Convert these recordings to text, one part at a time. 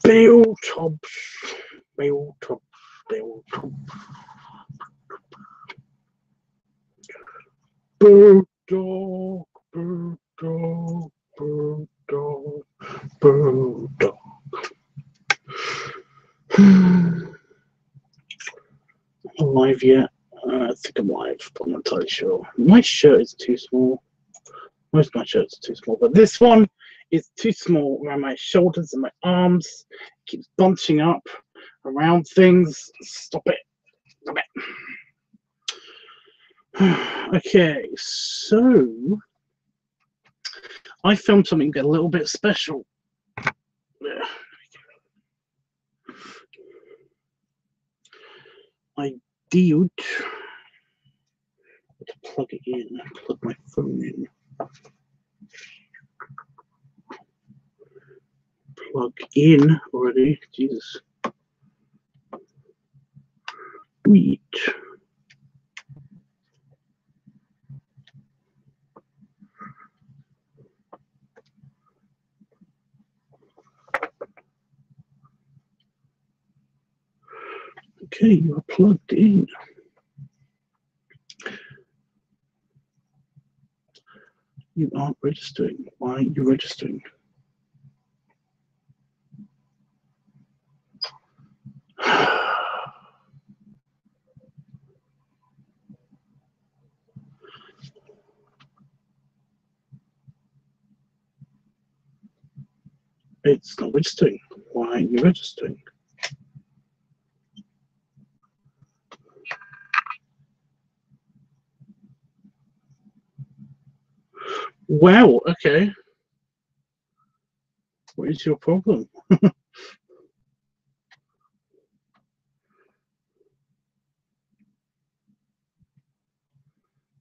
LiveTUBBSediting. Bird dog, bird dog, bird dog, bird dog. Not live yet. I think I'm live, but I'm not entirely sure. My shirt is too small. Most of my shirts are too small, but this one is too small around my shoulders and my arms. It keeps bunching up around things. Stop it. Stop it. Okay, so I filmed something a little bit special. I did to plug it in, plug my phone in. Plug in already, Jesus. Sweet. Okay, you are plugged in. You aren't registering. Why are you registering? It's not registering. Why are you registering? Wow, okay. What is your problem?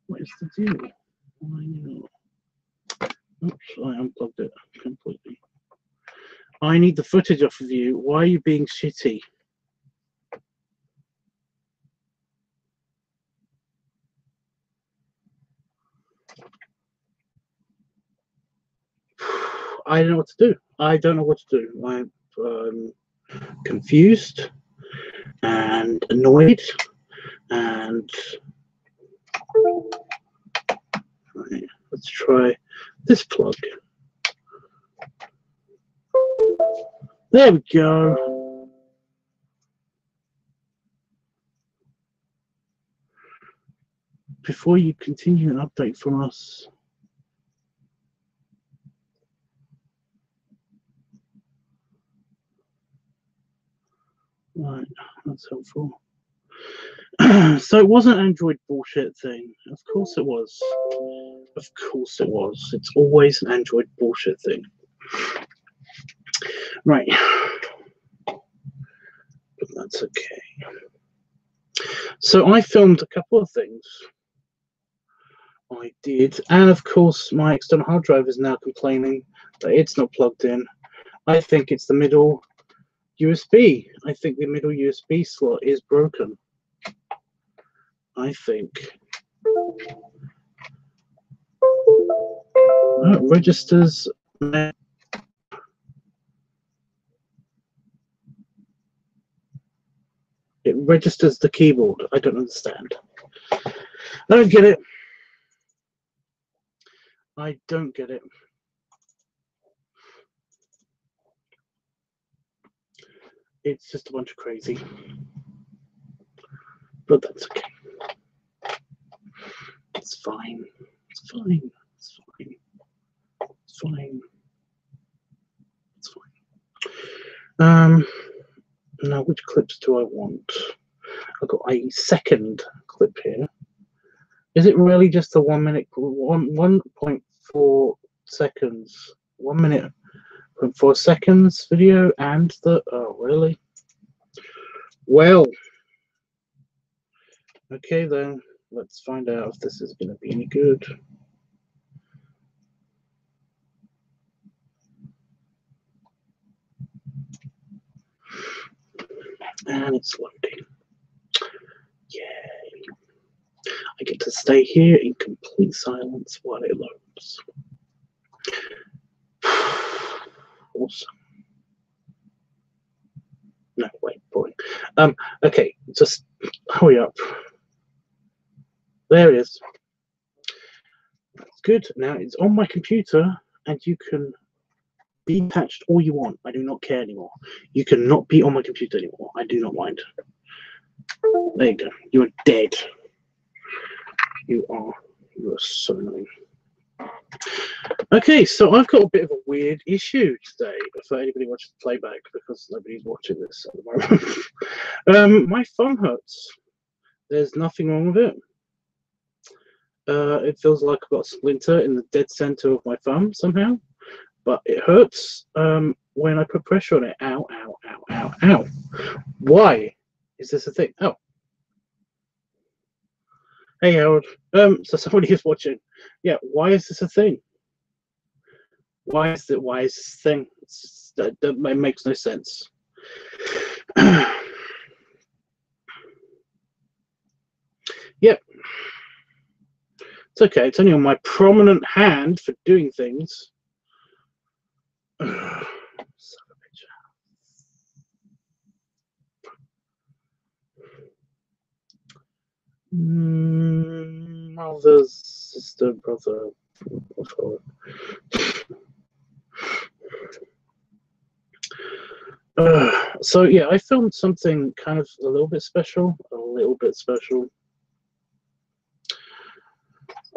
What is the deal? Why not? Oops, I unplugged it completely. I need the footage off of you. Why are you being shitty? I don't know what to do. I don't know what to do. I'm confused and annoyed and right, let's try this plug. There we go. Before you continue an update from us. Right, that's helpful. So it wasn't an Android bullshit thing. Of course it was. Of course it was. It's always an Android bullshit thing. Right. But that's okay. So I filmed a couple of things. I did. And of course my external hard drive is now complaining that it's not plugged in. I think it's the middle USB. I think the middle USB slot is broken. I think. It registers. It registers the keyboard. I don't understand. I don't get it. I don't get it. It's just a bunch of crazy. But that's okay. It's fine. It's fine. It's fine. It's fine. It's fine. Now which clips do I want? I've got a second clip here. Is it really just the 1 minute, 1.4 seconds, 1 minute and 4 seconds video and the, oh really? Well, okay then, let's find out if this is going to be any good. And it's loading. Yay. I get to stay here in complete silence while it loads. Awesome. No, wait, boring. Okay, just hurry up. There it is. That's good. Now it's on my computer, and you can be patched all you want. I do not care anymore. You cannot be on my computer anymore. I do not mind. There you go. You are dead. You are so annoying. Okay, so I've got a bit of a weird issue today for anybody watching the playback, because nobody's watching this at the moment. My thumb hurts. There's nothing wrong with it. It feels like I've got a splinter in the dead center of my thumb somehow, but it hurts when I put pressure on it. Ow, ow, ow, ow, ow. Why is this a thing? Oh. Hey, Howard. So somebody is watching. Yeah, why is this a thing? Why is this thing? That makes no sense. Yep. It's okay. It's only on my prominent hand for doing things. Son of a bitch. Mother, sister, brother. So yeah, I filmed something kind of a little bit special.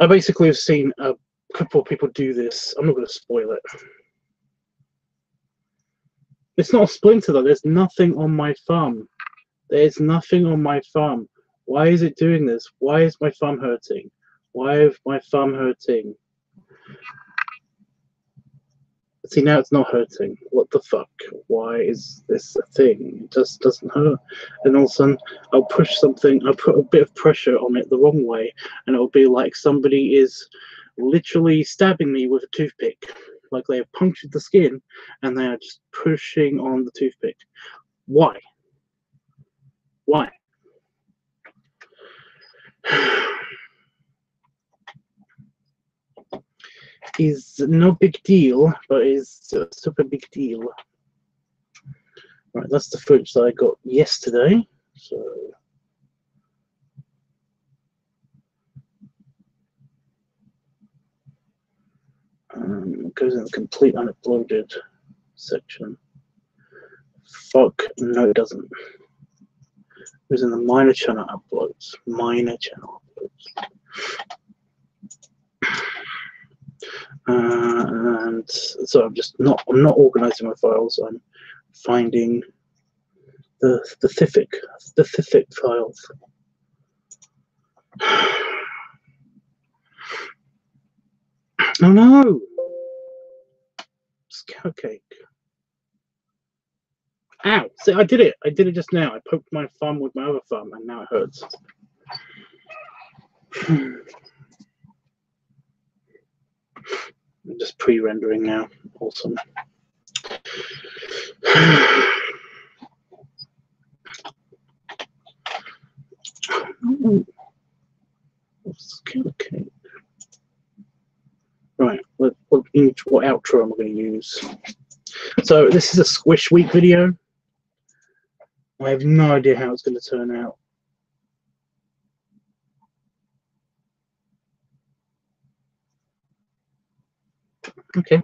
I basically have seen a couple of people do this. I'm not going to spoil it. It's not a splinter though. There's nothing on my thumb. There's nothing on my thumb. Why is it doing this? Why is my thumb hurting? Why is my thumb hurting? See, now it's not hurting. What the fuck? Why is this a thing? It just doesn't hurt. And all of a sudden, I'll push something, I'll put a bit of pressure on it the wrong way, and it'll be like somebody is literally stabbing me with a toothpick. Like they have punctured the skin, and they are just pushing on the toothpick. Why? Why? Is no big deal, but is a super big deal. Right, that's the footage that I got yesterday. So it goes in the complete unuploaded section. Fuck, no it doesn't. It goes in the minor channel uploads. Minor channel uploads. And so I'm not organizing my files. I'm finding the thific files. Oh no! Cow cake. Ow! See, I did it. I did it just now. I poked my thumb with my other thumb, and now it hurts. I'm just pre-rendering now. Awesome. Okay. Right. What outro am I going to use? So this is a Squish Week video. I have no idea how it's going to turn out. Okay.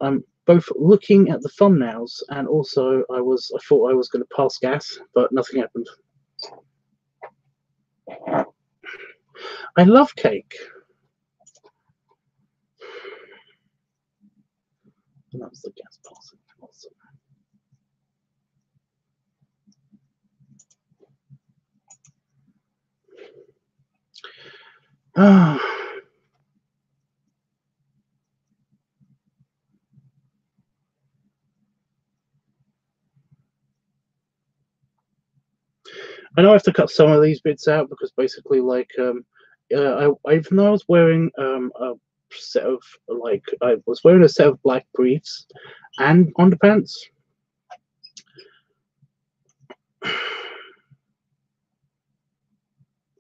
I'm both looking at the thumbnails, and also I thought I was going to pass gas, but nothing happened. I love cake. And that was the gas passing. Awesome. I know I have to cut some of these bits out because basically, like, even though I was wearing a set of a set of black briefs and underpants.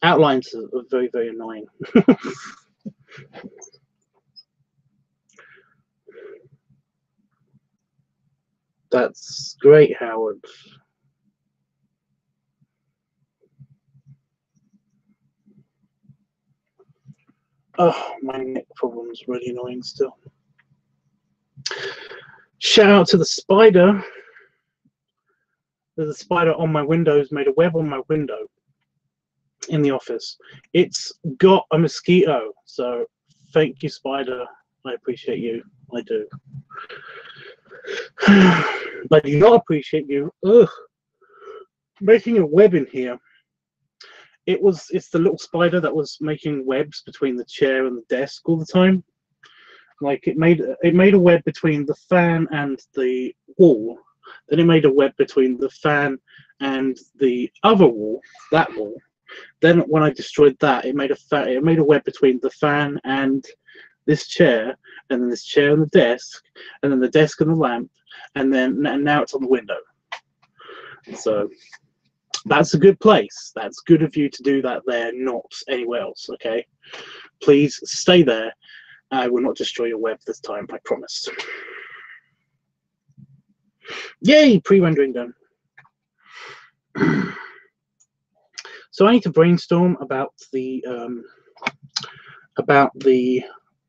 Outlines are very, very annoying. That's great, Howard. Oh, my neck problem's really annoying still. Shout out to the spider. There's a spider on my window who's made a web on my window in the office. It's got a mosquito, so thank you, spider. I appreciate you. I do. I do not appreciate you. Ugh. Making a web in here. It's the little spider that was making webs between the chair and the desk all the time. Like it made a web between the fan and the wall. Then it made a web between the fan and the other wall, that wall. Then when I destroyed that, it made a web between the fan and this chair, and then this chair and the desk, and then the desk and the lamp, and now it's on the window. So that's a good place. That's good of you to do that there, not anywhere else. Okay, please stay there. I will not destroy your web this time, I promise. Yay, pre-rendering done. So I need to brainstorm about the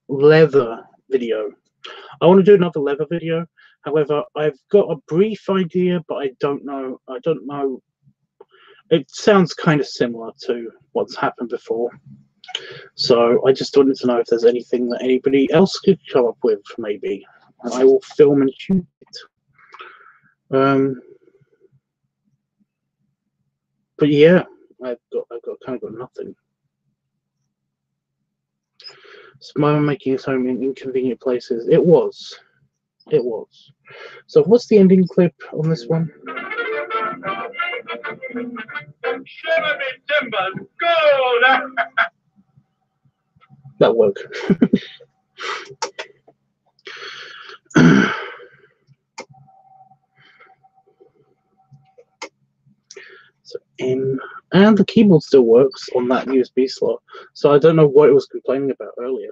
leather video. I want to do another leather video. However, I've got a brief idea, but I don't know. It sounds kind of similar to what's happened before. So I just wanted to know if there's anything that anybody else could come up with, maybe. And I will film and shoot it. But yeah, I've kind of got nothing. So Mum making his home in inconvenient places. It was. So what's the ending clip on this one? Shiver me timbers, go! That worked. So and the keyboard still works on that USB slot. So I don't know what it was complaining about earlier.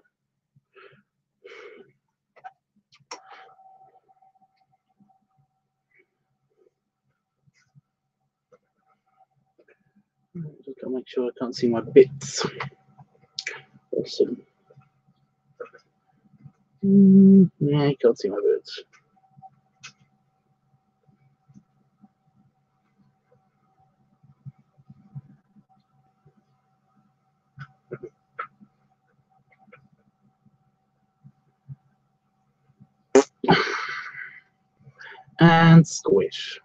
Just gotta make sure I can't see my bits. Awesome. Yeah, you can't see my bits. And squish.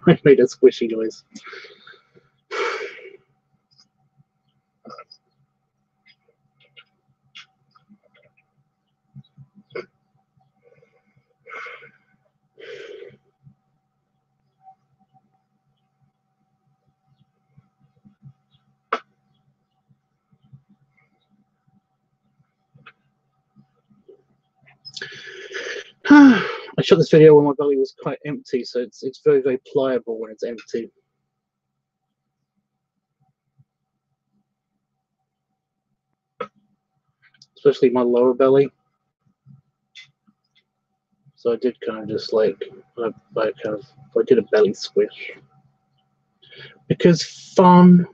I made a squishy noise. I shot this video when my belly was quite empty, so it's very, very pliable when it's empty. Especially my lower belly. So I did kind of just like, I did a belly squish. Because fun.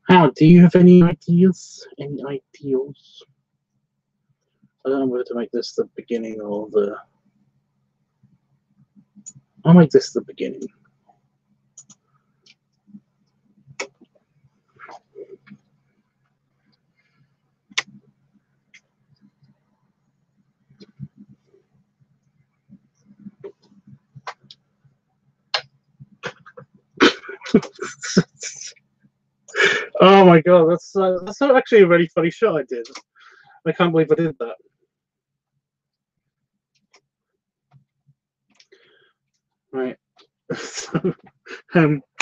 Howard, do you have any ideas? Any ideals? I don't know whether to make this the beginning or the... I'll make this the beginning. Oh my god, that's actually a really funny shot I did. I can't believe I did that. Right. So,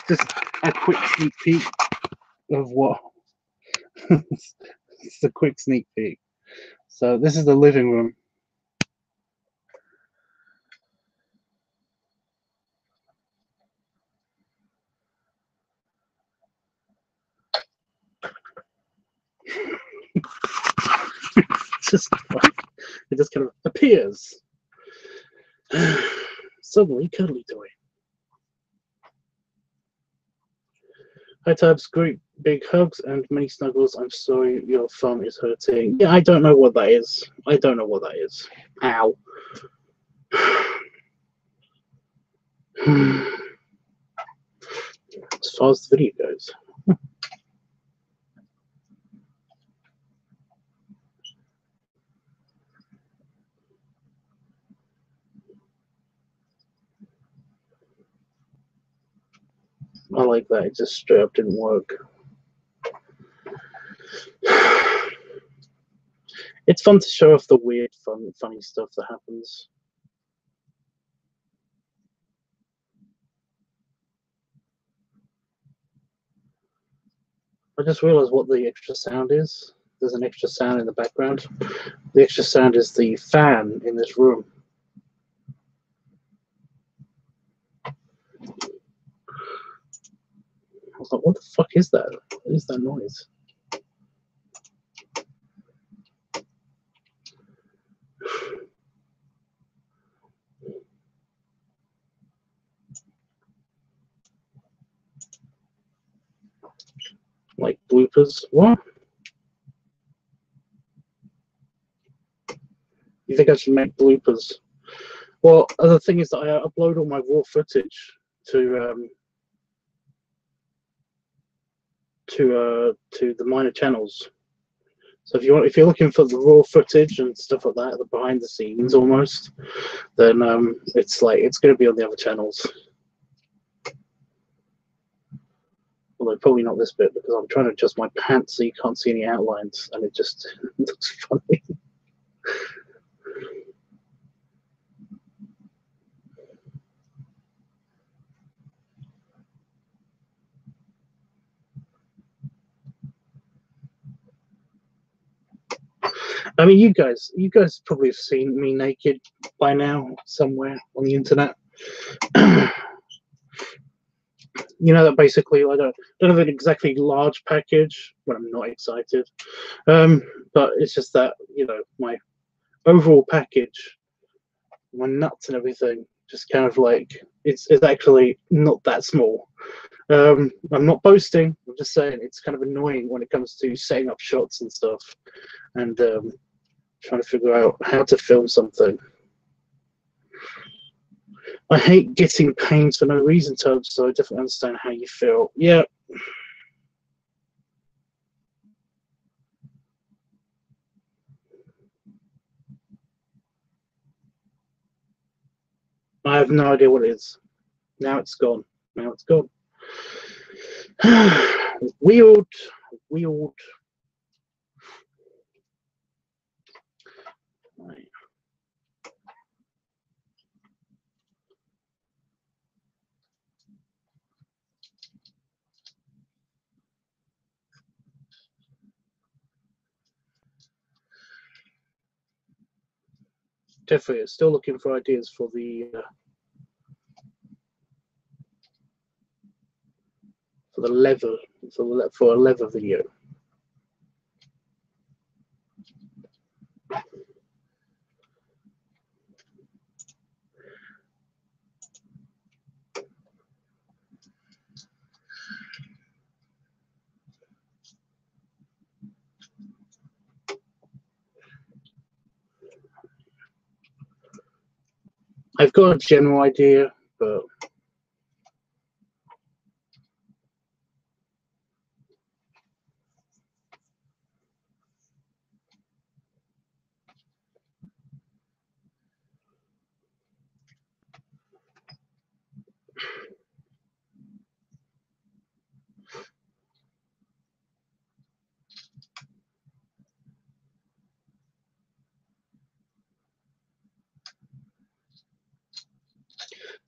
just a quick sneak peek of what. It's a quick sneak peek. So this is the living room. Just it just kind of appears. Suddenly cuddly toy. Hi Tabs, great big hugs and many snuggles. I'm sorry your thumb is hurting. Yeah, I don't know what that is. I don't know what that is. Ow. As far as the video goes. I like that. It just straight up didn't work. It's fun to show off the weird, funny stuff that happens. I just realized what the extra sound is. There's an extra sound in the background. The extra sound is the fan in this room. I was like, what the fuck is that? What is that noise? Like bloopers? What? You think I should make bloopers? Well, the thing is that I upload all my raw footage to the minor channels. So if you're looking for the raw footage and stuff like that, the behind the scenes almost, then it's going to be on the other channels. Although probably not this bit because I'm trying to adjust my pants so you can't see any outlines, and it just looks funny. I mean, you guys probably have seen me naked by now somewhere on the internet. You know that basically I don't have an exactly large package when I'm not excited, but it's just that my overall package, my nuts and everything, just kind of like it's actually not that small. I'm not boasting. I'm just saying it's kind of annoying when it comes to setting up shots and stuff, and trying to figure out how to film something. I hate getting pains for no reason, Tubbs, so I definitely understand how you feel. Yeah. I have no idea what it is. Now it's gone. Now it's gone. Weird. Right. Definitely, still looking for ideas for the leather for a leather video. I've got a general idea, but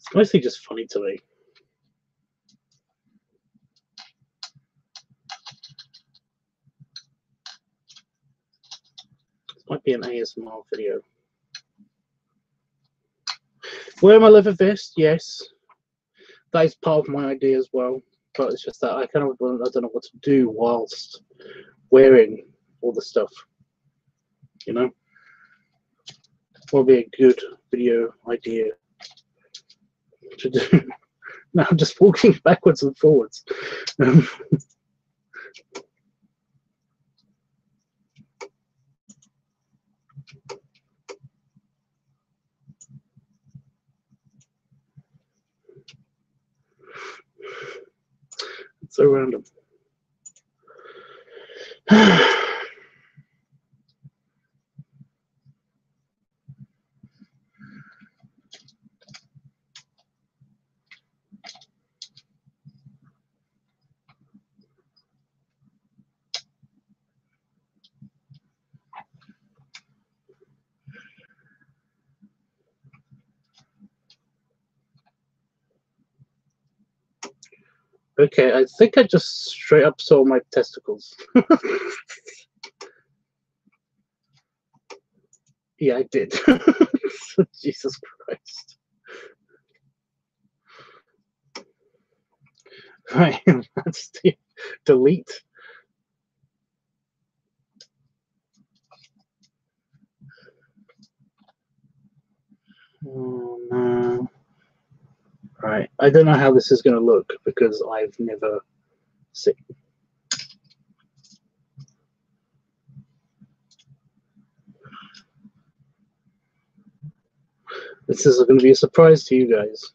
It's mostly just funny to me. This might be an ASMR video. Wear my leather vest, yes. That is part of my idea as well. But it's just that I don't know what to do whilst wearing all the stuff. You know? What would be a good video idea to do? No, I'm just walking backwards and forwards. It's so random. Okay, I think I just straight up saw my testicles. Yeah, I did. Jesus Christ. Right, let's delete. Oh no. Right, I don't know how this is going to look because I've never seen. This is going to be a surprise to you guys.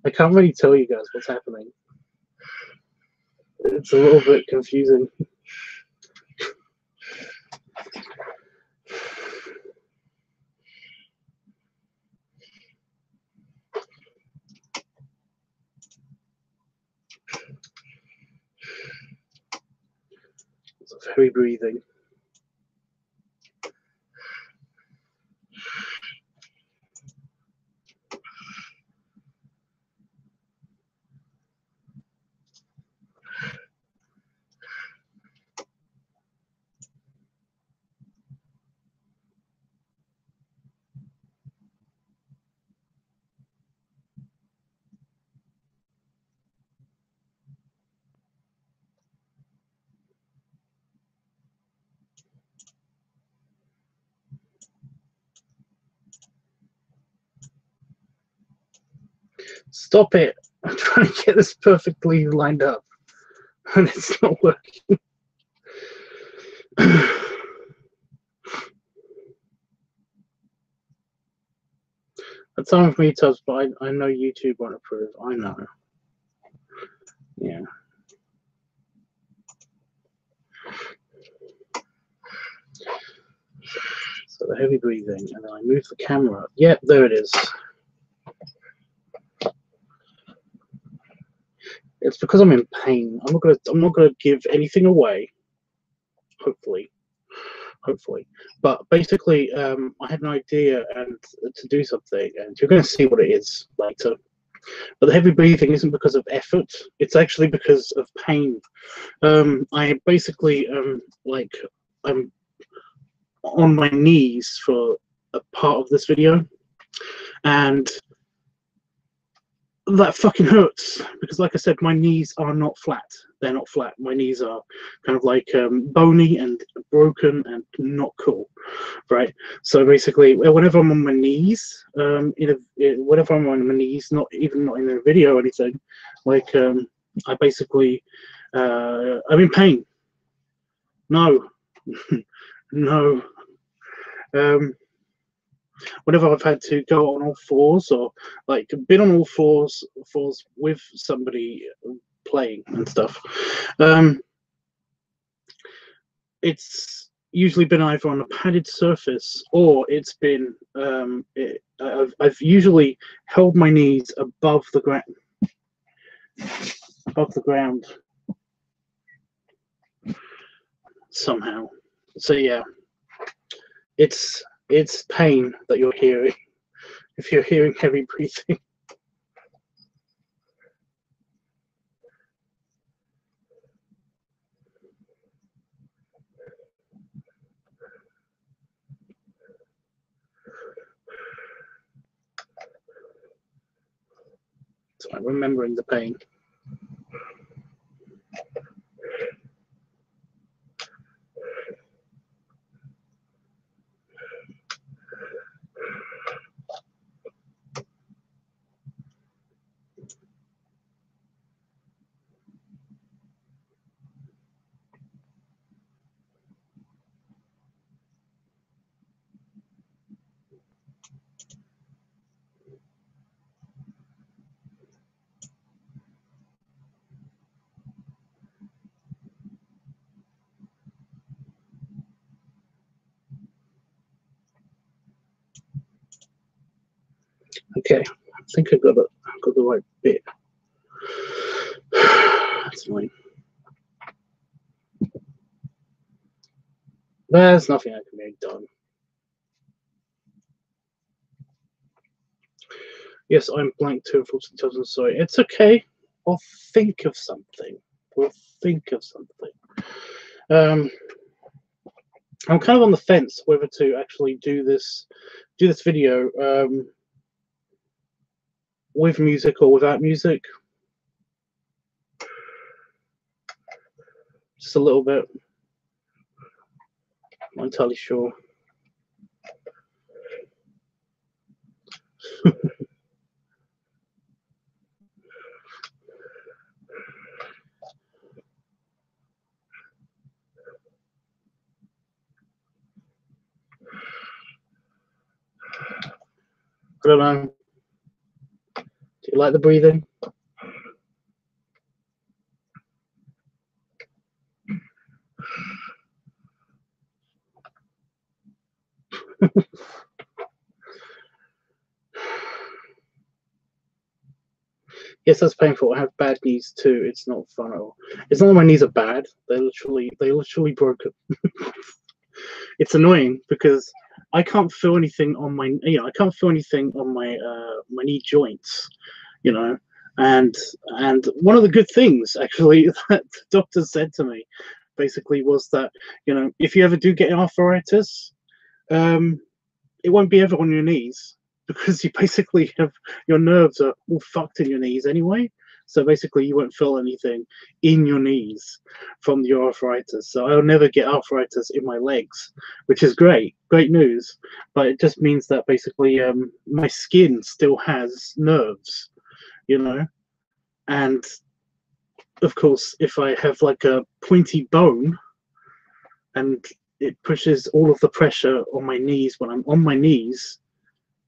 I can't really tell you guys what's happening. It's a little bit confusing. It's heavy breathing. Stop it! I'm trying to get this perfectly lined up, and it's not working. That's some of me, Tubbs, but I know YouTube won't approve. I know. Yeah. So the heavy breathing, and then I move the camera. Yep, there it is. It's because I'm in pain. I'm not gonna give anything away. Hopefully. But basically, I had an idea and to do something, and you're going to see what it is later. But the heavy breathing isn't because of effort; it's actually because of pain. I basically I'm on my knees for a part of this video, and that fucking hurts because, like I said, my knees are not flat. They're not flat. My knees are kind of like bony and broken and not cool, right? So basically, whenever I'm on my knees, whenever I'm on my knees, not in a video or anything, like I basically I'm in pain. No, no. Whenever I've had to go on all fours or like been on all fours with somebody playing and stuff, it's usually been either on a padded surface or it's been I've usually held my knees above the ground somehow. So yeah, it's pain that you're hearing if you're hearing heavy breathing. So I'm remembering the pain. Okay, I think I got the right bit. That's fine. There's nothing I can make done. Yes, I'm blank too, unfortunately. I'm sorry. It's okay. I'll think of something. We'll think of something. I'm kind of on the fence whether to actually do this video with music or without music. Just a little bit. I'm not entirely sure. I don't know. Do you like the breathing? Yes, that's painful. I have bad knees too. It's not fun at all. It's not that my knees are bad. They're literally broken. It's annoying because I can't feel anything on my I can't feel anything on my my knee joints, you know. And one of the good things actually that the doctor said to me basically was that, you know, if you ever do get arthritis, it won't be ever on your knees because you basically have your nerves are all fucked in your knees anyway. So basically, you won't feel anything in your knees from the arthritis. So I'll never get arthritis in my legs, which is great news. But it just means that basically my skin still has nerves, you know. And of course, if I have like a pointy bone and it pushes all of the pressure on my knees when I'm on my knees,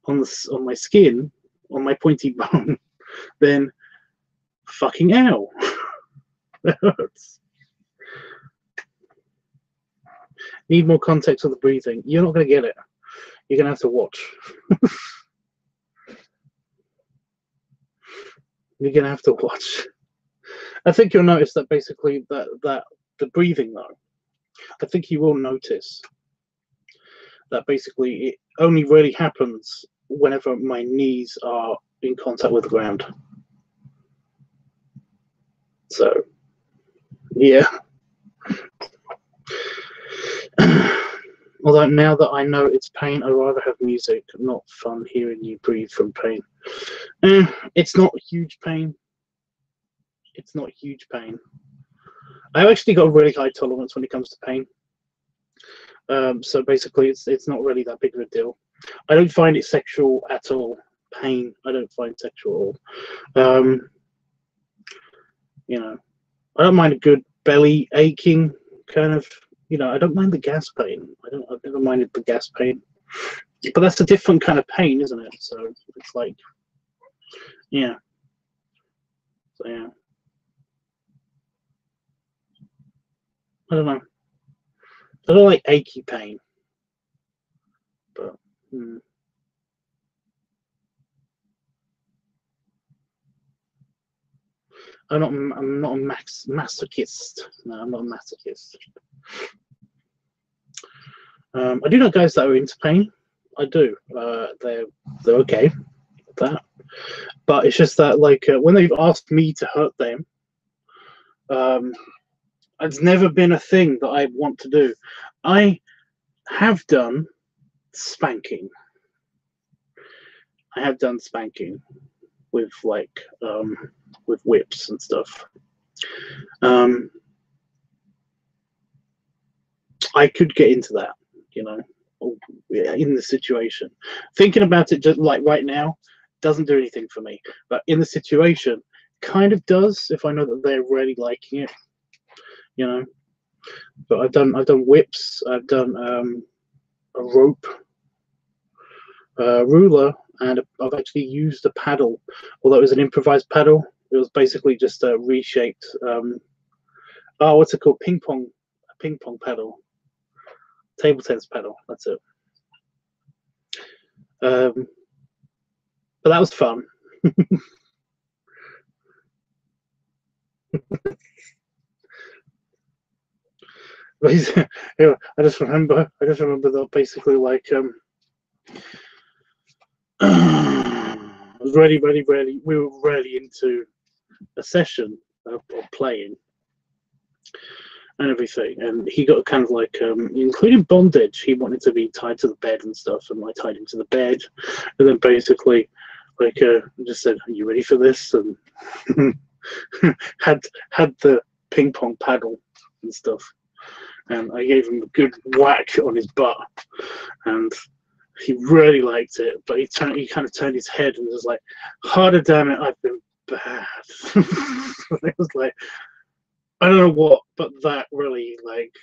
on my skin, on my pointy bone, then fucking hell. That hurts. Need more context of the breathing. You're not going to get it. You're going to have to watch. You're going to have to watch. I think you'll notice that basically that the breathing though, I think you will notice that basically it only really happens whenever my knees are in contact with the ground. So, yeah. Although now that I know it's pain, I'd rather have music, not fun hearing you breathe from pain. It's not huge pain. It's not huge pain. I've actually got a really high tolerance when it comes to pain. So basically, it's not really that big of a deal. I don't find it sexual at all. Pain, I don't find sexual at all. You know, I don't mind a good belly aching kind of. You know, I don't mind the gas pain. I've never minded the gas pain, but that's a different kind of pain, isn't it? So it's like, yeah. So yeah. I don't know. I don't like achy pain, but I'm not a masochist. No, I'm not a masochist. I do know guys that are into pain. I do. They're okay with that. But it's just that, like, when they've asked me to hurt them, it's never been a thing that I want to do. I have done spanking. I have done spanking with, like, with whips and stuff. I could get into that, you know, in the situation. Thinking about it just like right now doesn't do anything for me, but in the situation kind of does if I know that they're really liking it, you know. But I've done whips, I've done a rope, ruler, and I've actually used a paddle, although it was an improvised paddle. It was basically just a reshaped what's it called, ping pong paddle, table tennis paddle, that's it. But that was fun. Yeah, I just remember that basically, like, we were really into a session of playing and everything, and he got kind of like, including bondage, he wanted to be tied to the bed and stuff, and I tied him to the bed, and then basically, like, I just said, "Are you ready for this?" and had the ping pong paddle and stuff, and I gave him a good whack on his butt, and he really liked it, but he kind of turned his head and was like, "Harder, damn it, I've been bad." It was like, I don't know what, but that really, like,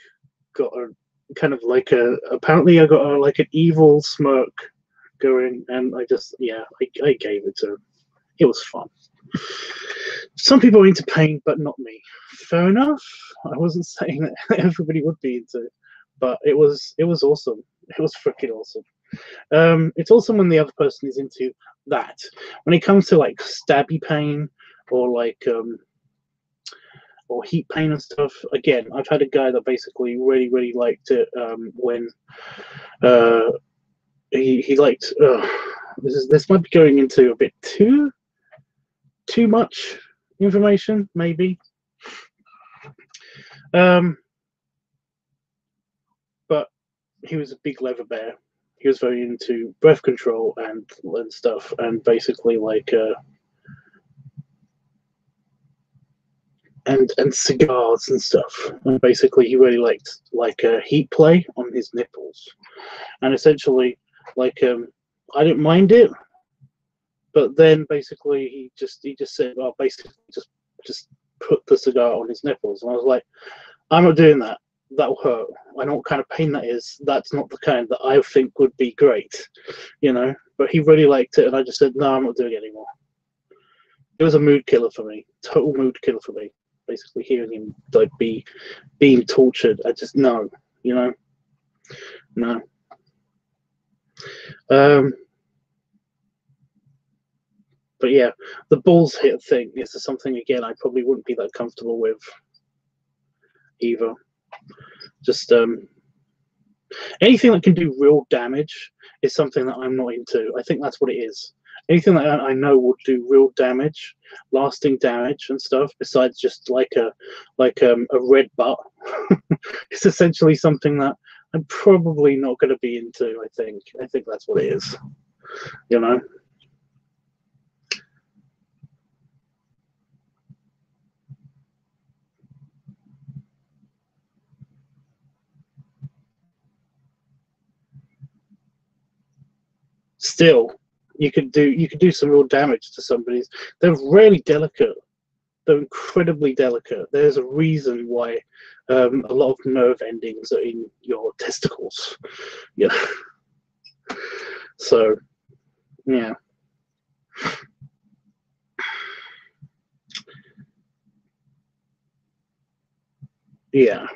got a kind of like apparently I got like an evil smirk going, and I just, yeah, I gave it to him. It was fun. Some people are into pain, but not me. Fair enough. I wasn't saying that everybody would be into it, but it was awesome. It was freaking awesome. It's awesome when the other person is into that. When it comes to, like, stabby pain or like or heat pain and stuff, again, I've had a guy that basically really liked it when he liked this might be going into a bit too much information, maybe. But he was a big leather bear. He was very into breath control and stuff, and basically, like, and cigars and stuff. And basically, he really liked, like, heat play on his nipples, and essentially, like, I didn't mind it, but then basically he just said, "Well, basically just put the cigar on his nipples," and I was like, "I'm not doing that. That'll hurt. I know what kind of pain that is. That's not the kind that I think would be great, you know." But he really liked it, and I just said, "No, I'm not doing it anymore." It was a mood killer for me. Total mood killer for me. Basically, hearing him, like, being tortured, I just, no, you know, no. But yeah, the balls hit thing is something, again, I probably wouldn't be that comfortable with either. Just anything that can do real damage is something that I'm not into. I think that's what it is. Anything that I know will do real damage, lasting damage and stuff, besides just like a red butt, it's essentially something that I'm probably not going to be into. I think that's what it is, you know. Still, you could do some real damage to somebody's. They're really delicate. They're incredibly delicate. There's a reason why a lot of nerve endings are in your testicles. Yeah. So, yeah. Yeah.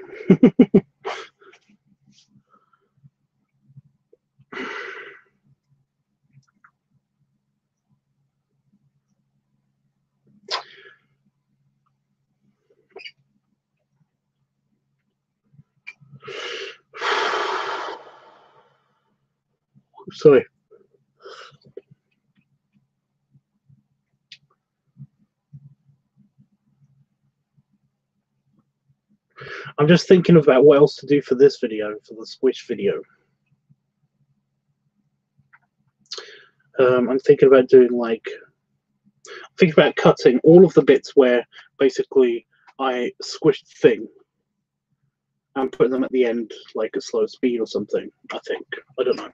Sorry. I'm just thinking about what else to do for this video, for the squish video. I'm thinking about doing like, think about cutting all of the bits where basically I squished the thing and putting them at the end like at slow speed or something. I think, I don't know.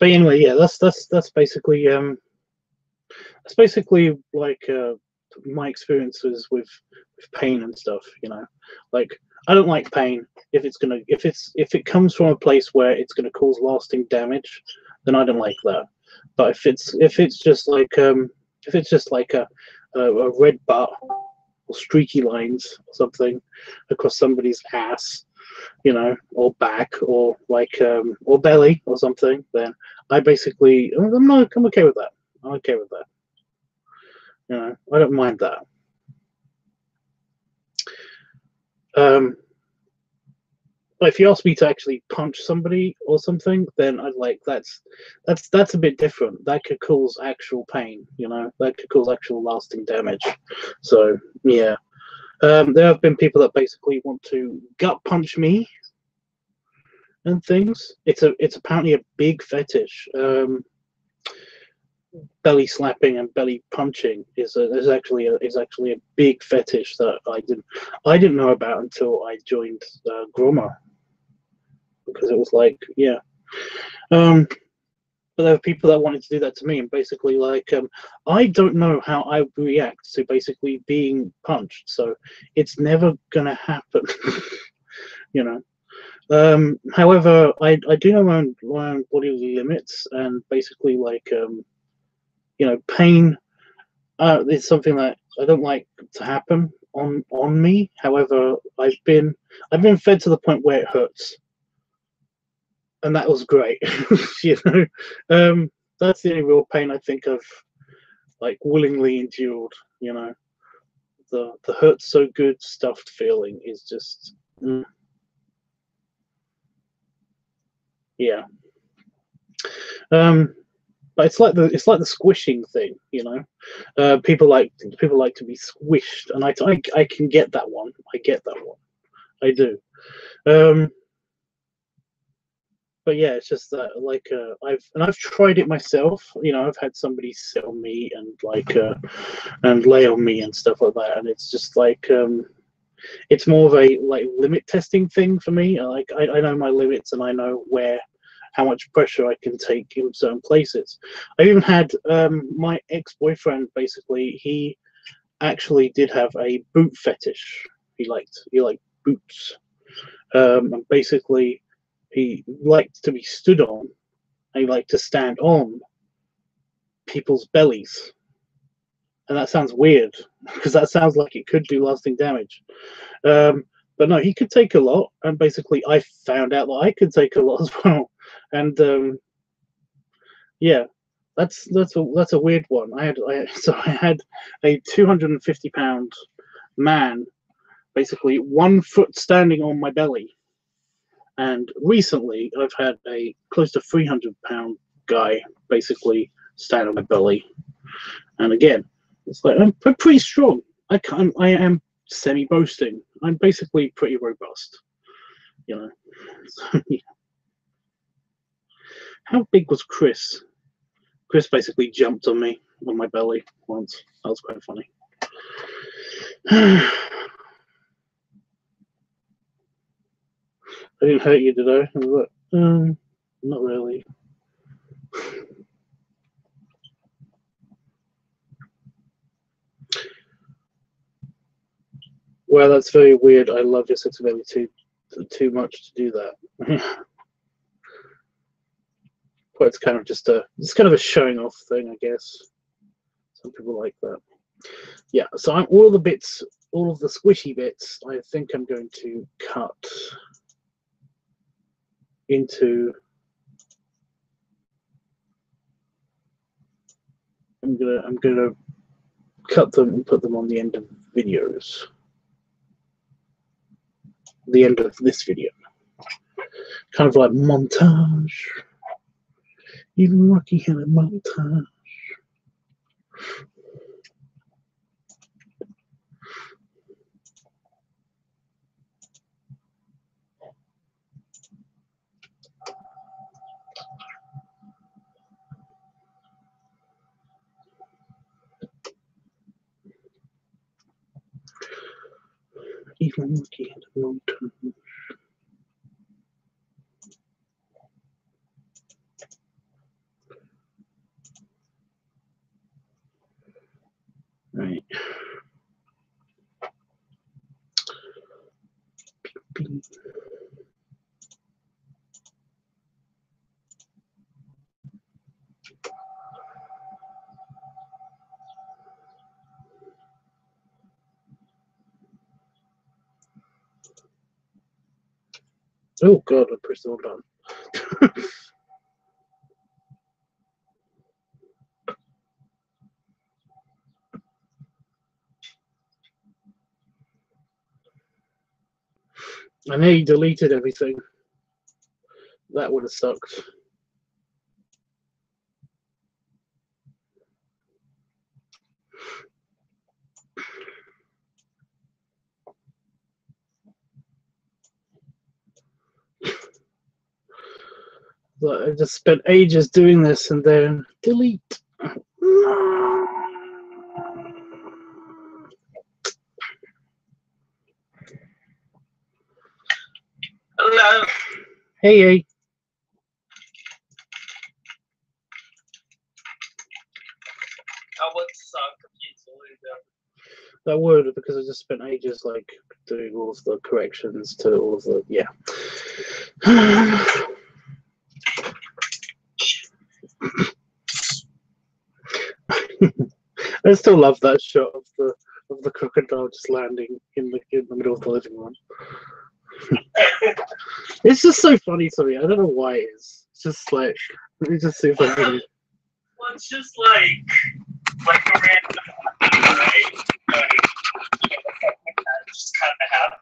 But anyway, yeah, that's basically like my experiences with pain and stuff. You know, like I don't like pain if it comes from a place where it's gonna cause lasting damage, then I don't like that. But if it's just like a red bar or streaky lines or something across somebody's ass, you know, or back, or like or belly or something, then I'm okay with that. I'm okay with that. You know, I don't mind that. But if you ask me to actually punch somebody or something, then I'd like that's a bit different. That could cause actual pain, you know, that could cause actual lasting damage. So yeah. There have been people that basically want to gut punch me and things. It's apparently a big fetish. Belly slapping and belly punching is actually a big fetish that I didn't know about until I joined Groma, because it was like, yeah. But there were people that wanted to do that to me, and basically like I don't know how I would react to basically being punched, so it's never gonna happen. You know. However, I do know my own body limits, and basically like you know, pain is something that I don't like to happen on me. However, I've been fed to the point where it hurts, and that was great. You know, that's the only real pain I think I've like willingly endured. You know, the hurt so good stuffed feeling is just yeah. But it's like the squishing thing, you know. People like to be squished, and I can get that one. I get that one. I do. But yeah, it's just that like I've tried it myself. You know, I've had somebody sit on me and like and lay on me and stuff like that, and it's just like it's more of a like limit testing thing for me. Like I know my limits, and I know how much pressure I can take in certain places. I even had my ex-boyfriend, basically, he actually did have a boot fetish. He liked boots. And basically he liked to be stood on, and he liked to stand on people's bellies. And that sounds weird, because that sounds like it could do lasting damage. But no, he could take a lot, and basically I found out that I could take a lot as well. And yeah, that's a weird one. I had a 250-pound man, basically 1 foot standing on my belly, and recently I've had a close to 300-pound guy basically stand on my belly. And again, it's like I'm pretty strong. I am semi-boasting. I'm basically pretty robust, you know. So, yeah. How big was Chris? Chris basically jumped on me on my belly once. That was quite funny. I didn't hurt you, did I? I was like, not really. Well, that's very weird. I love your sensibility too much to do that. But it's kind of a showing off thing, I guess. Some people like that. Yeah, so all of the squishy bits, I think I'm going to cut into I'm gonna cut them and put them on the end of videos. The end of this video. Kind of like montage. Even Rocky had a montage. Even Rocky had a montage. Right. Oh god, I pressed the wrong button. I know you deleted everything. That would have sucked. But I just spent ages doing this and then delete. No. Hello. Hey. I would suck if you deleted them. That would, because I just spent ages like doing all of the corrections to all of the I still love that shot of the crocodile just landing in the middle of the living room. It's just so funny to me. I don't know why it is. It's just like, let me just see if I can. Well, it's just like a random, right? Just kind of happens.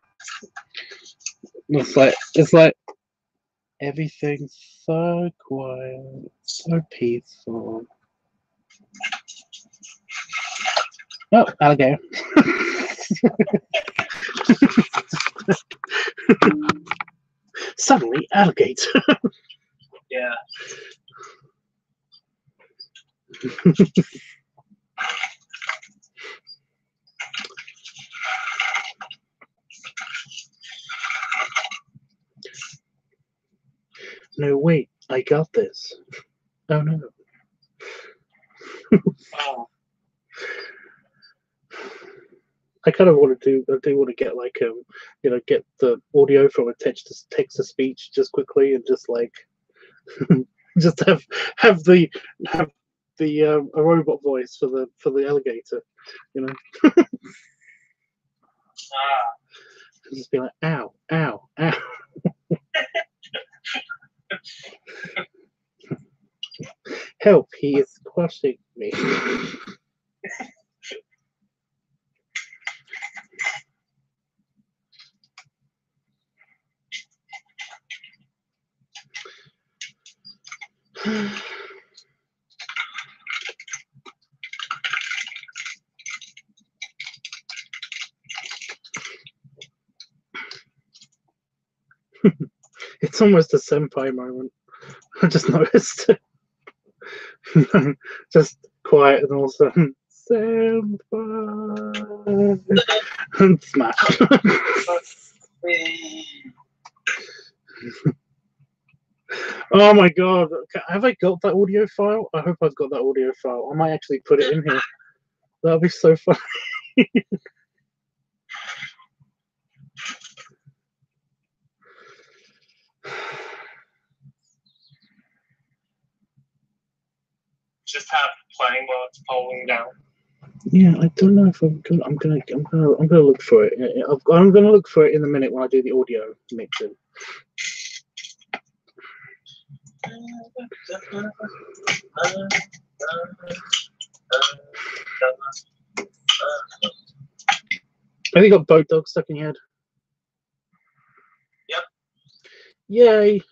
It's like everything's so quiet, so peaceful. Oh, alligator. Suddenly, alligator. Yeah. No, wait, I got this. Oh no. Oh. I kind of want to do. I do want to get like get the audio from a text to speech just quickly and just like just have the a robot voice for the alligator, you know. Just be like, ow, ow, ow. Help! He is crushing me. It's almost a senpai moment. I just noticed. Just quiet and all of a sudden, senpai, and smash. Oh my god, have I got that audio file? I hope I've got that audio file. I might actually put it in here. That'll be so funny. Just have playing while it's falling down. Yeah, I don't know if I'm gonna look for it. I'm gonna look for it in a minute when I do the audio mixing. Have you got boat dog stuck in your head? Yep. Yay.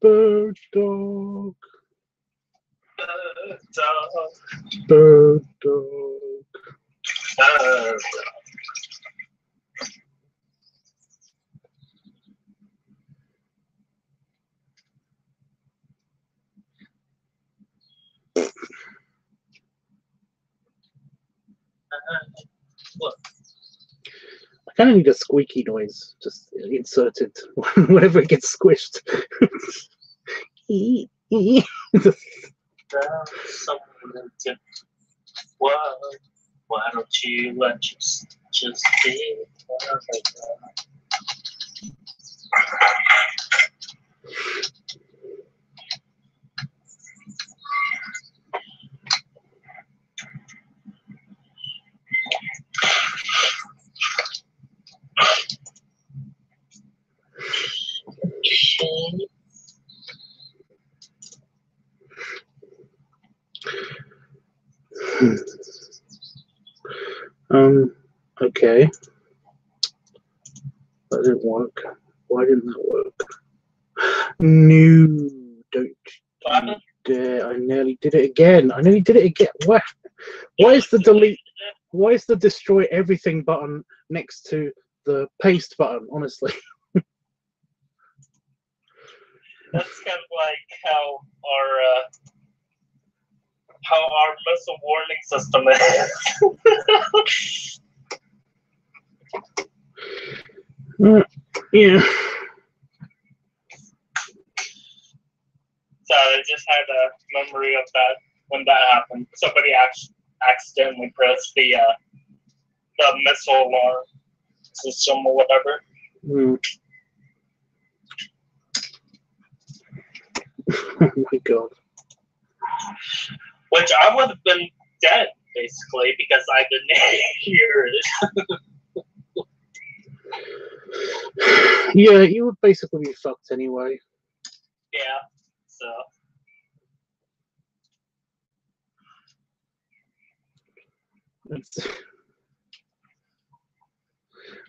Bird dog. Bird dog. Look. I kind of need a squeaky noise just inserted whenever it gets squished. Why don't you let just be? Okay. That didn't work. Why didn't that work? No, don't you dare. I nearly did it again. I nearly did it again. Why is the delete? Why is the destroy everything button next to the paste button? Honestly. That's kind of like how our missile warning system is. Yeah. So I just had a memory of that when that happened. Somebody accidentally pressed the missile alarm system or whatever. Oh my god. Which I would have been dead, basically, because I didn't hear it. Yeah, you would basically be fucked anyway. Yeah, so.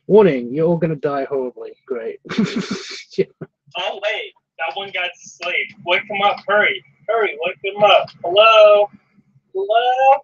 Warning, you're all gonna die horribly. Great. Yeah. Oh, wait, that one guy's asleep. Wake him up, hurry. Hurry, wake him up. Hello? Hello?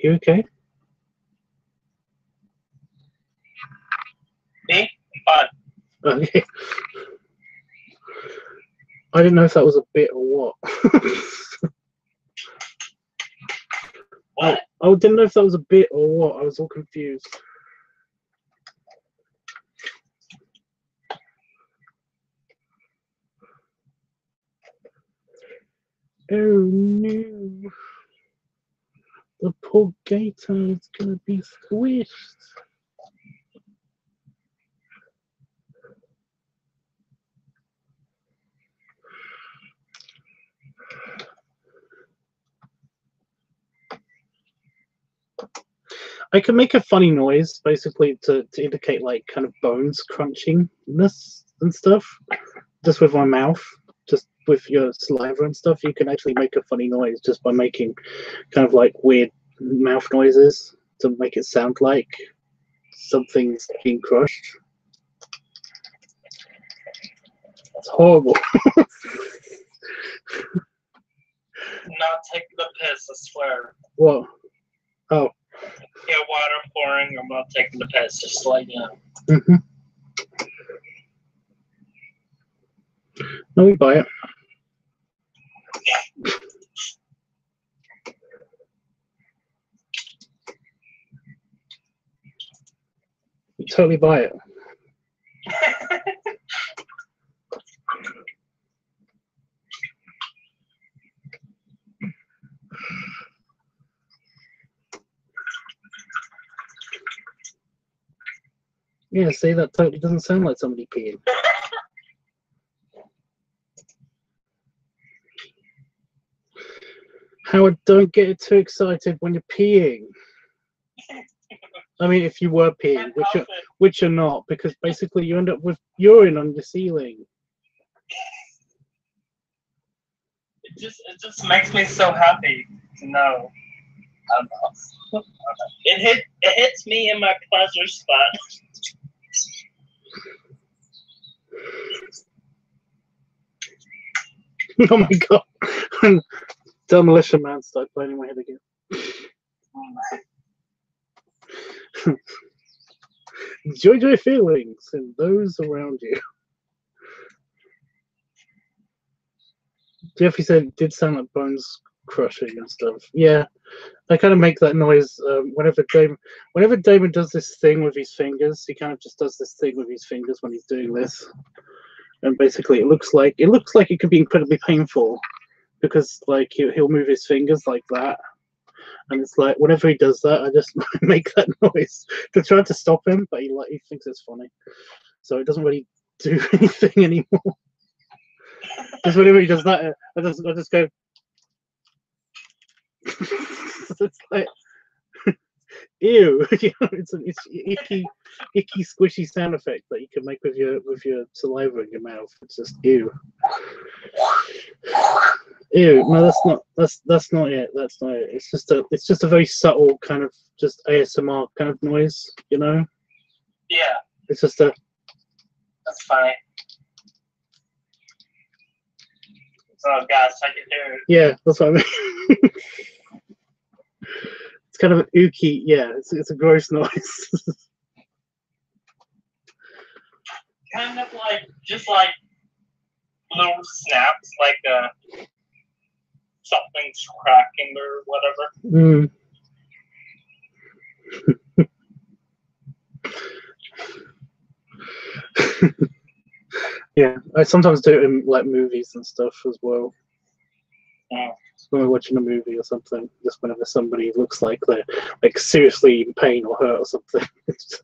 You okay? Me? I'm fine. Okay. I didn't know if that was a bit or what. What? I didn't know if that was a bit or what. I was all confused. Oh no. The poor gator is gonna be squished. I can make a funny noise basically to indicate like kind of bones crunchingness and stuff. Just with my mouth. Just with your saliva and stuff, you can actually make a funny noise just by making kind of like weird mouth noises to make it sound like something's being crushed. It's horrible. Not taking the piss, I swear. What? Oh. Yeah, water pouring, I'm not taking the piss, just like, you know. Mm-hmm. No, we buy it. We totally buy it. Yeah, see, that totally doesn't sound like somebody peeing. Howard, don't get too excited when you're peeing. I mean, if you were peeing, which you're not, because basically you end up with urine on your ceiling. It just makes me so happy to know. I don't know. It hits me in my pleasure spot. Oh my god! Demolition Man started playing in my head again. Enjoy your feelings and those around you. Jeffy said it did sound like bones crushing and stuff. Yeah, I kind of make that noise whenever Damon does this thing with his fingers. He kind of just does this thing with his fingers when he's doing this, and basically it looks like it could be incredibly painful because like he'll move his fingers like that, and it's like whenever he does that, I just make that noise to try to stop him, but he thinks it's funny, so it doesn't really do anything anymore. Just whenever he does that, I just go. It's like, ew! You know, it's icky, squishy sound effect that you can make with your saliva in your mouth. It's just ew. Ew! No, that's not it. That's not it. It's just a very subtle kind of just ASMR kind of noise. You know? Yeah. It's just a. That's funny. Oh gosh, I can hear it. Yeah, that's what I mean. It's kind of an ooky, yeah. It's a gross noise. Kind of like just like little snaps, like something's cracking or whatever. Yeah, I sometimes do it in like movies and stuff as well. Yeah. When we're watching a movie or something, just whenever somebody looks like they're like seriously in pain or hurt or something. It's just...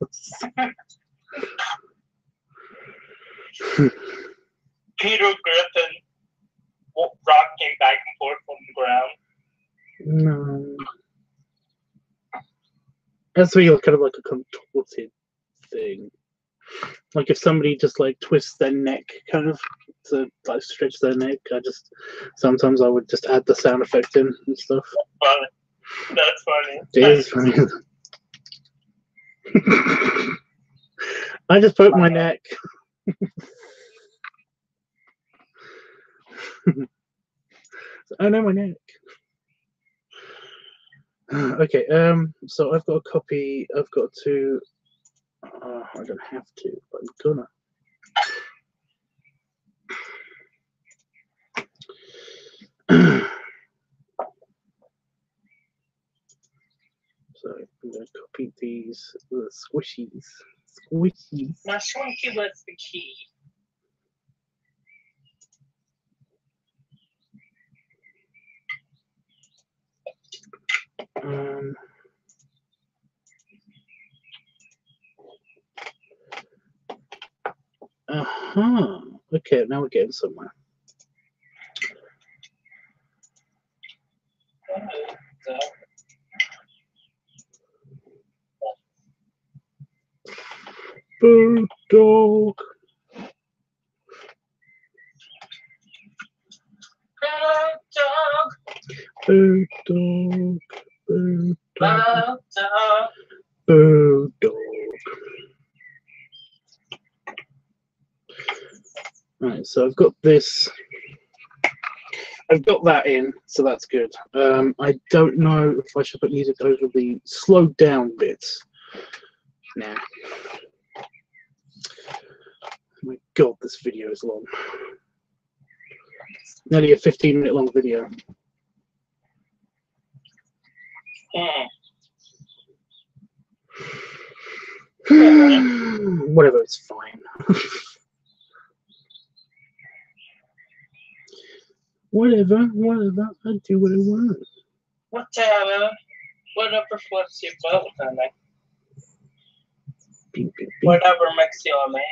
Peter Griffin rocking back and forth on the ground. No. That's really kind of like a contorted thing. Like if somebody just like twists their neck kind of to like stretch their neck, sometimes I would just add the sound effect in and stuff. That's funny. It is funny. I just broke my neck. I know my neck. Okay, so I've got a copy. I've got to. I don't have to, but I'm gonna. So I'm gonna copy these squishies. Squishies. My squishy was the key. Okay, now we're getting somewhere. Bird dog. Bird dog. Bird dog. Bird dog. Right, so I've got this. I've got that in, so that's good. I don't know if I should put music over the slowed down bits. Nah. Oh my god, this video is long. Nearly a 15-minute long video. Whatever, it's fine. Whatever, I do what I want. Whatever floats your boat, honey. Beep, beep, beep. Whatever makes you a man.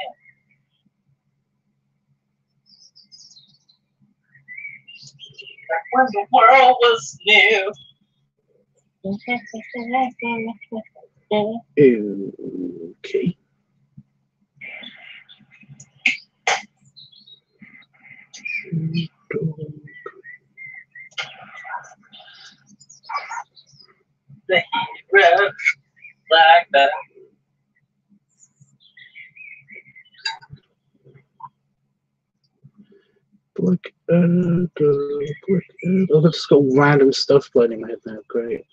When the world was new. Okay. The hero like that. Black Black Oh, I've just got random stuff floating in my head now. Great.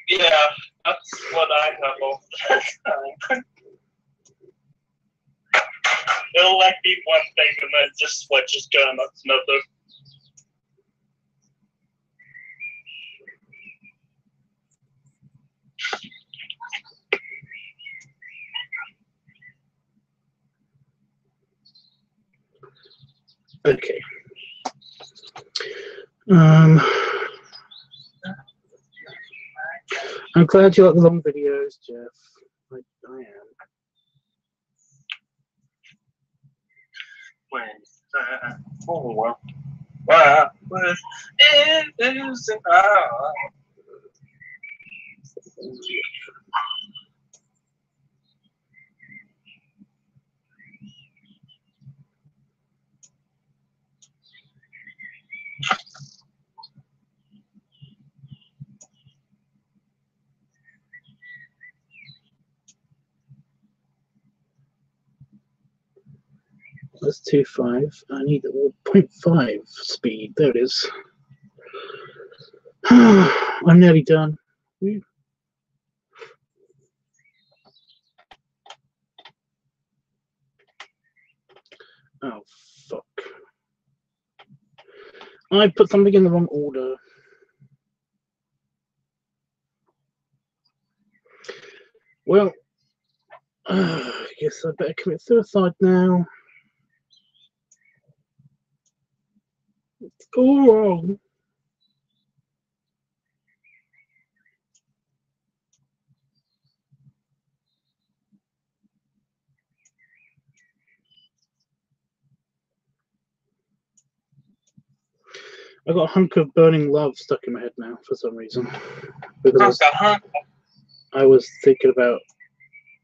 Yeah, that's what I have all the time. It'll like be one thing and then just switches to another. Okay. I'm glad you like the long videos, Jeff. I am. When was is That's 2.5. I need 0.5 speed. There it is. I'm nearly done. Oh, fuck. I put something in the wrong order. Well, I guess I better commit suicide now. It's all wrong. I got a hunk of burning love stuck in my head now for some reason. Because I was thinking about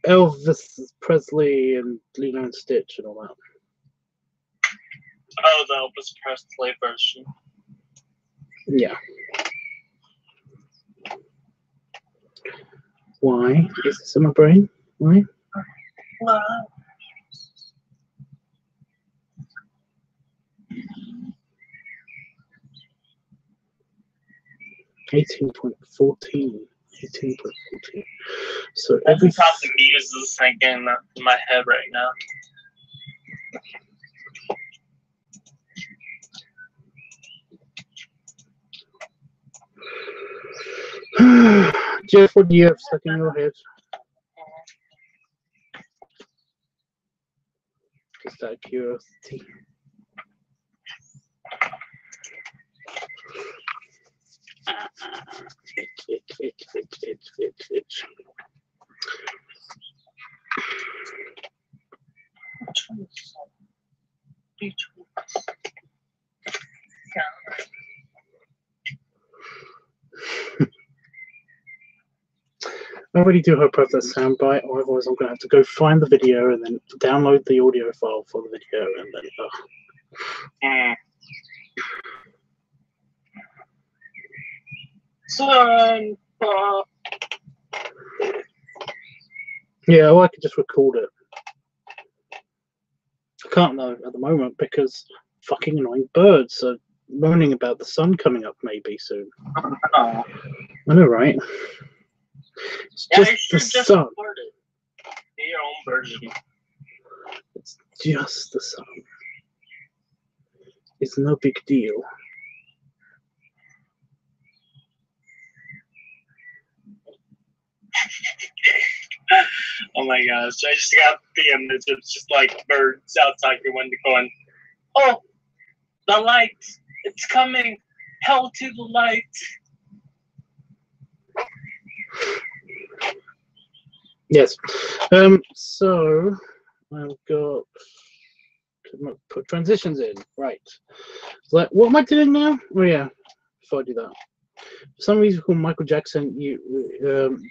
Elvis Presley and Lilo and Stitch and all that. Oh, the Elvis Presley version. Yeah. Why is this in my brain? Why? Wow. 18.14. 18.14. So Every every time the music is thinking in my head right now. Jeff, what do you have stuck in your head? Just out of curiosity. Itch. I really do hope I have that soundbite, or otherwise I'm going to have to go find the video and then download the audio file for the video and then. Yeah, well, I could just record it. I can't though at the moment because fucking annoying birds are moaning about the sun coming up maybe soon. Oh. I know, right? It's Yeah, just you the should just sun. record it. Do your own version. It's just the sun. It's no big deal. Oh my gosh, I just got the image. It's just like birds outside your window going, oh, the light, it's coming. Hell to the light. Yes. So I've got to put transitions in. Right. So like, what am I doing now? Oh yeah. Before I do that, for some reason called Michael Jackson,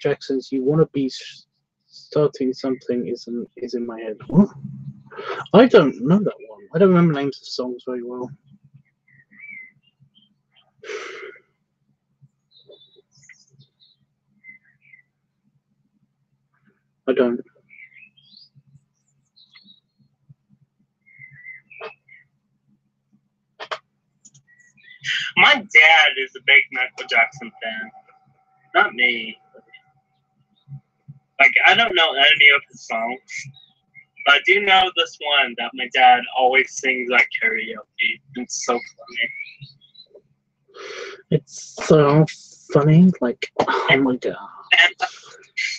Jackson's "You Want to Be Starting Something" is in my head. What? I don't know that one. I don't remember names of songs very well. I don't. My dad is a big Michael Jackson fan. Not me. Like, I don't know any of his songs. But I do know this one that my dad always sings at karaoke. It's so funny. It's so funny. Like, oh my god.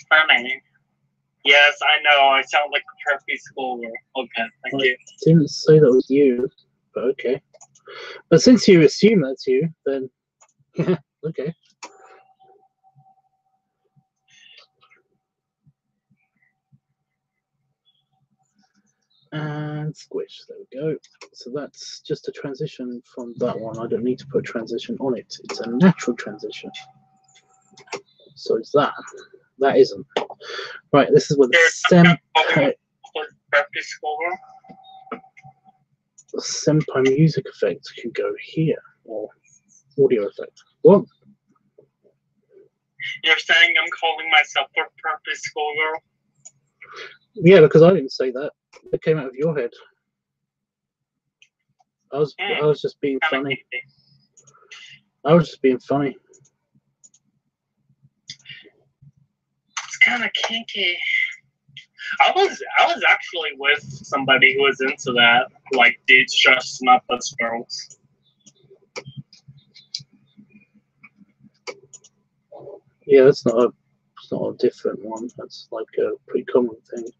Funny. Yes, I know. I sound like a perfect schoolgirl. Okay, thank you. I didn't say that was you, but okay. But since you assume that's you, then yeah, okay. And squish. There we go. So that's just a transition from that one. I don't need to put transition on it. It's a natural transition. So it's that. That isn't. Right, this is where the senpai music effect can go here, or audio effect. What? You're saying I'm calling myself a perfect schoolgirl? Yeah, because I didn't say that. It came out of your head. I was just being funny. I was just being funny. It's kind of kinky. I was actually with somebody who was into that, like dudes dressing up as girls. Yeah, it's not a different one. That's like a pretty common thing.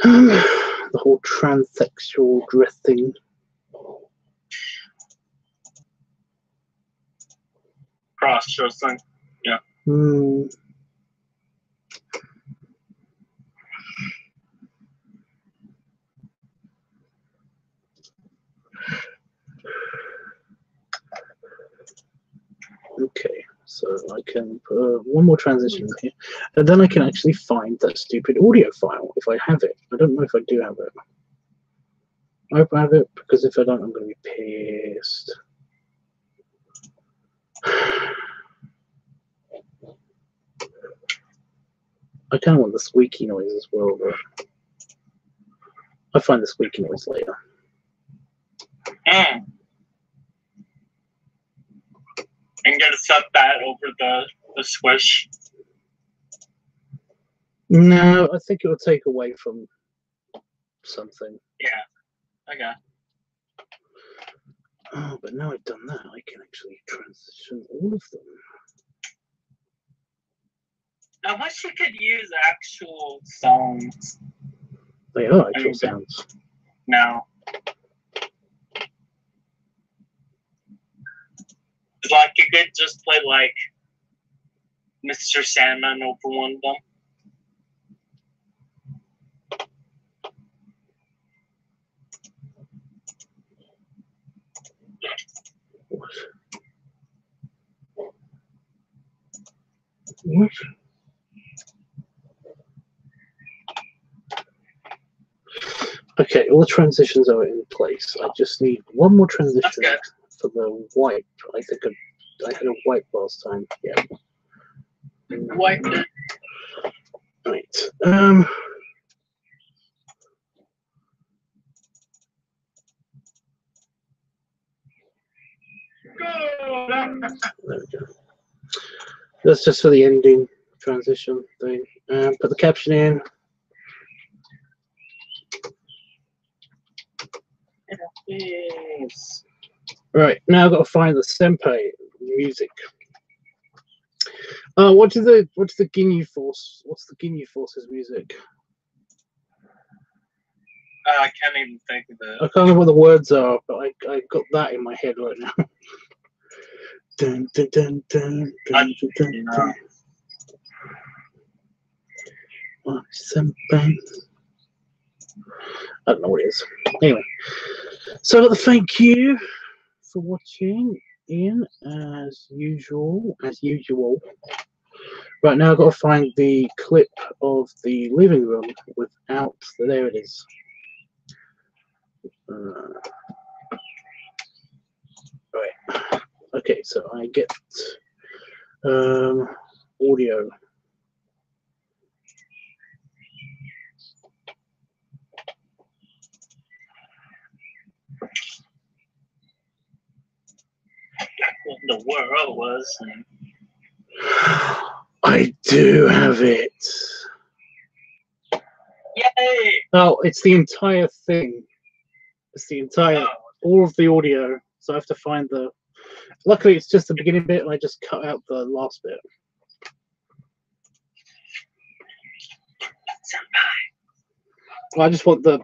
The whole transsexual dress thing. Cross-dressing, yeah. Okay, so I can put one more transition in here, and then I can actually find that stupid audio file if I have it. I don't know if I do have it. I hope I have it, because if I don't, I'm going to be pissed. I kind of want the squeaky noise as well, but I'll find the squeaky noise later. And get to set that over the squish. No, I think it will take away from something. Yeah, okay. Oh, but now I've done that, I can actually transition all of them. I wish you could use actual songs. They are actual sounds. No. Like, you could just play, like, Mr. Sandman over one of them. What? Okay, all the transitions are in place. I just need one more transition for the wipe. I think I had a wipe last time. Yeah. Wipe it. Right. There we go. That's just for the ending transition thing. Put the caption in. Yes. Right, now I've got to find the senpai music. What's the Ginyu Force? What's the Ginyu Force's music? I can't even think of it. I can't remember what the words are, but I got that in my head right now. Dun, dun, dun, dun, dun, dun, dun, dun. I don't know what it is. Anyway, so I've got the thank you for watching in as usual. Right now I've got to find the clip of the living room without there it is. Right. Okay, so I get audio. What the world was. I do have it. Yay! Oh, it's the entire thing. It's the entire, all of the audio. So I have to find the. Luckily, it's just the beginning bit, and I just cut out the last bit. I just want the.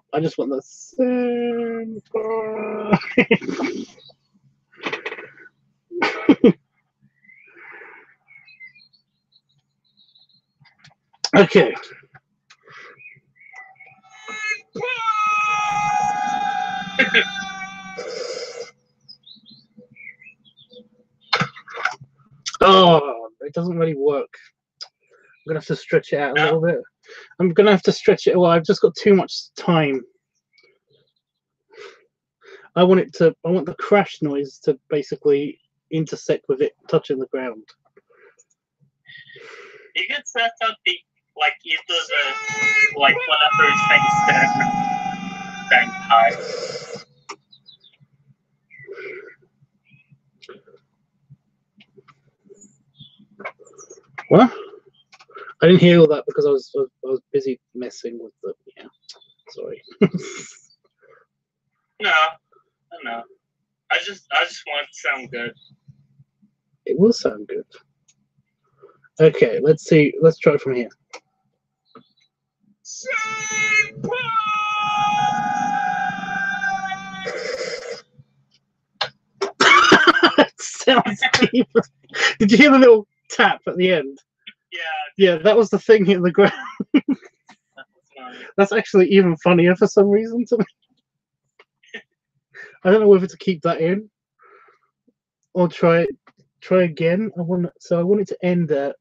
Okay. Oh, it doesn't really work. I'm gonna have to stretch it out a little bit. I'm gonna have to stretch it. Well, I've just got too much time. I want the crash noise to basically intersect with it touching the ground. You could set up the either the whenever it's bang high. What? I didn't hear all that because I was busy messing with the. Yeah, sorry. No. I just want it to sound good. It will sound good. Okay, let's see. Let's try from here. It sounds evil. Did you hear the little tap at the end? Yeah. Yeah, that was the thing hitting the ground. That's actually even funnier for some reason to me. I don't know whether to keep that in or try again. I want it to end at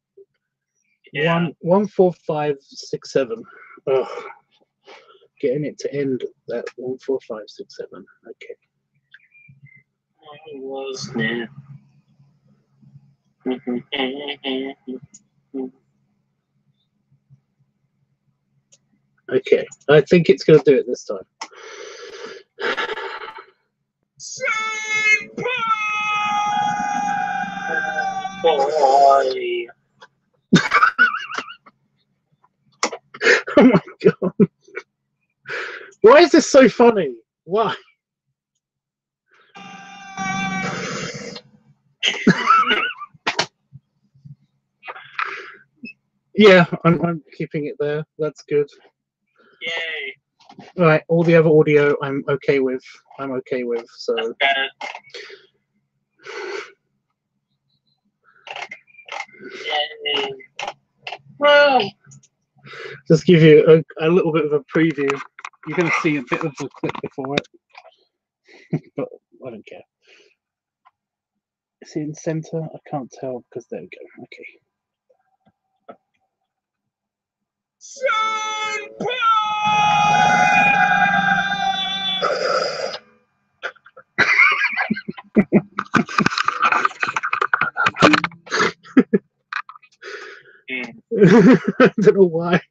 14567. Oh, getting it to end at 14567. Okay. Was there? Okay, I think it's going to do it this time. Boy. Oh my god. Why is this so funny? Why? Yeah, I'm keeping it there. That's good. Yay. Right, all the other audio I'm okay with. So Yay. Well, just give you a little bit of a preview. You're going to see a bit of the clip before it, but I don't care. Is it in center? I can't tell because there we go. Okay. I don't know why.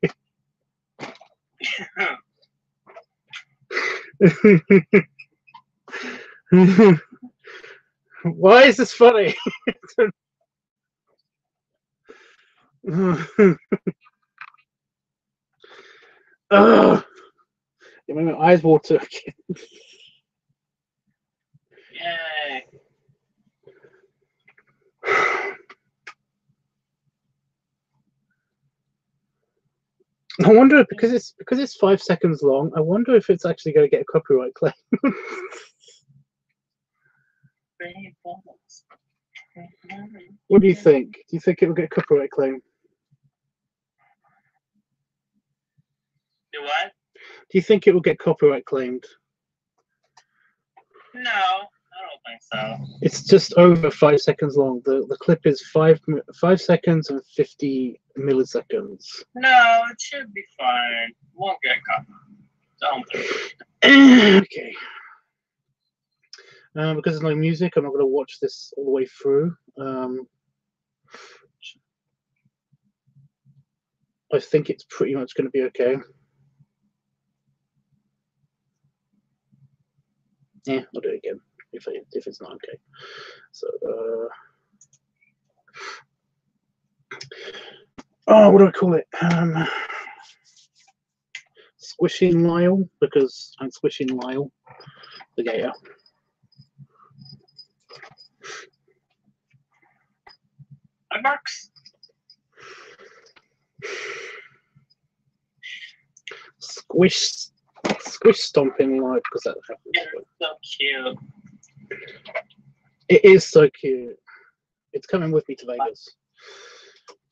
Why is this funny? Oh, it made my eyes water again. Yay. I wonder because it's 5 seconds long. I wonder if it's actually going to get a copyright claim. What do you think? Do you think it will get a copyright claim? Do what? Do you think it will get copyright claimed? No, I don't think so. It's just over 5 seconds long. The clip is 5 seconds and 50 milliseconds. No, it should be fine. Won't get caught. Don't think. Okay. Because there's no music, I'm not going to watch this all the way through. I think it's pretty much going to be okay. Yeah, I'll do it again if it's not okay. So, oh, what do I call it? Squishing Lyle, because I'm squishing Lyle, the gator. Hi, Marks. Squish stomping Lyle, because that happens. It's so cute. It is so cute. It's coming with me to Vegas.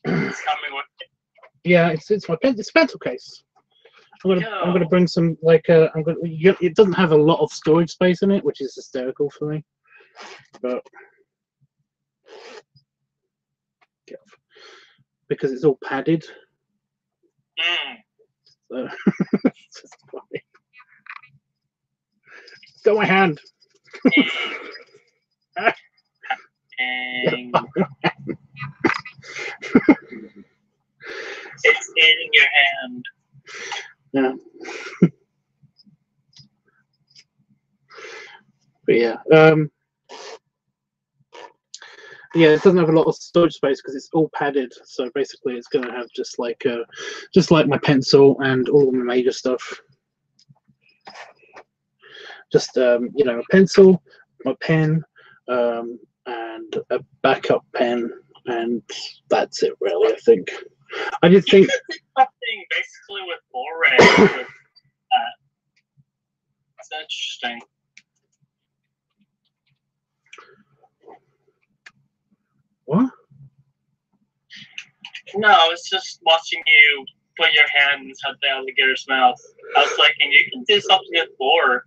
It's coming with me. Yeah, it's my pencil case. I'm gonna bring some it doesn't have a lot of storage space in it, which is hysterical for me. But because it's all padded. So it's just funny. Got my hand. And it's in your hand. Yeah. But yeah. Yeah, it doesn't have a lot of storage space because it's all padded. So basically, it's going to have just like my pencil and all of my major stuff. Just you know, a pencil, my pen, and a backup pen, and that's it really. I think. I did think Something basically with Blu-ray. With that. That's interesting. What? No, it's just watching you put your hand inside the alligator's mouth. I was like, and you can do something with Blu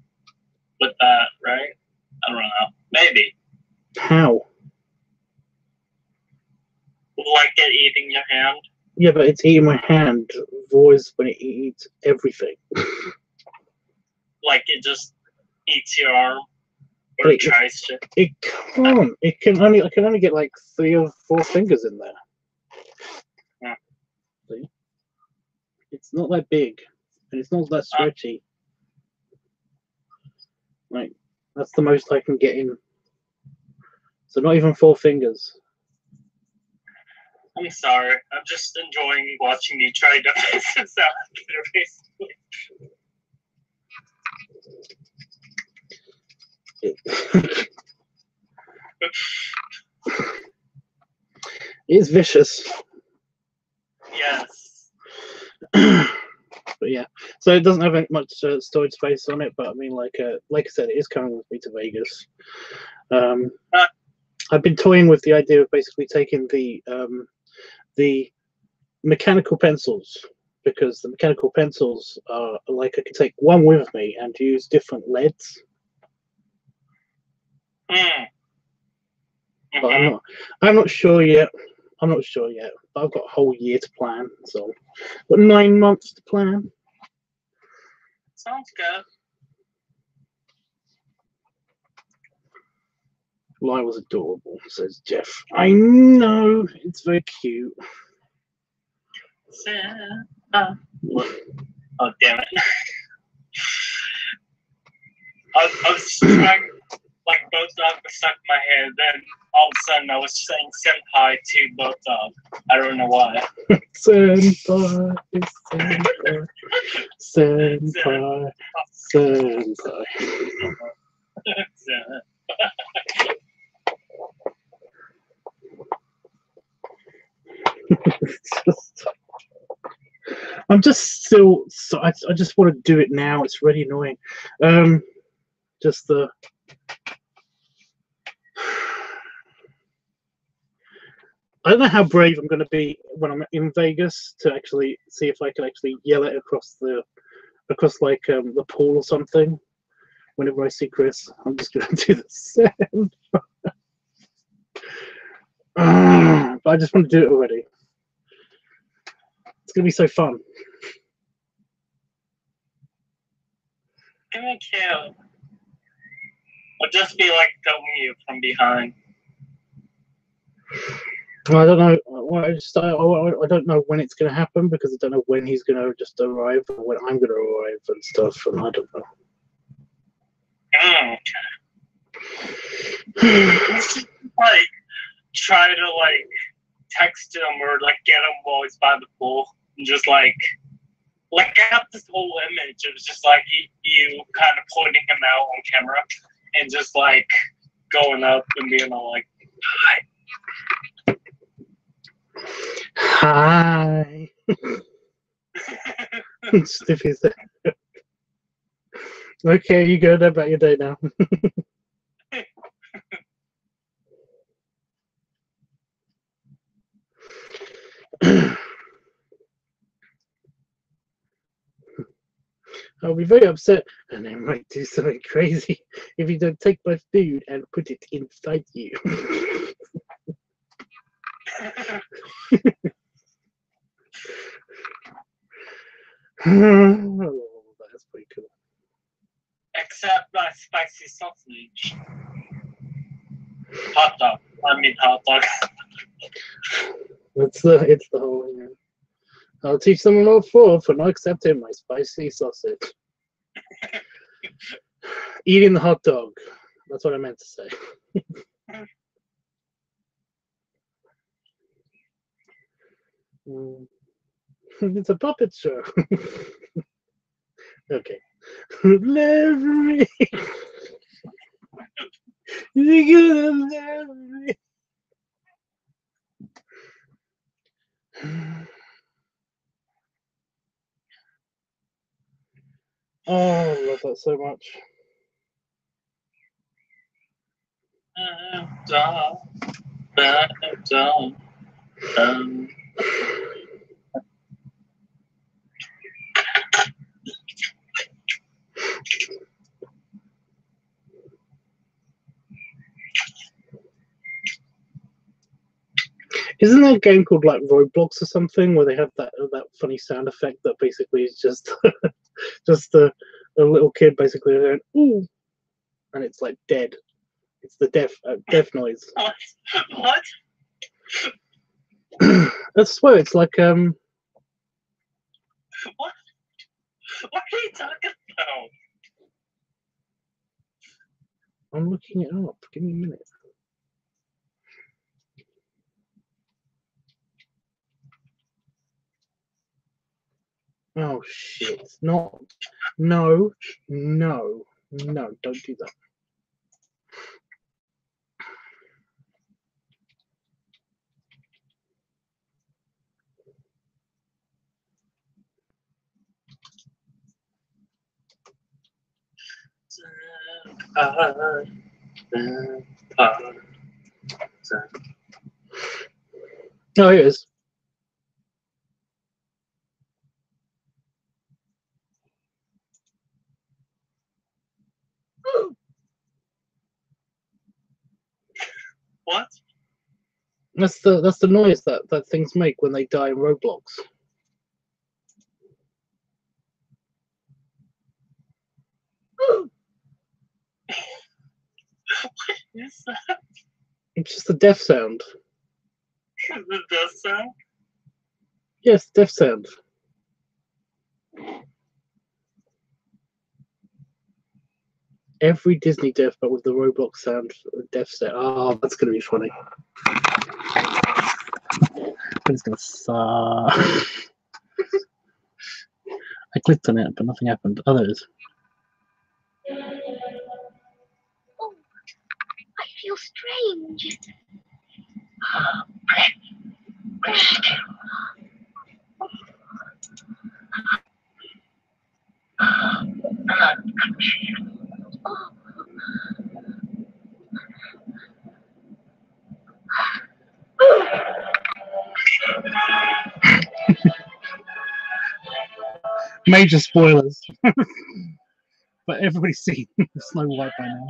with that, right? I don't know. Maybe. How? Like it eating your hand. Yeah, but it's eating my hand. Voice when it eats everything. Like it just eats your arm, or tries to. It can't. I can only get like 3 or 4 fingers in there. Yeah. See? It's not that big, and it's not that stretchy. Like that's the most I can get in. So not even 4 fingers. I'm sorry. I'm just enjoying watching you try to face this alligator, basically. It's vicious. Yes. But yeah, so it doesn't have much storage space on it. But I mean, like I said, it is coming with me to Vegas. I've been toying with the idea of basically taking the mechanical pencils, because the mechanical pencils are like I could take one with me and use different leads. But I'm not sure yet. I'm not sure yet. But I've got a whole year to plan, so I've got 9 months to plan. Sounds good. Lie was adorable, says Jeff. I know, it's very cute. Oh, damn it. I was trying, like, both dogs were stuck in my head, then all of a sudden I was saying senpai to both dogs. I don't know why. Senpai, senpai, senpai, senpai. I'm just still. So I just want to do it now. It's really annoying. Just the. I don't know how brave I'm going to be when I'm in Vegas to actually see if I can actually yell it across the across like the pool or something. Whenever I see Chris, I'm just gonna do the same. But I just want to do it already. It's gonna be so fun. Give me a kill. Or just be like filming you from behind. I don't know. Well, I don't know when it's gonna happen because I don't know when he's gonna just arrive or when I'm gonna arrive and stuff, and I don't know. Like, try to like text him or like get him while he's by the pool, and just like I have this whole image of just like you kind of pointing him out on camera and just like going up and being all like, "Hi." Stiffy said, "Okay, you go about your day now." I'll be very upset, and I might do something crazy if you don't take my food and put it inside you. Oh, that's pretty cool. except my spicy sausage. Hot dog. I mean hot dog. It's the whole thing. I'll teach them all for not accepting my spicy sausage. Eating the hot dog. That's what I meant to say. It's a puppet show. Okay. Love me. You're gonna love me. Oh, I love that so much. Isn't there a game called like Roblox or something where they have that funny sound effect that basically is just just a little kid basically going ooh, and it's like dead. It's the death noise. What? I swear it's like What? What are you talking about? I'm looking it up. Give me a minute. Oh shit! Not. No. Don't do that. Oh, here it is. What? That's the noise that things make when they die in Roblox. What is that? It's just a death sound. The death sound? Yes, death sound. Every Disney death, but with the Roblox sound death set. Oh, that's gonna be funny. It's gonna suck. I clicked on it, but nothing happened. Oh, there it is. Oh, I feel strange. Major spoilers. But everybody's seen Snow White by now.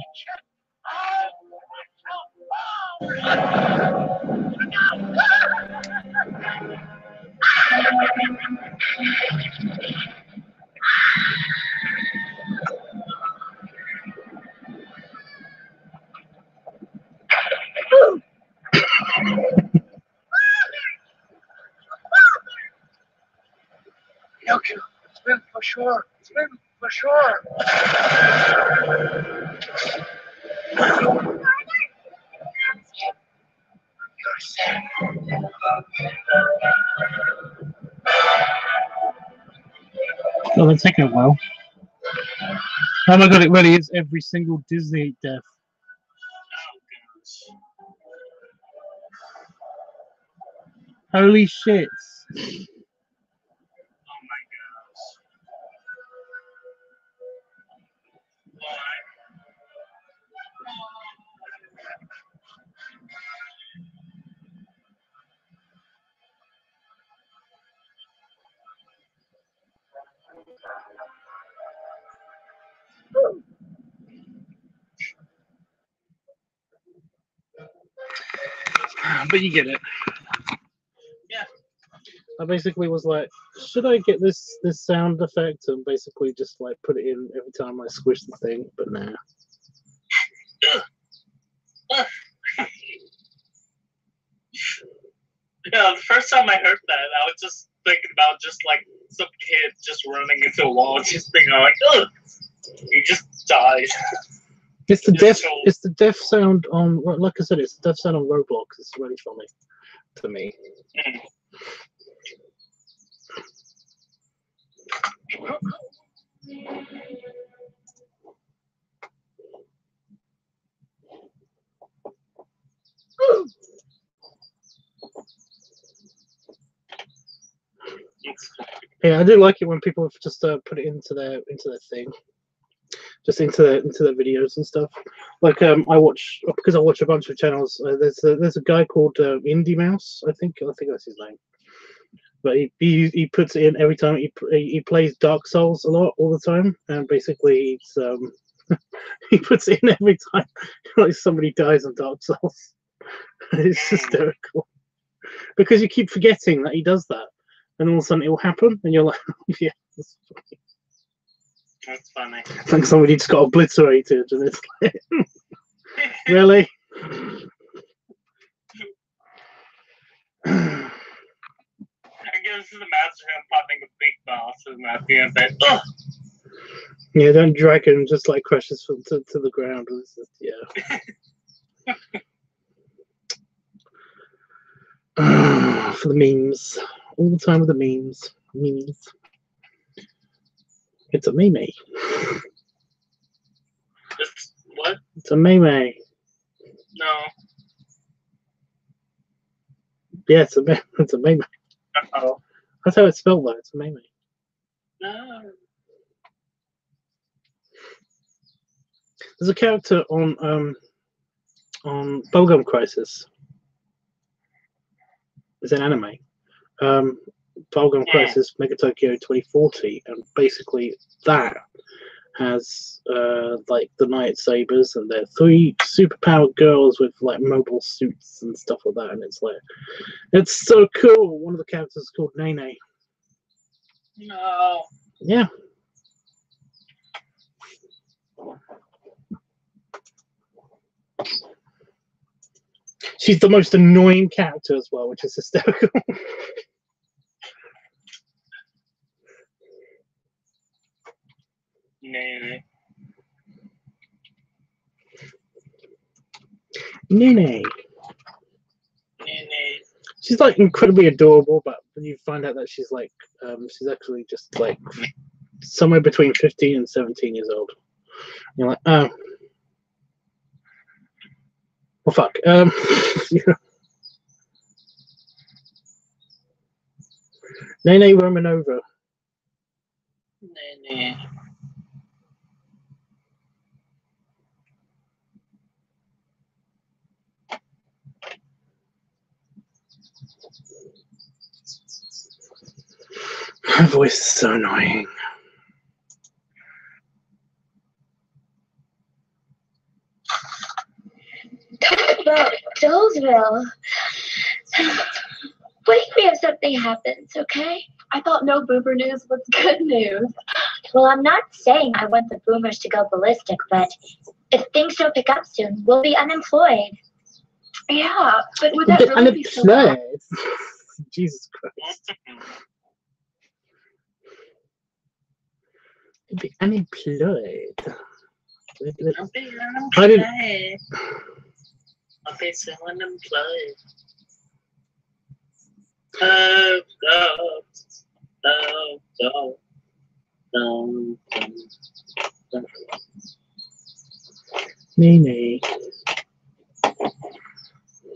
Pinocchio, swim for sure. Swim for sure. You're safe. Oh, that's taking a while. Oh my god, it really is every single Disney death. Holy shit. But you get it. Yeah. I basically was like, should I get this sound effect and basically just like put it in every time I squish the thing, but nah. Yeah, the first time I heard that, I was just thinking about just like some kid just running into a wall, just thinking like, ugh, he just died. It's the Just death. so- It's the death sound on. Like I said, it's the death sound on Roblox. It's really funny to me. Yeah, I do like it when people just put it into their thing, just into their videos and stuff. Like I watch, because I watch a bunch of channels. There's a guy called Indie Mouse. I think that's his name. But he puts it in every time he plays Dark Souls a lot, all the time, and basically it's he puts it in every time like somebody dies on Dark Souls. It's hysterical because you keep forgetting that he does that, and all of a sudden it will happen, and you're like, yeah, that's funny. That's funny. It's like somebody just got obliterated, and it's like, really. I guess this is the master him popping a big boss and at the end say, ugh! Yeah, then dragon just like crashes to the ground. It's just, yeah. For the memes. All the time with the memes. Memes. It's a meme. What? It's a meme. No. Yeah, it's a meme. It's a meme. Uh-oh. That's how it's spelled though. It's a meme. No. There's a character on Bubblegum Crisis. It's an anime. Bubblegum Crisis Mega Tokyo 2040, and basically that has like the lightsabers, and they're 3 superpowered girls with like mobile suits and stuff like that, and it's like, it's so cool. One of the characters is called Nene. No. Yeah. She's the most annoying character as well, which is hysterical. Nene. Nene. Nene. She's like incredibly adorable, but when you find out that she's like, she's actually just like somewhere between 15 and 17 years old. You're like, oh. Well, fuck. Yeah. Nene Romanova. Nene. Her voice is so annoying. Dolesville. Wake me if something happens, okay? I thought no boomer news was good news. Well, I'm not saying I want the boomers to go ballistic, but if things don't pick up soon, we'll be unemployed. Yeah, but would that really be so bad? Jesus Christ. Be unemployed. I'll be so unemployed. Nene.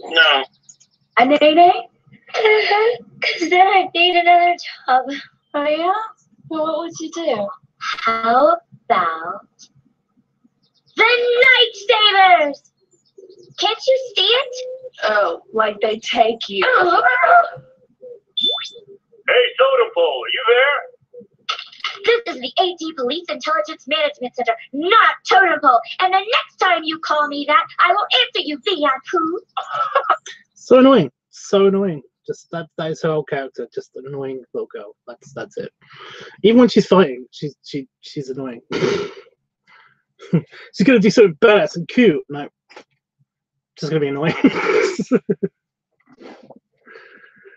No. A nay-nay? Because then I'd need another job. Oh yeah? Well, what would you do? How about the Night Savers? Can't you see it? Oh, like they take you. Hey, Soda Pole, you there? This is the AD Police Intelligence Management Center, not Totem Pole. And the next time you call me that, I will answer you, Vian Pooh. So annoying. So annoying. Just that is her whole character. Just an annoying little girl. That's it. Even when she's fighting, she's annoying. She's gonna do something badass and cute. No. Just gonna be annoying.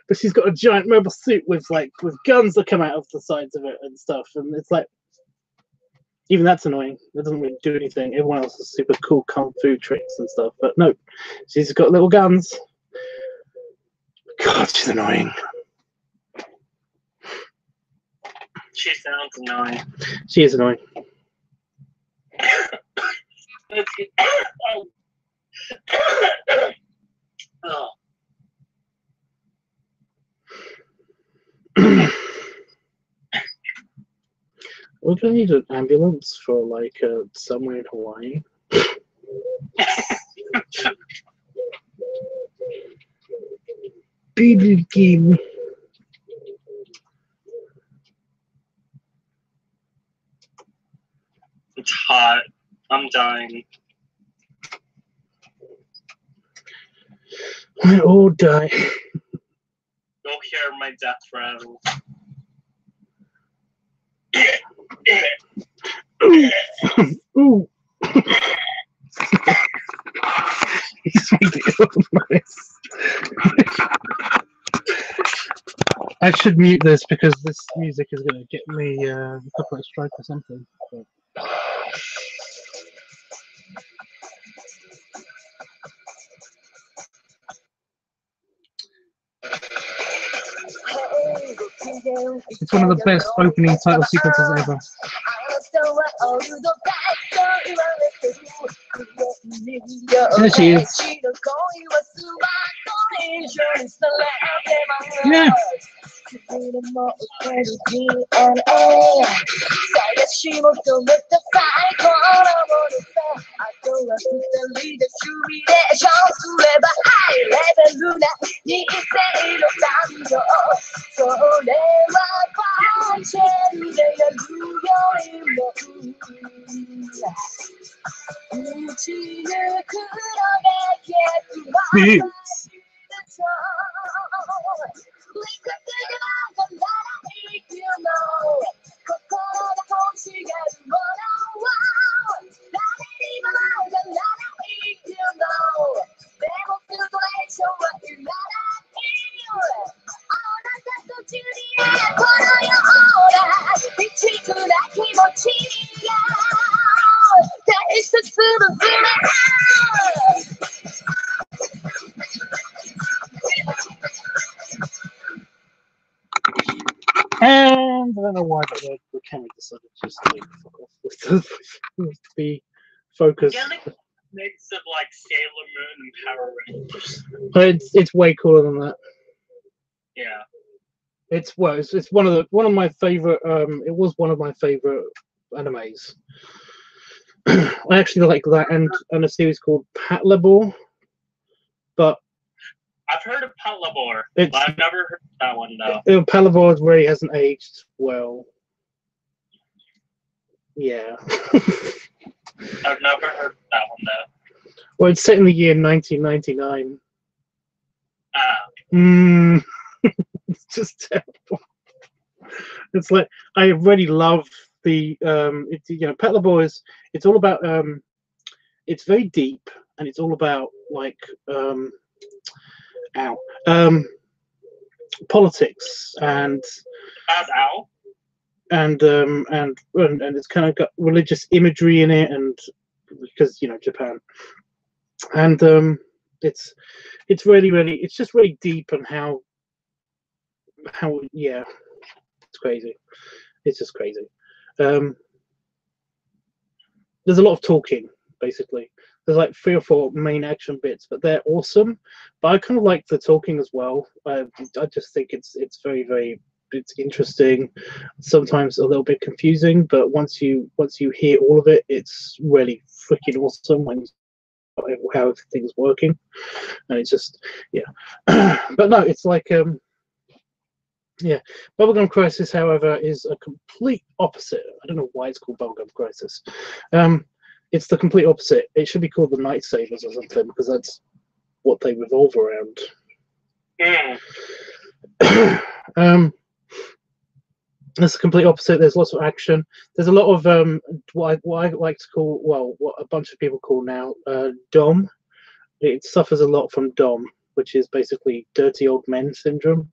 But she's got a giant mobile suit with guns that come out of the sides of it and stuff, and it's like even that's annoying. It doesn't really do anything. Everyone else has super cool kung fu tricks and stuff, but no, she's got little guns. God, she's annoying. She sounds annoying. She is annoying. Oh. We're gonna need an ambulance for somewhere in Hawaii. Game. It's hot. I'm dying. We all die. Go hear my death rattle. Ooh. He's nice. I should mute this because this music is going to get me a copyright strike or something. But... It's one of the best opening title sequences ever. There she is. Yeah. And I don't know why the camera decided to just be focused. Mix of like Sailor Moon and Power Rangers. It's way cooler than that. Yeah. It's one of my favorite. It was one of my favorite animes. I actually like that and a series called Patlabor, but I've heard of Patlabor, but I've never heard of that one though. Patlabor really hasn't aged well. Yeah. I've never heard of that one though. Well, it's set in the year 1999. It's just terrible. It's like I really love the Petalabor is it's all about it's very deep and it's all about like politics and and it's kind of got religious imagery in it, and because Japan, and it's really it's just really deep, and how yeah, it's crazy. It's just crazy. There's a lot of talking, basically. There's like 3 or 4 main action bits, but they're awesome. But I kind of like the talking as well. I just think it's very it's interesting. Sometimes a little bit confusing, but once you hear all of it, it's really freaking awesome when how everything's working, and it's just but no, it's like yeah, Bubblegum Crisis, however, is a complete opposite. I don't know why it's called Bubblegum Crisis. It's the complete opposite. It should be called the Night Savers or something, because that's what they revolve around. It's the complete opposite. There's lots of action. There's a lot of what I like to call, well, what a bunch of people call now DOM. It suffers a lot from DOM, which is basically dirty old men syndrome.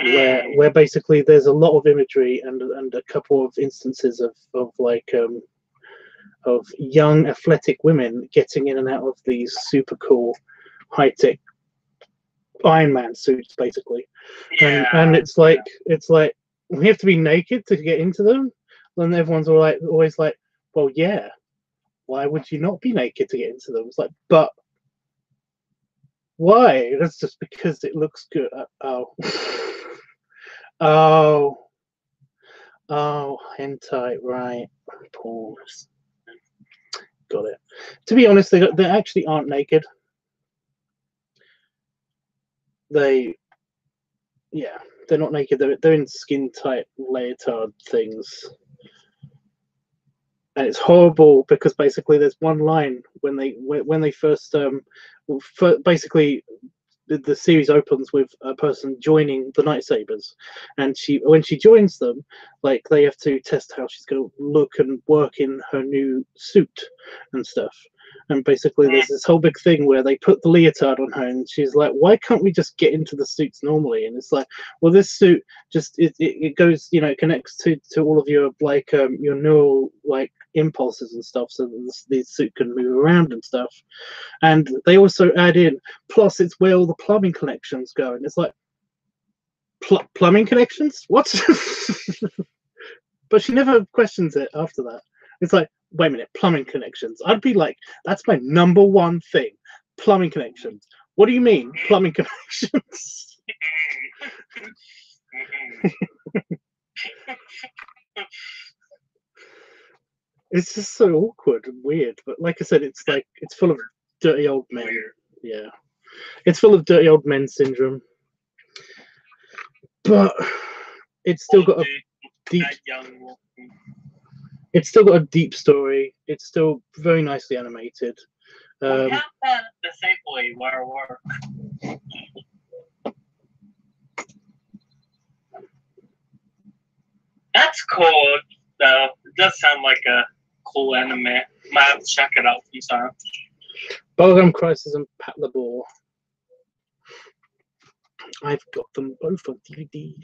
Where basically there's a lot of imagery and a couple of instances of like of young athletic women getting in and out of these super cool high-tech Iron Man suits, basically. And it's like we have to be naked to get into them. Then everyone's always like, well, yeah, why would you not be naked to get into them? It's like, but why? That's just because it looks good. Oh, hentai, right? Pause. Got it. To be honest, they actually aren't naked. They're not naked. They're in skin tight leotard things, and it's horrible because basically there's one line when they first basically. The series opens with a person joining the Night Sabers, and when she joins them, like they have to test how she's going to look and work in her new suit and stuff. And basically, there's this whole big thing where they put the leotard on her, and she's like, "Why can't we just get into the suits normally?" And it's like, "Well, this suit just it goes, it connects to all of your like your neural like impulses and stuff, so that the suit can move around and stuff." And they also add in, plus it's where all the plumbing connections go, and it's like, plumbing connections? What? But she never questions it after that. It's like, wait a minute, plumbing connections. I'd be like, that's my #1 thing. Plumbing connections. What do you mean, plumbing connections? It's just so awkward and weird. But like I said, it's full of dirty old men. Yeah. It's full of dirty old men syndrome. But it's still got a deep... It's still got a deep story. It's still very nicely animated. We have that disabled where work. That's cool, though. It does sound like a cool anime. Might have to check it out sometime. Bubblegum Crisis and Patlabor. I've got them both on DVD.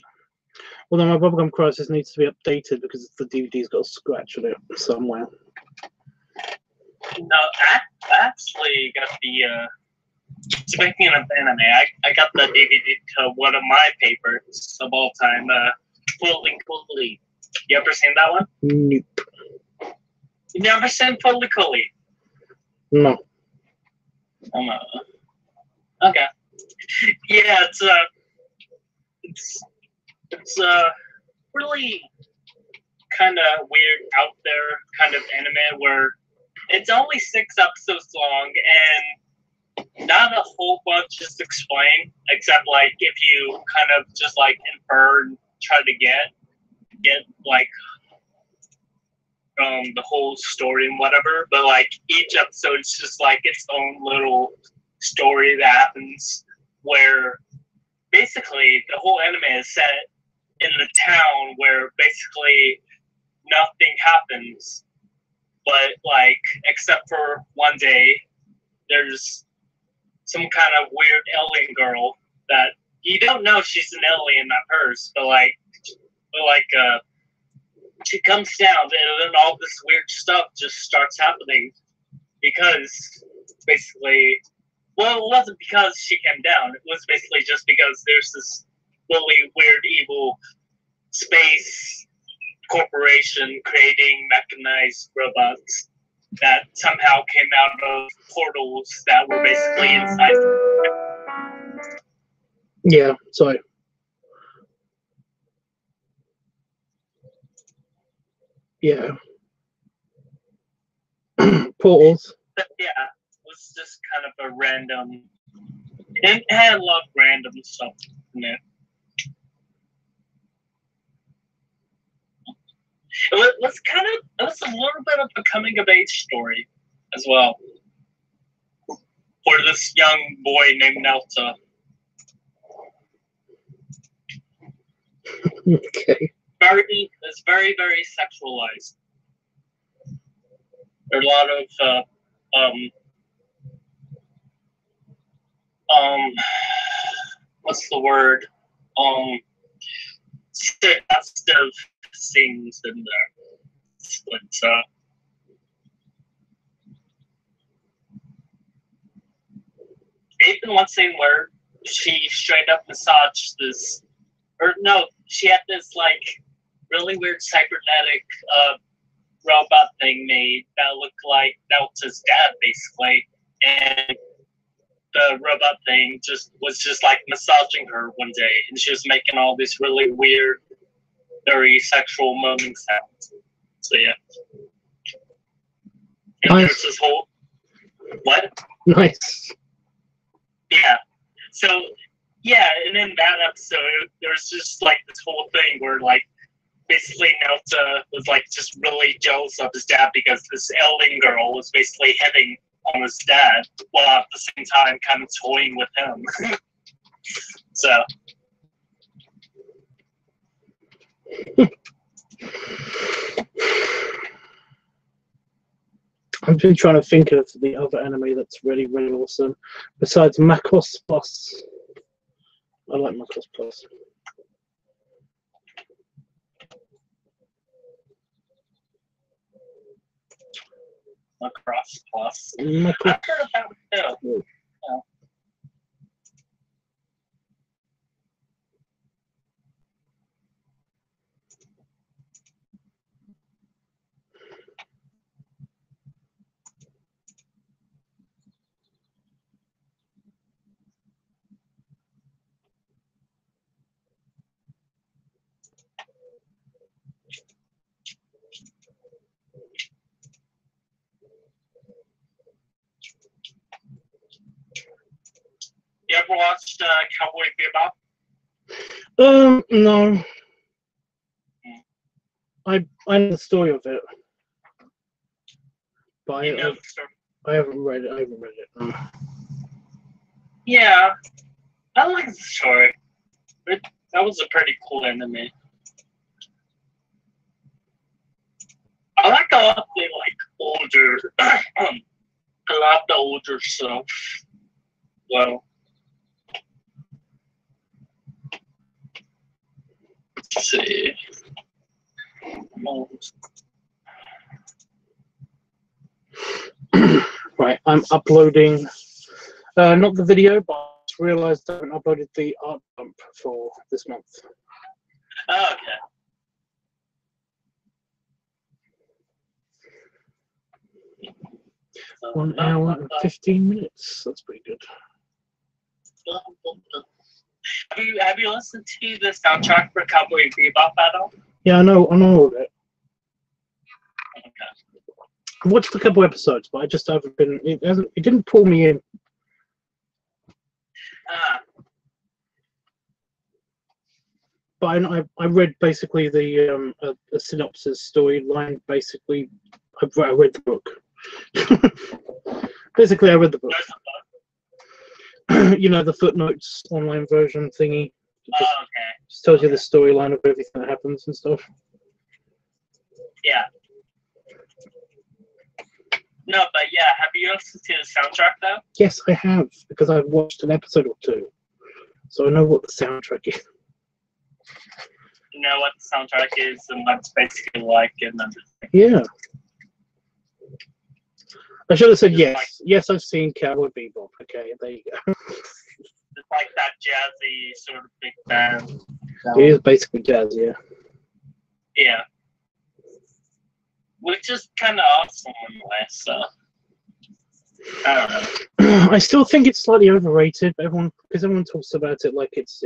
Although my Bubblegum Crisis needs to be updated because the DVD's got a scratch on it somewhere. No, actually got the speaking of anime, I got the DVD to one of my favorites of all time, Fully Cooley. You ever seen that one? Nope. You never seen Fully Cooley? No. Oh, no. Okay. Yeah, it's really kind of weird, out there kind of anime where it's only 6 episodes long and not a whole bunch is explained, except like if you kind of just like infer and try to get like the whole story and whatever, but like each episode is just like its own little story that happens where basically the whole anime is set in the town where basically nothing happens, but like except for one day there's some kind of weird alien girl that you don't know she's an alien at first, but she comes down and then all this weird stuff just starts happening because basically, well, it wasn't because she came down. It was basically just because there's this really weird evil space corporation creating mechanized robots that somehow came out of portals that were basically inside. Yeah, sorry. Yeah. Portals. But yeah, it was just kind of a random. It had a lot of random stuff in it. It was a little bit of a coming of age story as well. For this young boy named Nelta. Okay. It's very, very sexualized. There are a lot of what's the word? Suggestive things in there. But even one scene where she straight up massaged this, or no, she had this like really weird cybernetic robot thing made that looked like Nelta's dad, basically, and the robot thing was just like massaging her one day, and she was making all these really weird, very sexual moaning sounds. So yeah, and nice. there's this whole what? Nice. Yeah. So yeah, and in that episode, there's just like this whole thing where like basically Nelta was like just really jealous of his dad because this alien girl was basically hitting on his dad while at the same time kind of toying with him. So I've been trying to think of the other anime that's really, really awesome. Besides Macross Plus. I like Macross Plus. Macross Plus. Macross. I've heard about it too. Yeah. You ever watched Cowboy Bebop? No. I know the story of it, but You know the story? I haven't read it. No. Yeah, I like the story. That was a pretty cool anime. I like a lot of the older, a lot of the older stuff. Well, let's see. Right, I'm uploading, not the video, but I just realised I haven't uploaded the art dump for this month. Oh, okay. 1 hour and 15 minutes. That's pretty good. Have you listened to the soundtrack for Cowboy Bebop at all? Yeah, I know all of it. Okay. I've watched a couple episodes, but I just haven't been. It didn't pull me in. but I read basically the a synopsis storyline. Basically, I read the book. Basically, I read the book. You know, the footnotes online version thingy. Just tells you the storyline of everything that happens and stuff. Yeah. No, but yeah, have you listened to the soundtrack though? Yes, I have, because I've watched an episode or two, so I know what the soundtrack is. You know what the soundtrack is and what it's basically like and everything. Yeah. I should have said yes. Like, yes, I've seen Cowboy Bebop. Okay, there you go. It's like that jazzy sort of big band. It is basically jazz, yeah. Yeah. Which is kind of awesome in a way, so. I don't know. I still think it's slightly overrated, but because everyone talks about it like it's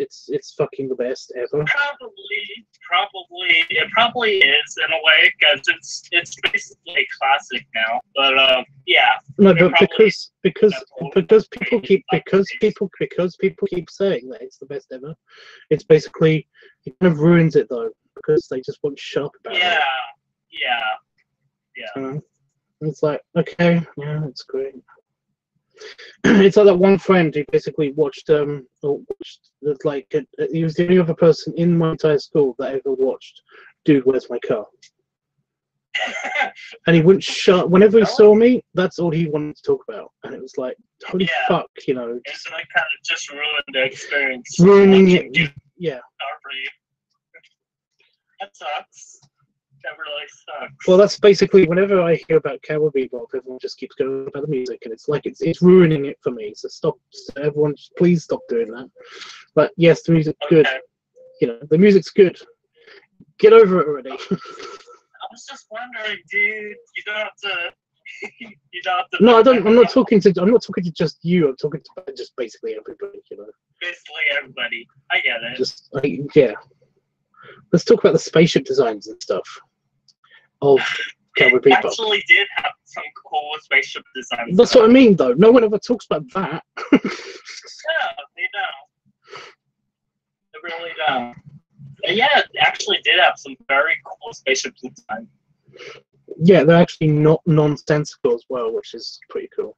fucking the best ever. It probably is in a way because it's basically a classic now. But yeah. No, but because people keep saying that it's the best ever, it's basically it kind of ruins it though because they just want sharp about it. Yeah. It's like, okay, yeah, it's great. It's like that one friend who basically watched he was the only other person in my entire school that ever watched Dude, Where's My Car? And he wouldn't shut. Whenever he saw me, that's all he wanted to talk about. And it was like, holy fuck, you know. It's like kind of just ruined the experience. Ruining it, yeah. That sucks. That really sucks. Well, that's basically whenever I hear about Cowboy Bebop, everyone just keeps going about the music, and it's like it's ruining it for me. So stop, everyone, please stop doing that. But yes, the music's good. You know, the music's good. Get over it already. I was just wondering, dude. You don't have to. You don't have to. No, I don't. I'm not talking to just you. I'm talking to just basically everybody. You know. Basically everybody. I get it. Yeah. Let's talk about the spaceship designs and stuff. Of Cowboy Bebop. It actually did have some cool spaceship designs. That's what I mean, though. No one ever talks about that. Yeah, they don't. They really don't. But yeah, it actually did have some very cool spaceship designs. Yeah, they're actually not nonsensical as well, which is pretty cool.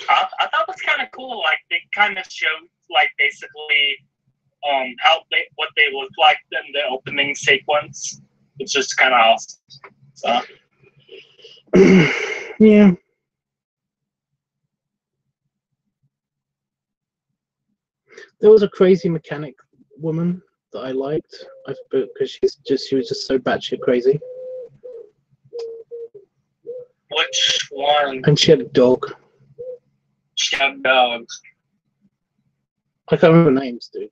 I thought it was kind of cool. Like, they kind of showed, like, basically what they look like in the opening sequence. It's just kind of awesome. So. Yeah. There was a crazy mechanic woman that I liked because she was just so batshit crazy. Which one? And she had a dog. She had dogs. I can't remember names, dude.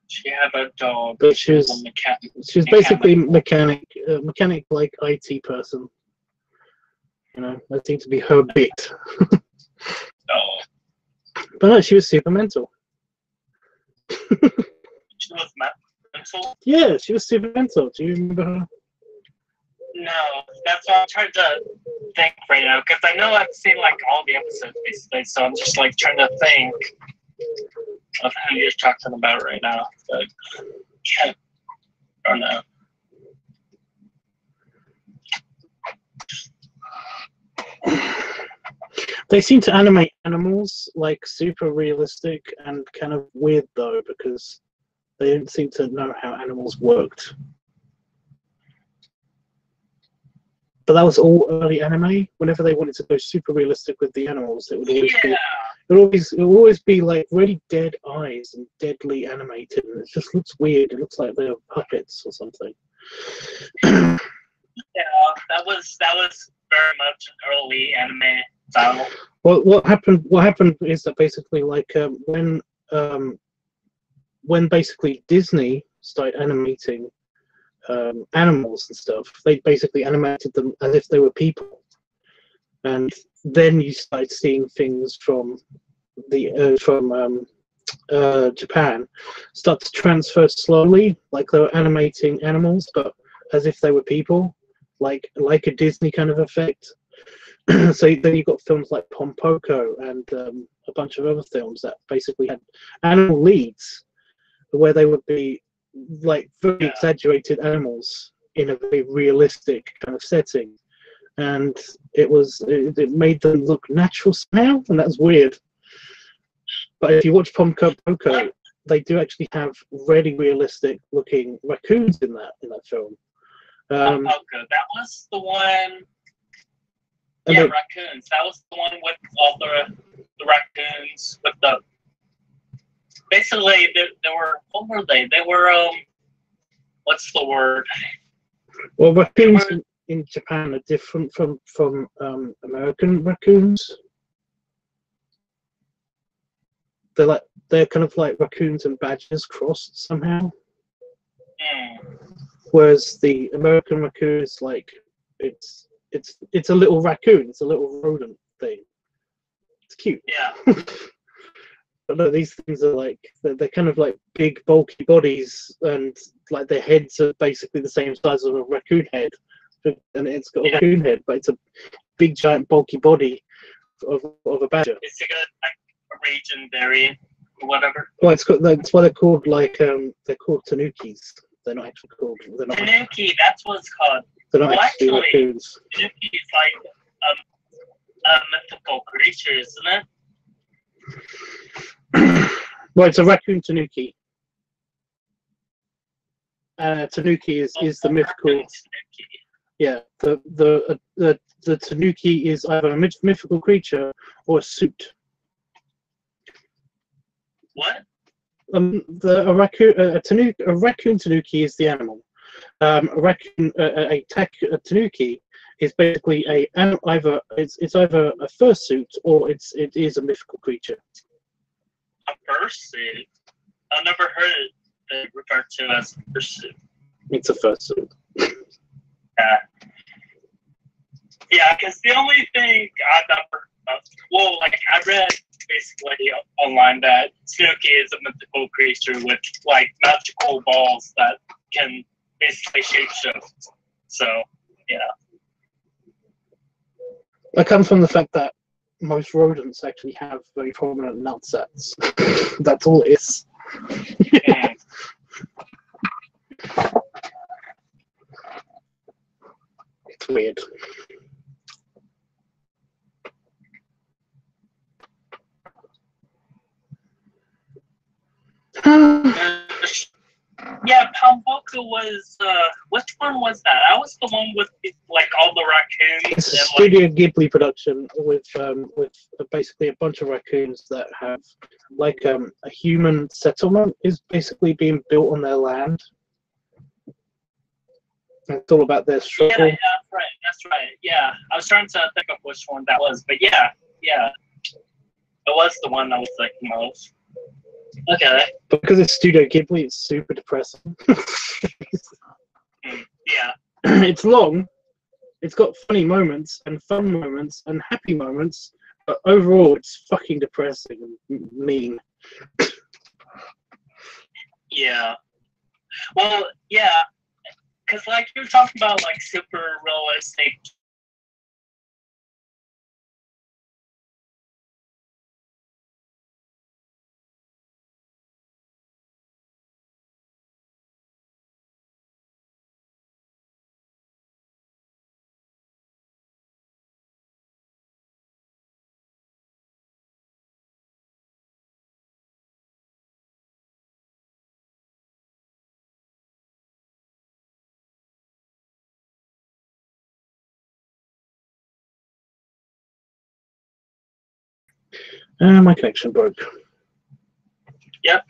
She had a dog. But she was basically mechanic like IT person. You know, that seemed to be her bit. Oh. But no, she was super mental. She was mental? Yeah, she was super mental. Do you remember her? No, that's what I'm trying to think right now, because I know I've seen like all the episodes basically, so I'm just like trying to think of who you're talking about right now. But I don't know. They seem to animate animals like super realistic and kind of weird though, because they didn't seem to know how animals worked. But that was all early anime. Whenever they wanted to go super realistic with the animals, it would always be like really dead eyes and deadly animated, and it just looks weird. It looks like they're puppets or something. Yeah, that was very much an early anime style. Well, what happened is that basically, like when basically Disney started animating animals and stuff, they basically animated them as if they were people, and then you started seeing things from Japan start to transfer slowly, like they were animating animals, but as if they were people, like a Disney kind of effect. So then you've got films like Pompoko and a bunch of other films that basically had animal leads, where they would be like very exaggerated animals in a very realistic kind of setting, and it made them look natural somehow, and that's weird. But if you watch Pompoko, they do actually have really realistic looking raccoons in that film. That was the one. Yeah, raccoons. That was the one with all the raccoons with the. Basically, they were. What were they? They were what's the word? Well, raccoons in Japan are different from American raccoons. They're kind of like raccoons and badgers crossed somehow. Whereas the American raccoon is like it's a little raccoon. It's a little rodent thing. It's cute. Yeah. But no, these things are like they're kind of like big, bulky bodies, and like their heads are basically the same size as a raccoon head, and it's got a raccoon head, but it's a big, giant, bulky body of a badger. It's like a region variant or whatever. Well, that's why they're called they're called tanukis. They're not actually called. Tanuki, that's what it's called. They're not actually raccoons. Tanuki is like a mythical creature, isn't it? Well, it's a raccoon tanuki. Tanuki is the mythical. Tanuki. Yeah, the tanuki is either a mythical creature or a suit. What? A raccoon tanuki is the animal. A tanuki is basically either a fursuit or it is a mythical creature. A fursuit? I've never heard it referred to as a fursuit. It's a fursuit. Yeah, because the only thing I've ever, I read basically online that Tanuki is a mythical creature with like magical balls that can basically shapeshift. So, yeah. That comes from the fact that most rodents actually have very prominent nutsets. That's all it is. It's weird. Yeah, Pompoko was, which one was that? That was the one with, like, all the raccoons. It's a Studio Ghibli production with basically a bunch of raccoons that have, like, a human settlement is basically being built on their land. It's all about their struggle. Yeah, that's right. Yeah, I was trying to think of which one that was, but yeah. It was the one I was thinking of. Okay. But because it's Studio Ghibli, it's super depressing. Yeah. It's long. It's got funny moments and fun moments and happy moments, but overall, it's fucking depressing and mean. Yeah. Well, yeah, because like you're talking about like super realistic. My connection broke. Yep.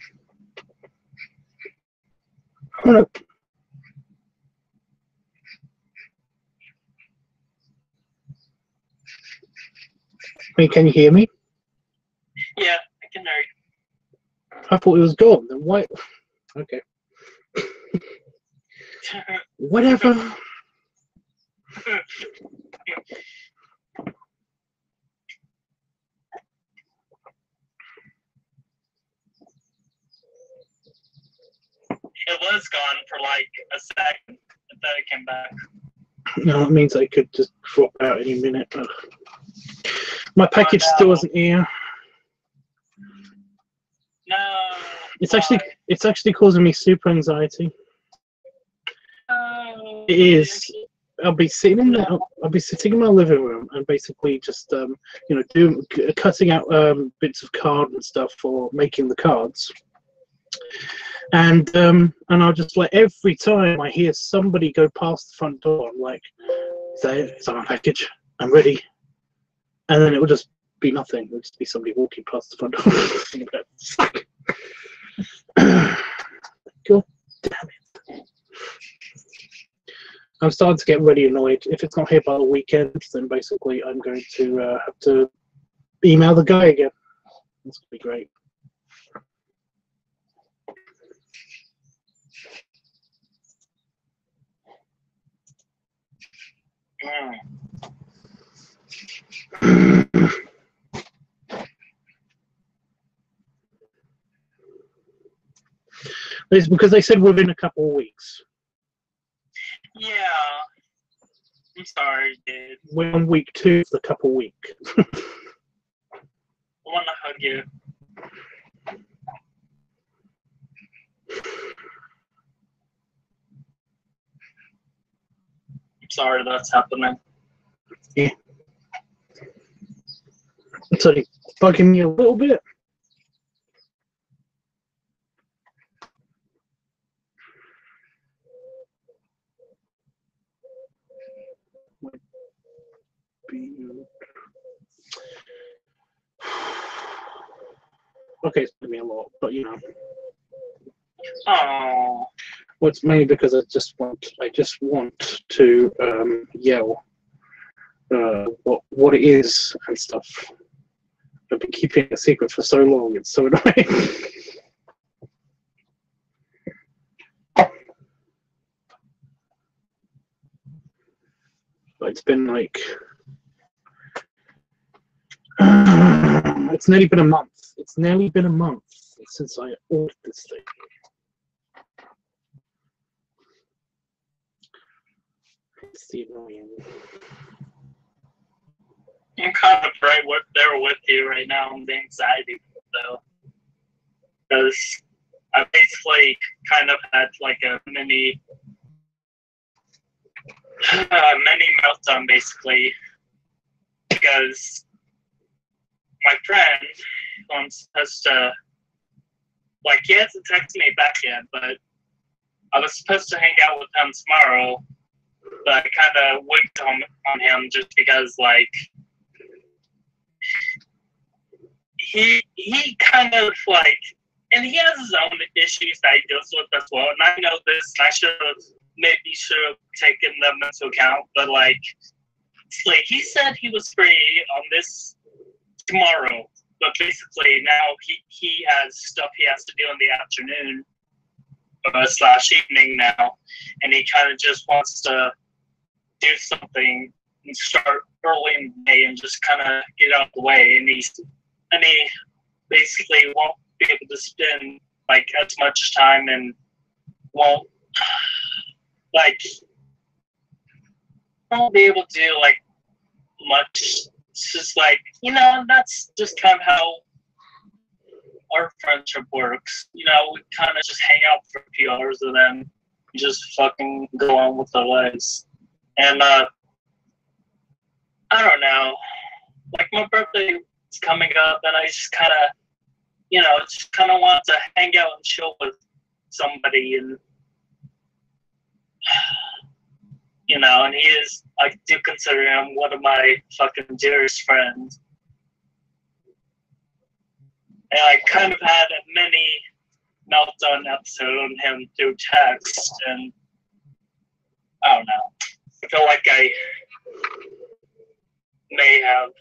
Oh, no. Hey, can you hear me? Yeah, I can hear you. I thought it was gone. Then why? Okay. Whatever. It was gone for like a second, and then it came back. No, it means I could just drop out any minute. But my package still isn't here. No. It's actually causing me super anxiety. It is. I'll be sitting in my living room and basically just cutting out bits of card and stuff for making the cards. And I'll just like every time I hear somebody go past the front door, I'm like, is that it? Is that my package? I'm ready. And then it will just be nothing. It'll just be somebody walking past the front door. Fuck. God damn it. I'm starting to get really annoyed. If it's not here by the weekend, then basically I'm going to have to email the guy again. That's going to be great. It's because they said within a couple of weeks. Yeah. I'm sorry, dude. We're on week 2 of the couple week. I want to hug you. I'm sorry that's happening. Yeah. It's only bugging me a little bit. Okay, it's bugging me a lot, but you know. Oh. Well, it's mainly because I just want to yell what it is and stuff. I've been keeping it a secret for so long. It's so annoying. But it's been like it's nearly been a month. It's nearly been a month since I ordered this thing. It's the annoying. I'm kind of right there with you right now on the anxiety, though. Because I basically kind of had like a mini meltdown, basically. Because my friend was supposed to, like, he hasn't texted me back yet, but I was supposed to hang out with him tomorrow, but I kind of winked on him just because, like, he kind of, like, and he has his own issues that he deals with as well, and I know this, and I should have taken them into account, but, like, he said he was free on this tomorrow, but basically now he has stuff he has to do in the afternoon / evening now, and he kind of just wants to do something and start early in May and just kind of get out of the way, and he basically won't be able to spend like as much time and won't be able to do like much. It's just like, you know, that's just kind of how our friendship works. You know, we kind of just hang out for a few hours and then just fucking go on with our lives. And I don't know, like my birthday is coming up and I just kind of, you know, just kind of want to hang out and chill with somebody, and you know, and he is, I do consider him one of my fucking dearest friends. And I kind of had a mini meltdown episode on him through text, and I don't know. I feel like I may have,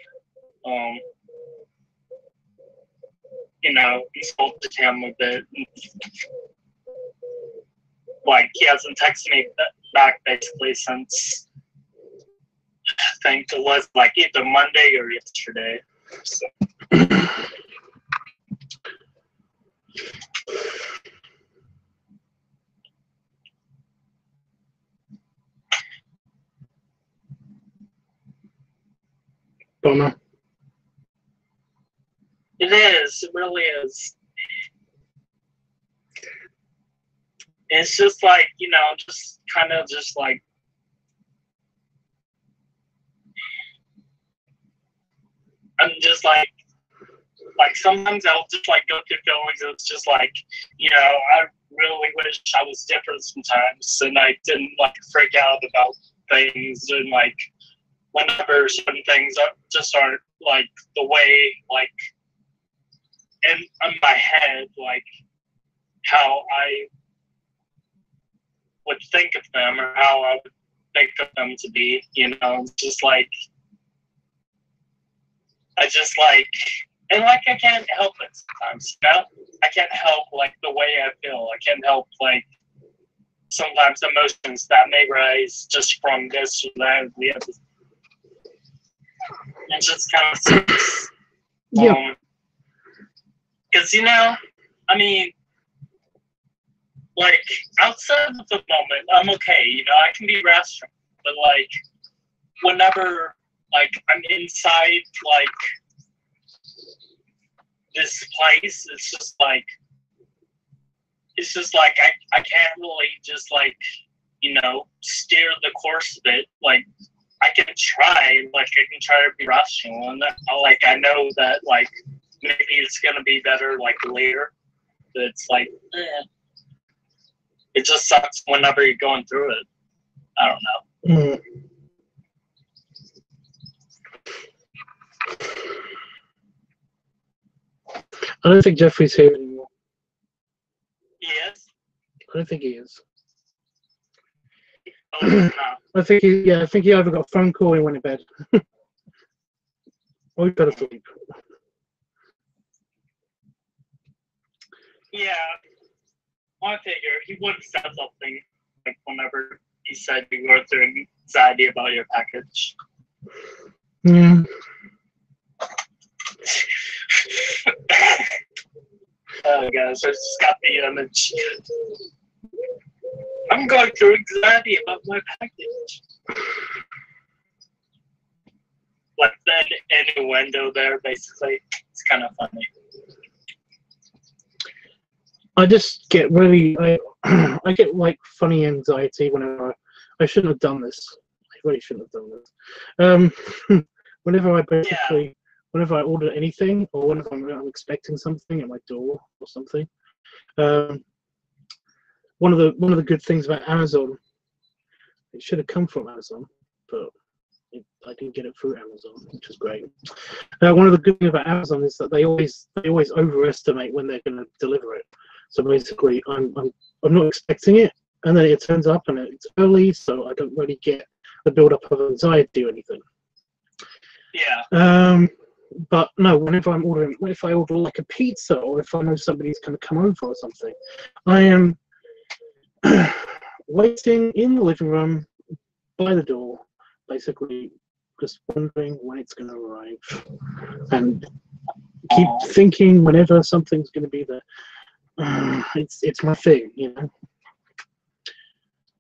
you know, insulted him a bit. Like, he hasn't texted me back basically since, I think it was like either Monday or yesterday. So. bummer. It is. It really is. It's just like, you know, just kind of just like, I'm just like sometimes I'll just like go through feelings. It's just like, you know, I really wish I was different sometimes, and I didn't like freak out about things, and like whenever certain things just aren't like the way like in my head, like how I would think of them or how I would think of them to be, you know, it's just like I just like, and like I can't help it sometimes, you know? I can't help like the way I feel. I can't help like sometimes emotions that may rise just from this or that or the other. It just kind of sucks. Yeah. Because, you know, I mean, like outside of the moment, I'm okay, you know, I can be rational. But like whenever like I'm inside like this place, it's just like I can't really just like, you know, steer the course of it. Like I can try to be rational, and like I know that like maybe it's gonna be better like later. But it's like it just sucks whenever you're going through it. I don't know. Mm. I don't think Jeffrey's here anymore. Yes. I don't think he is. Oh, no. I think he either got a phone call or he went to bed. Or he fell asleep. Yeah. Well, I figure he would have said something like whenever he said you were through anxiety about your package. Yeah. Oh guys, I just got the image. I'm going through anxiety about my package. Like the innuendo there, basically. It's kind of funny. I just get really, I get like funny anxiety whenever I shouldn't have done this. I really shouldn't have done this. Whenever I basically, whenever I order anything or whenever I'm expecting something at my door or something. One of the good things about Amazon, it should have come from Amazon, but I didn't get it through Amazon, which is great. One of the good things about Amazon is that they always overestimate when they're going to deliver it. So basically, I'm not expecting it, and then it turns up and it's early, so I don't really get the build-up of anxiety or anything. Yeah. But no, whenever I'm ordering, if I order like a pizza or if I know somebody's going to come over or something, I am waiting in the living room by the door, basically just wondering when it's going to arrive, and keep thinking whenever something's going to be there. It's my thing, you know.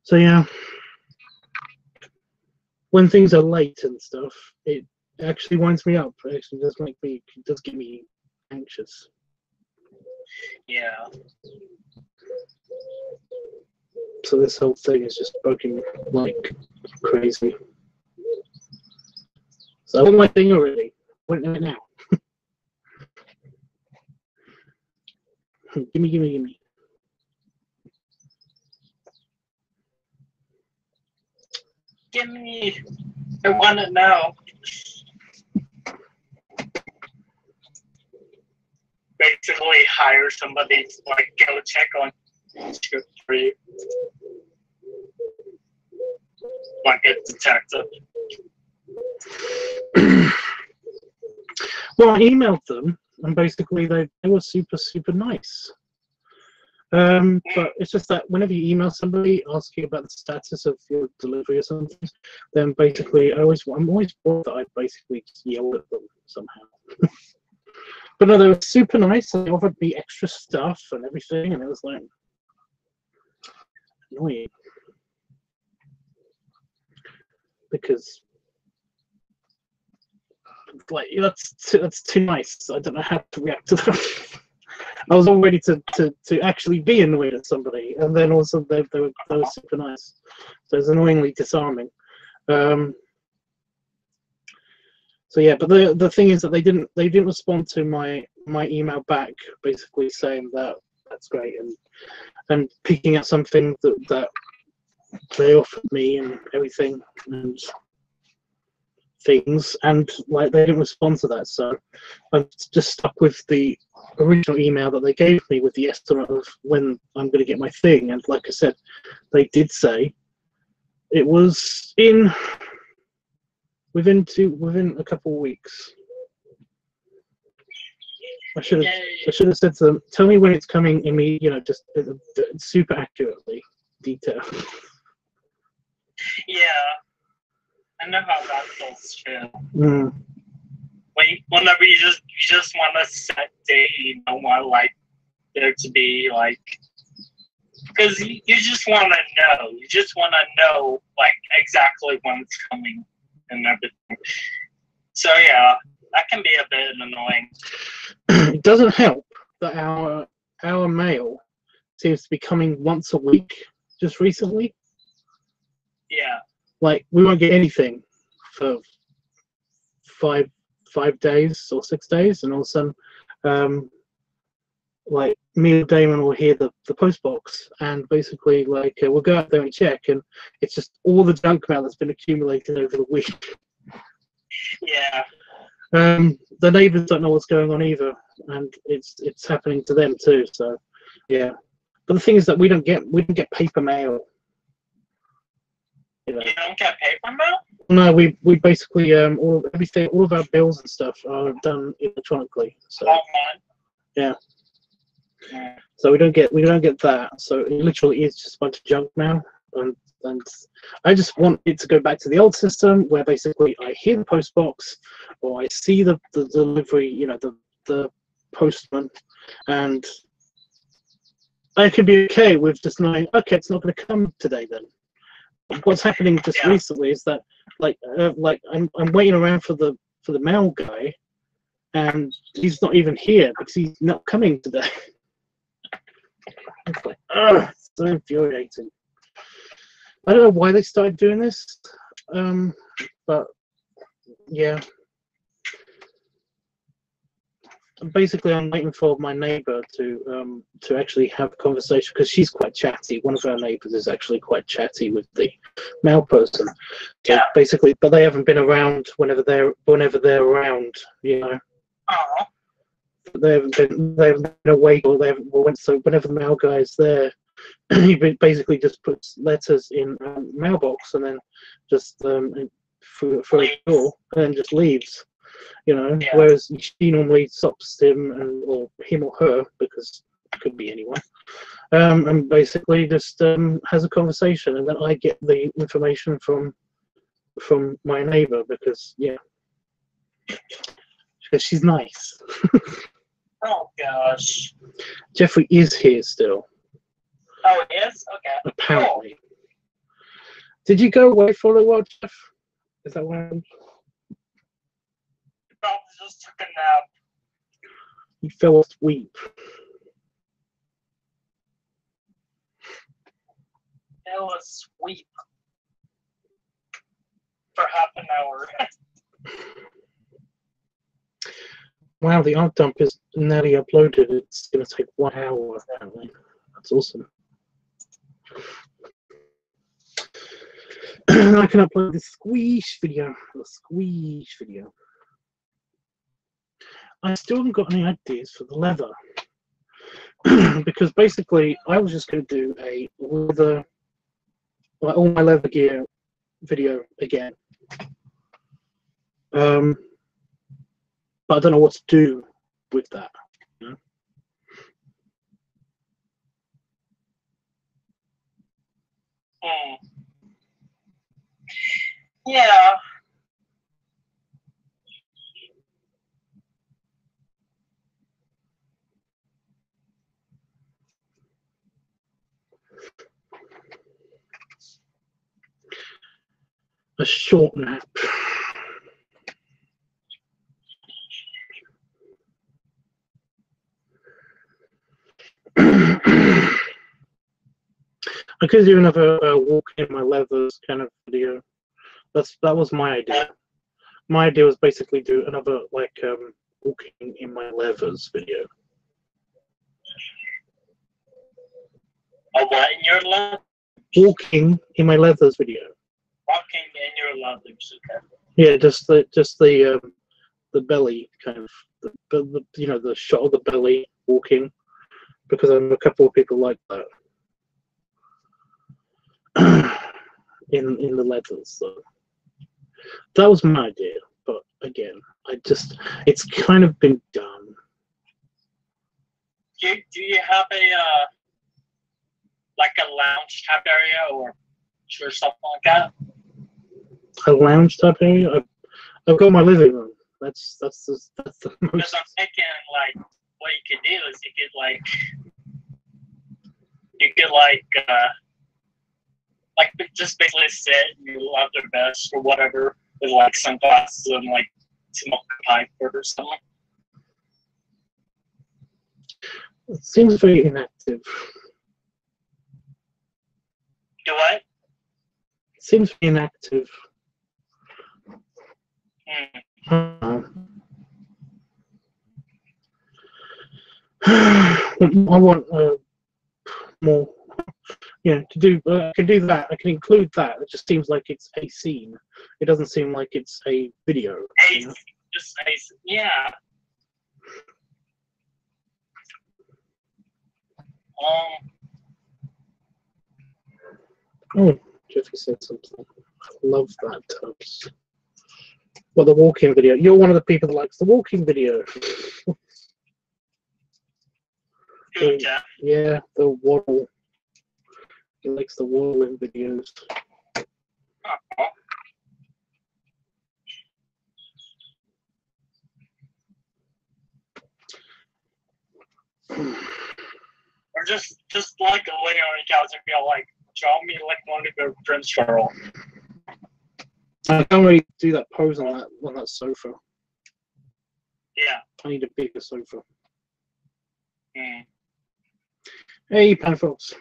So yeah, when things are late and stuff, it actually winds me up. It actually does get me anxious. Yeah. So this whole thing is just bugging me like crazy. So I want my thing already. I want it now. Gimme. Gimme. I want it now. Basically hire somebody to like go check on script for you. Like a detective. Well, I emailed them, and basically they were super nice. But it's just that whenever you email somebody asking about the status of your delivery or something, then basically I'm always bored that I basically just yell at them somehow. But no, they were super nice, and they offered me extra stuff and everything, and it was like annoying because like that's too nice. I don't know how to react to that. I was all ready to actually be annoyed at somebody, and then also they were super nice. So it's annoyingly disarming. So yeah, but the thing is that they didn't respond to my email back, basically saying that that's great and picking out something that they offered me and everything and things, and like they didn't respond to that. So I'm just stuck with the original email that they gave me with the estimate of when I'm going to get my thing. And like I said, they did say it was within a couple of weeks. I should have said to them, tell me when it's coming in me, just super accurately detailed. Yeah, I know how that feels too. Mm. Whenever you just want a set date, you don't want like there to be like, because you just want to know. You just want to know like exactly when it's coming and everything. So yeah, that can be a bit annoying. It doesn't help that our mail seems to be coming once a week just recently. Yeah. Like we won't get anything for 5 days or 6 days, and all of a sudden, like me or Damon will hear the post box, and basically like we'll go out there and check, and it's just all the junk mail that's been accumulated over the week. Yeah. The neighbours don't know what's going on either, and it's happening to them too. So yeah, but the thing is that we don't get paper mail. You don't get paper mail? No, we basically all of our bills and stuff are done electronically. So yeah. So we don't get that. So it literally is just a bunch of junk mail, and I just want it to go back to the old system where basically I hear the post box or I see the delivery, the postman, and I can be okay with just knowing, okay, it's not going to come today then. What's happening just recently is that like I'm waiting around for the mail guy, and he's not even here because he's not coming today. It's like, ugh, it's so infuriating. I don't know why they started doing this, but yeah. Basically, I'm waiting for my neighbour to actually have a conversation because she's quite chatty. One of our neighbours is actually quite chatty with the mail person. So basically, but they haven't been around whenever they're around, Oh. They haven't been awake, or they haven't. So whenever the mail guy is there, he basically just puts letters in a mailbox and then just through a door and then just leaves. Whereas she normally stops him or him or her, because it could be anyone, and basically just has a conversation, and then I get the information from my neighbour because she's nice. Oh gosh. Jeffrey is here still. Oh, he is? Okay. Apparently. Cool. Did you go away for a little while, Jeff? Is that what happened? Probably just took a nap. You fell asleep. Fell asleep for half an hour. Wow, the art dump is nearly uploaded. It's going to take 1 hour, apparently. That's awesome. I can upload the squeeze video. I still haven't got any ideas for the leather. Because basically, I was just going to do a leather, like all my leather gear video again. But I don't know what to do with that. Yeah. A short nap. I could do another walking in my leathers kind of video. That was my idea. My idea was basically do another like walking in my leathers video. Oh, what in your leathers? Walking in my leathers video. Walking in your leathers, okay. Yeah, just the belly kind of the you know, the shot of the belly walking, because I know a couple of people like that. in the leathers, so that was my idea, but again, it's kind of been done. Do you have a like a lounge type area or something like that? A lounge type area? I've got my living room. That's the most. Because I'm thinking like what you could do is you could just basically sit in your leather vest or whatever with like sunglasses and like smoke a pipe or something. It seems very inactive. Do what? It seems very inactive. I want more. Yeah, to do. I can do that. I can include that. It just seems like it's a scene. It doesn't seem like it's a video. You know? Yeah. Oh, Jeffy said something. I love that, Tubbs. Well, the walking video. You're one of the people that likes the walking video. Yeah, the waddle. He likes the waddling videos. Or just like a lay on the couch and be like, draw me like one of your Prince Charles. I can't really do that pose on that sofa. Yeah. I need a bigger sofa. Mm. Hey, Panda Fox.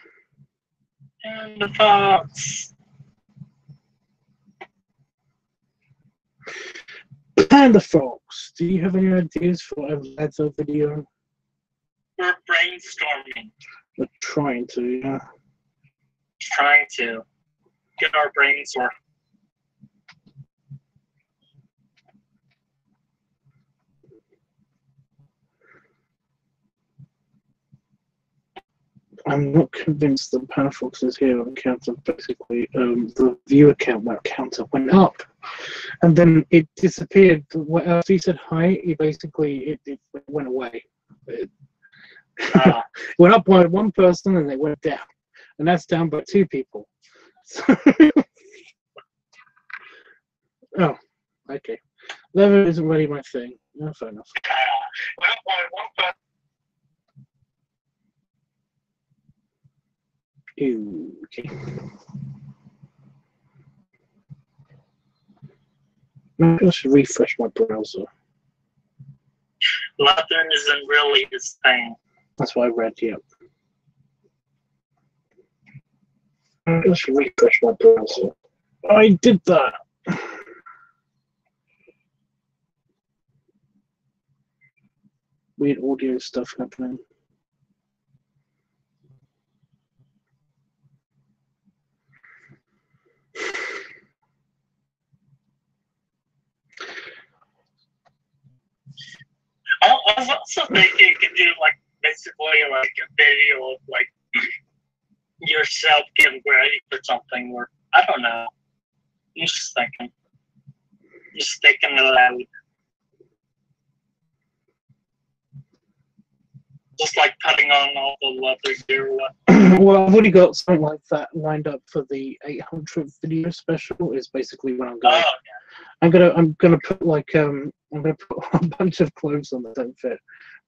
And the fox. Panda Fox, do you have any ideas for a leather video? We're brainstorming. We're trying to, yeah. Trying to get our brains working. I'm not convinced that Panafox is here on account of basically the viewer counter went up, and then it disappeared. After he said hi, it went away. It went up by one person and it went down, and that's down by 2 people. So oh, okay. Leather isn't really my thing. No, fair enough. Went up by one person. Ew, okay. Maybe I should refresh my browser. Leather isn't really his thing. That's what I read, yeah. Maybe I should refresh my browser. I did that. Weird audio stuff happening. I was also thinking you could do like basically like a video of like yourself getting ready for something, or I don't know. I'm just thinking aloud. Just like putting on all the leather gear. Well, I've already got something like that lined up for the 800th video special. Is basically when I'm going. Oh, I'm gonna put like I'm gonna put a bunch of clothes on that don't fit,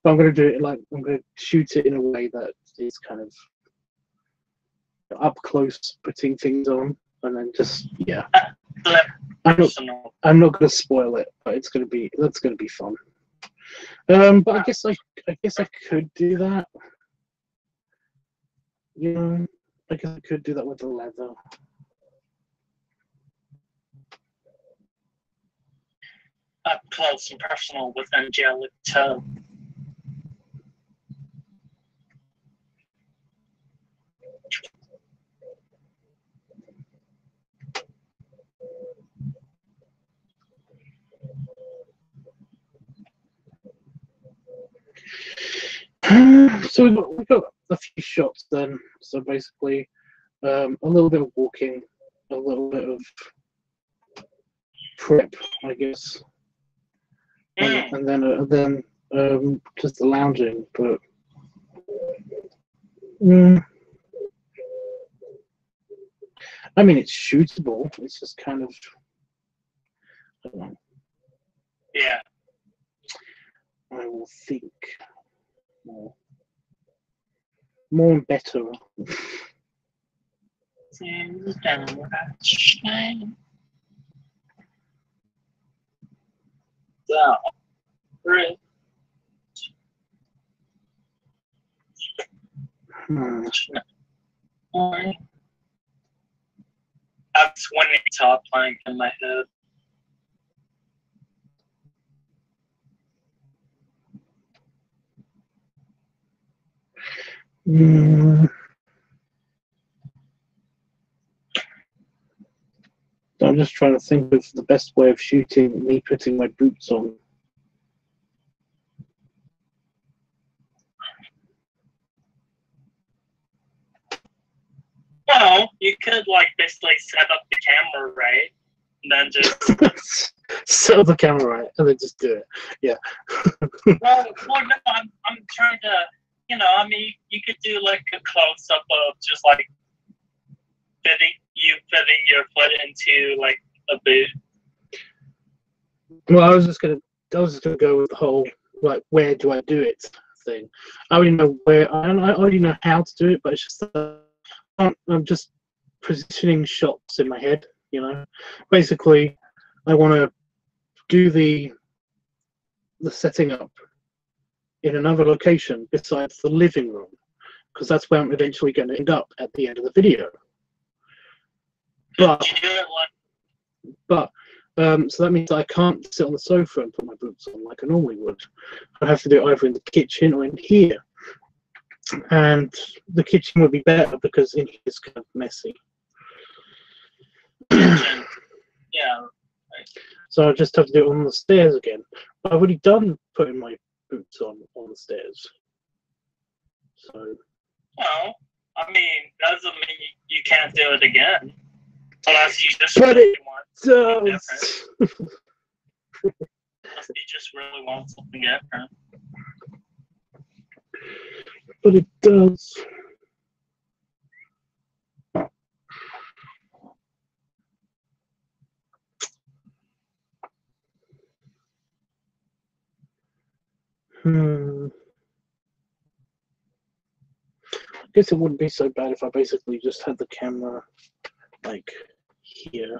but I'm gonna do it like I'm gonna shoot it in a way that is kind of up close, putting things on, and then just yeah. I'm not gonna spoil it, but that's gonna be fun. But I guess I could do that. You know, I guess I could do that with the leather. Up close and personal with angelic toe. So we've got a few shots then. So basically, a little bit of walking, a little bit of prep, I guess, and then just the lounging. But I mean, it's shootable. It's just kind of, I don't know. Yeah. I will think more and better. So, right. That's when it's top playing in my head. So I'm just trying to think of the best way of shooting me putting my boots on. Well, you could like basically set up the camera right, and then just set up the camera right, and then just do it. Yeah. well, no, I'm trying to, I mean, you could do like a close up of just like fitting your foot into like a boot. Well, I was just gonna go with the whole like where do I do it thing. I already know where. I already know how to do it, but it's just I'm just positioning shots in my head. Basically, I want to do the setting up in another location besides the living room, because that's where I'm eventually going to end up at the end of the video. But so that means I can't sit on the sofa and put my boots on like I normally would. I have to do it either in the kitchen or in here. And the kitchen would be better because in here it's kind of messy. Yeah. So I just have to do it on the stairs again. I've already done putting my boots on the stairs. So. Well, I mean, doesn't mean you can't do it again. Unless you just But really it want does. something different. Unless you just really want something different. But it does. I guess it wouldn't be so bad if I basically just had the camera like here.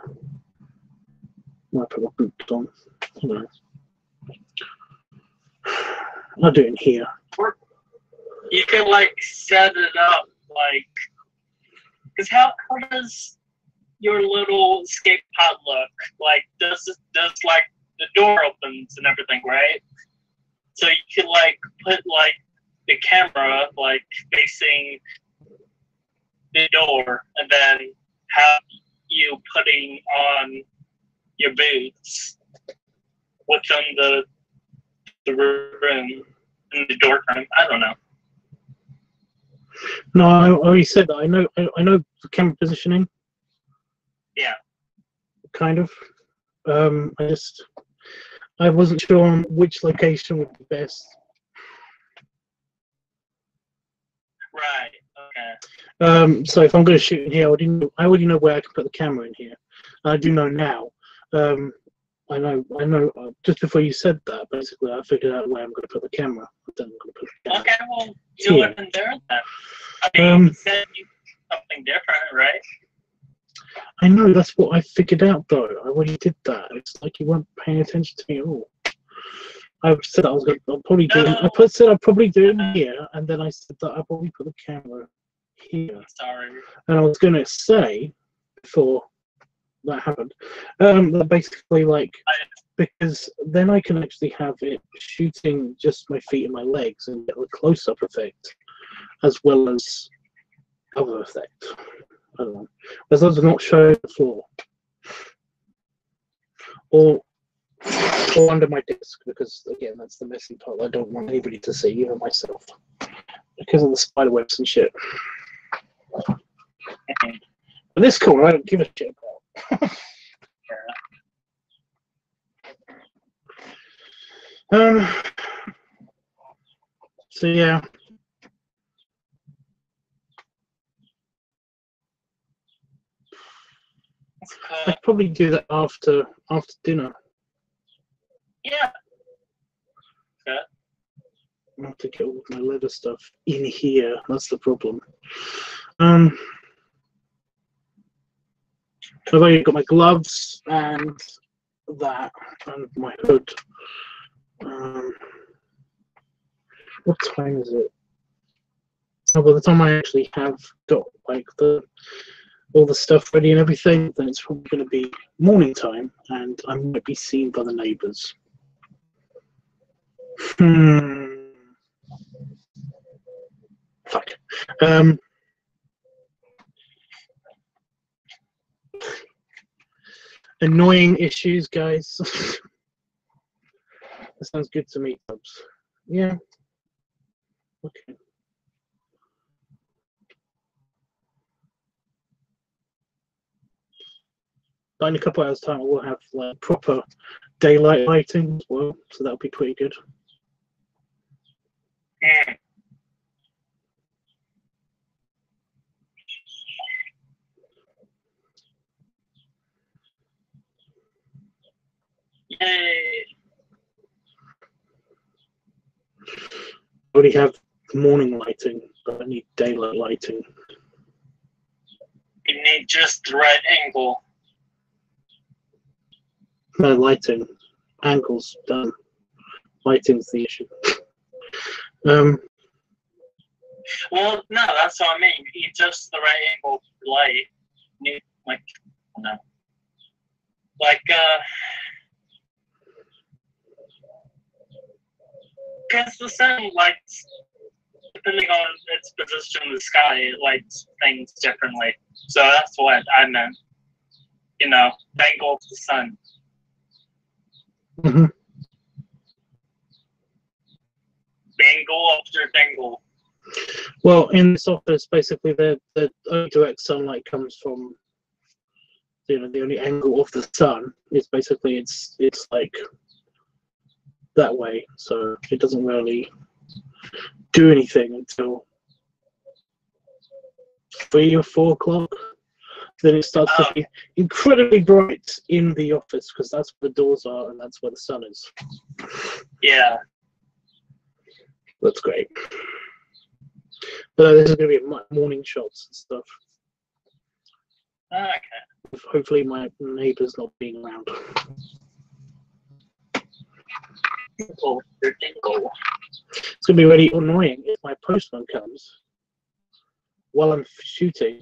When I put my boots on. I'll do it in here. Or you could like set it up like, because how does your little escape pod look? Like, does like the door opens and everything, right? So you could like put like the camera like facing the door, and then have you putting on your boots within the room and the door frame. I don't know. No, I already said that. I know the camera positioning. Yeah. Kind of. I wasn't sure on which location would be best. Right. Okay. So if I'm going to shoot in here, I already know where I can put the camera in here. I do know now. I know. Just before you said that, basically, I figured out where I'm going to put the camera. Then I'm going to put the camera. Okay, well, do it in there then. I mean, you said you something different, right? I know, that's what I figured out, though. I already did that. It's like you weren't paying attention to me at all. I said I'll probably do it. I said I'd probably do it in here, and then I said that I'll probably put the camera here. Sorry. And I was going to say, before that happened, that basically, like, because then I can actually have it shooting just my feet and my legs and get a close-up effect, as well as other effect. I don't know. As long as I'm not showing the floor. Or under my desk, because, again, that's the messy part I don't want anybody to see, even myself. Because of the spider webs and shit. But this corner, I don't give a shit about. So yeah. I'd probably do that after dinner. Yeah. Okay. I have to get all my leather stuff in here. That's the problem. I've only got my gloves and that and my hood. What time is it? So by the time I actually have got like all the stuff ready and everything, then it's probably going to be morning time, and I might be seen by the neighbours. Fuck. Annoying issues, guys. That sounds good to me, Tubbs. Yeah. Okay. But in a couple hours' time, we'll have like proper daylight lighting as well, so that'll be pretty good. Yay. I already have morning lighting, but I need daylight lighting. You need just the right angle. No lighting. Angles done. Lighting's the issue. Well, no, that's what I mean. You need just the right angle for light. You need, like, no. Like, because the sun lights, depending on its position in the sky, it lights things differently. So that's what I meant. You know, the angle of the sun. Mm-hmm. Dangle after dangle. Well, in this office, basically, the only direct sunlight comes from, you know, the only angle of the sun is basically it's like that way, so it doesn't really do anything until 3 or 4 o'clock. Then it starts to be incredibly bright in the office because that's where the doors are and that's where the sun is. Yeah. That's great. But this is going to be morning shots and stuff. Okay. Hopefully my neighbour's not being around. Dingle after dingle. It's going to be really annoying if my postman comes while I'm shooting,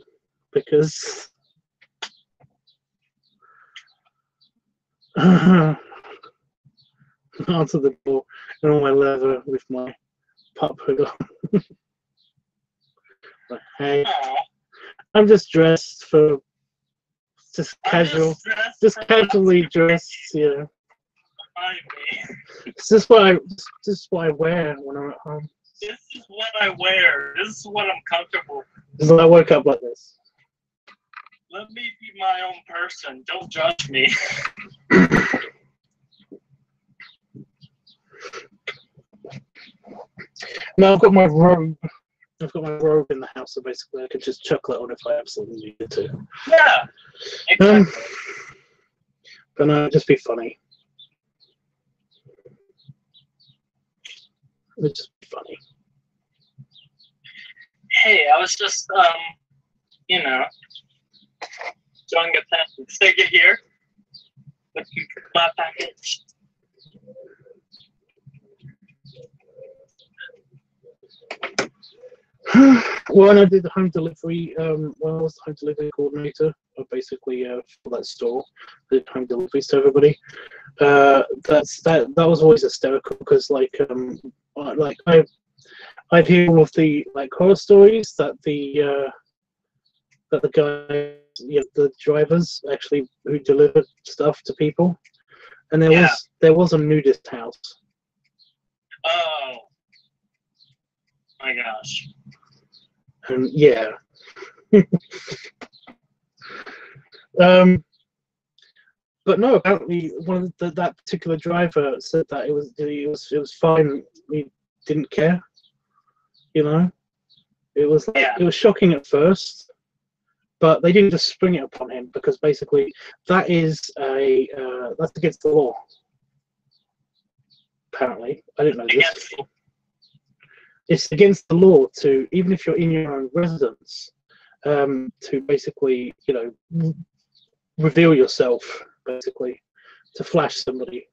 because answer the door and all my leather with my pup hood on. But hey, I'm just dressed for just casual, just casually dressed, you know. It's just what I wear when I'm at home. This is what I wear. This is what I'm comfortable with. So I woke up like this. Let me be my own person. Don't judge me. No, I've got my robe. I've got my robe in the house, so basically I could just chuckle it on if I absolutely needed to. Yeah. Exactly. But no, it'd just be funny. It'd just be funny. Hey, I was just, you know, doing a thing. Stick it here. Looking for my package. When I did the home delivery, when I was the home delivery coordinator, basically for that store, I did home deliveries to everybody. That was always hysterical because I'd hear all of the horror stories that the guys, the drivers actually who delivered stuff to people, and there was a nudist house. Oh my gosh. And yeah. But no, apparently one of that particular driver said that it was fine. He didn't care. It was it was shocking at first, but they didn't just spring it upon him because basically that's against the law. Apparently, I didn't know this. It's against the law to, even if you're in your own residence, to basically, reveal yourself, basically, to flash somebody.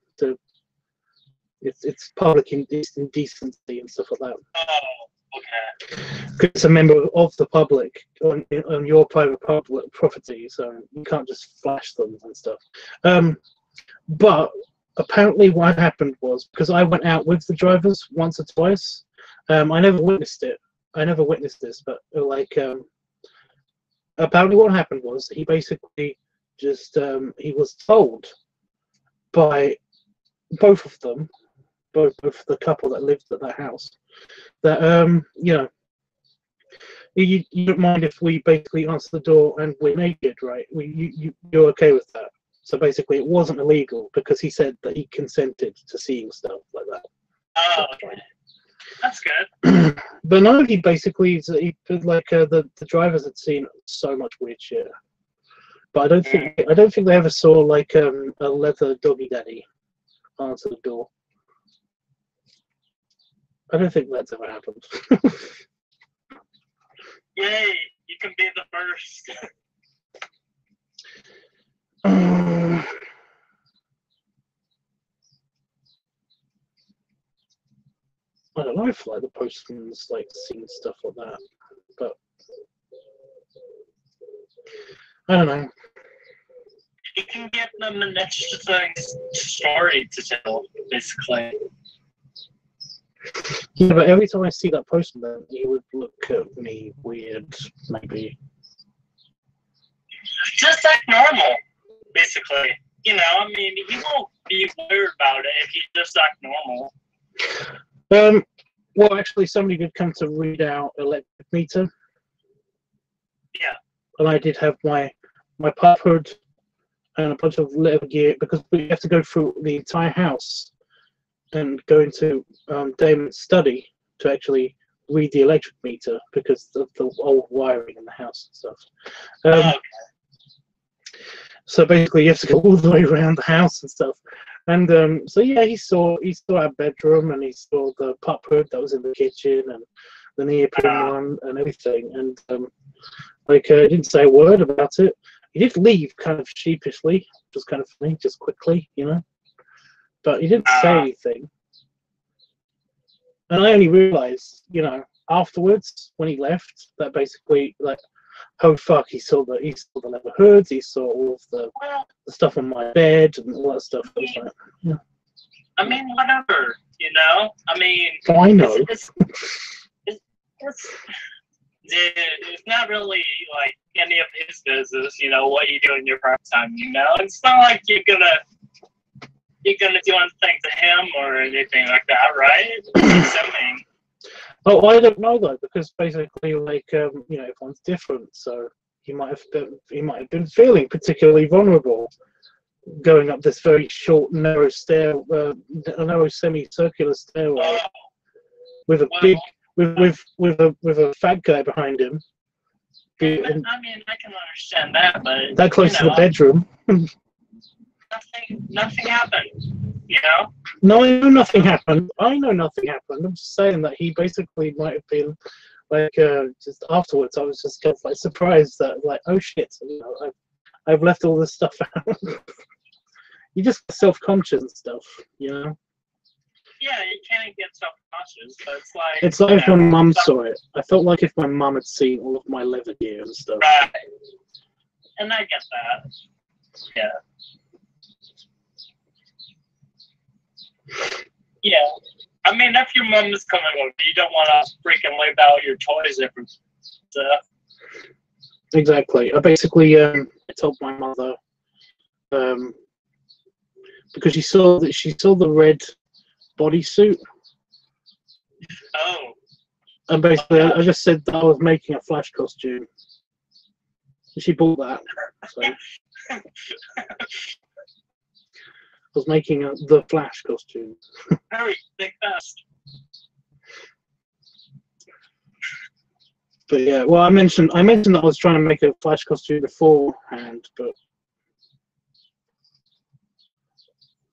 It's public indecency and stuff like that. Oh, okay. Because it's a member of the public on your private property, so you can't just flash them and stuff. But apparently what happened was, because I went out with the drivers once or twice, I never witnessed it. I never witnessed this, but apparently what happened was he basically just he was told by both of them, both the couple that lived at that house, that you don't mind if we basically answer the door and we're naked, right? You're okay with that. So basically it wasn't illegal because he said that he consented to seeing stuff like that. Oh, okay. That's good. But no, he basically the drivers had seen so much weird shit. But I don't think they ever saw a leather doggy daddy answer the door. I don't think that's ever happened. Yay! You can be the first. I don't know if the postman's seen stuff like that, but I don't know. You can give them an interesting story to tell, basically. Yeah, but every time I see that postman, he would look at me weird, maybe. Just act normal, basically. He won't be weird about it if you just act normal. Well, actually, somebody did come to read our electric meter. Yeah. And I did have my pop hood and a bunch of leather gear, because we have to go through the entire house and go into Damon's study to actually read the electric meter because of the old wiring in the house and stuff. Okay. So basically, you have to go all the way around the house and stuff. And so yeah, he saw our bedroom, and he saw the pop hood that was in the kitchen, and the neoprene one and everything. And he didn't say a word about it. He did leave kind of sheepishly, just kind of funny, just quickly, But he didn't say anything. And I only realized, afterwards when he left, that basically oh fuck, he saw the leather hoods, he saw all of the stuff on my bed and all that stuff. I was like, yeah. I mean, whatever, I mean, I know. It's not really any of his business, what you do in your prime time, It's not like you're gonna do anything to him or anything like that, right? Assuming. Oh, I don't know though, because basically, everyone's different. So he might have been feeling particularly vulnerable, going up this very short, narrow narrow semicircular stairway with a big, with a fat guy behind him. I mean, I can understand that, but that close to the bedroom. Nothing happened. No, I know nothing happened. I'm just saying that he basically might have been just afterwards. I was just kind of surprised that oh shit, I've left all this stuff out. You just self-conscious and stuff, Yeah, Yeah, you can't get self-conscious, but it's like... It's like if my mum saw it. I felt like if my mum had seen all of my leather gear and stuff. Right. And I get that. Yeah. Yeah. I mean, if your mom is coming over, you don't want to freaking leave out your toys every stuff. Exactly. I basically I told my mother because she saw the red bodysuit. Oh. And basically, I just said that I was making a Flash costume. She bought that. So. I was making the Flash costume. Very thick fast. But yeah, well, I mentioned that I was trying to make a Flash costume beforehand, but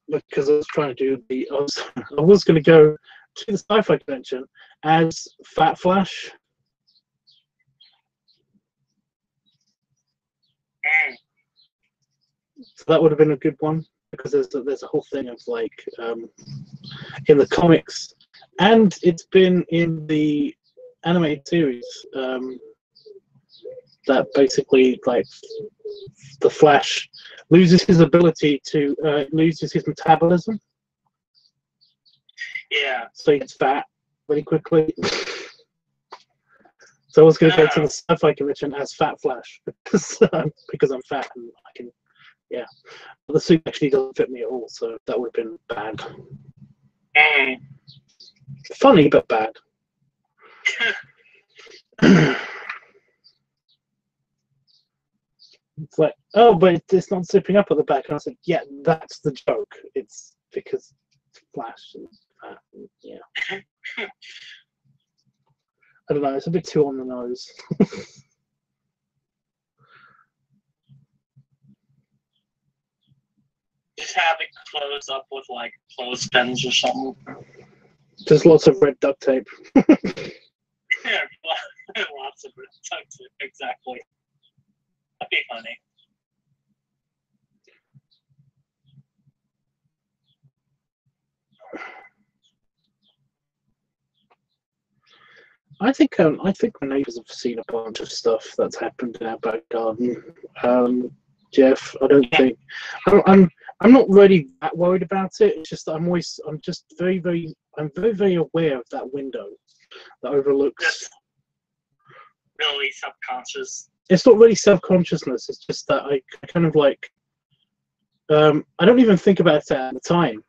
because I was trying to do I was going to go to the sci-fi convention as Fat Flash. So that would have been a good one, because there's a whole thing of like in the comics, and it's been in the animated series that basically like the Flash loses his ability to loses his metabolism. Yeah. So he gets fat really quickly. So I was going to go to the sci-fi convention as Fat Flash because I'm fat and I can, yeah. But the suit actually doesn't fit me at all, so that would have been bad. Funny but bad. It's like, oh, but it's not zipping up at the back. And I was like, yeah, that's the joke. It's because it's Flash and fat. And, yeah. I don't know. It's a bit too on the nose. Just have it close up with like clothespins or something. Just lots of red duct tape. Yeah, lots of red duct tape. Exactly. That'd be funny. I think my neighbours have seen a bunch of stuff that's happened in our back garden. Jeff, I don't think I'm not really that worried about it. It's just that I'm just very very aware of that window that overlooks. Just really subconscious. It's not really self-consciousness. It's just that I kind of like I don't even think about it at the time,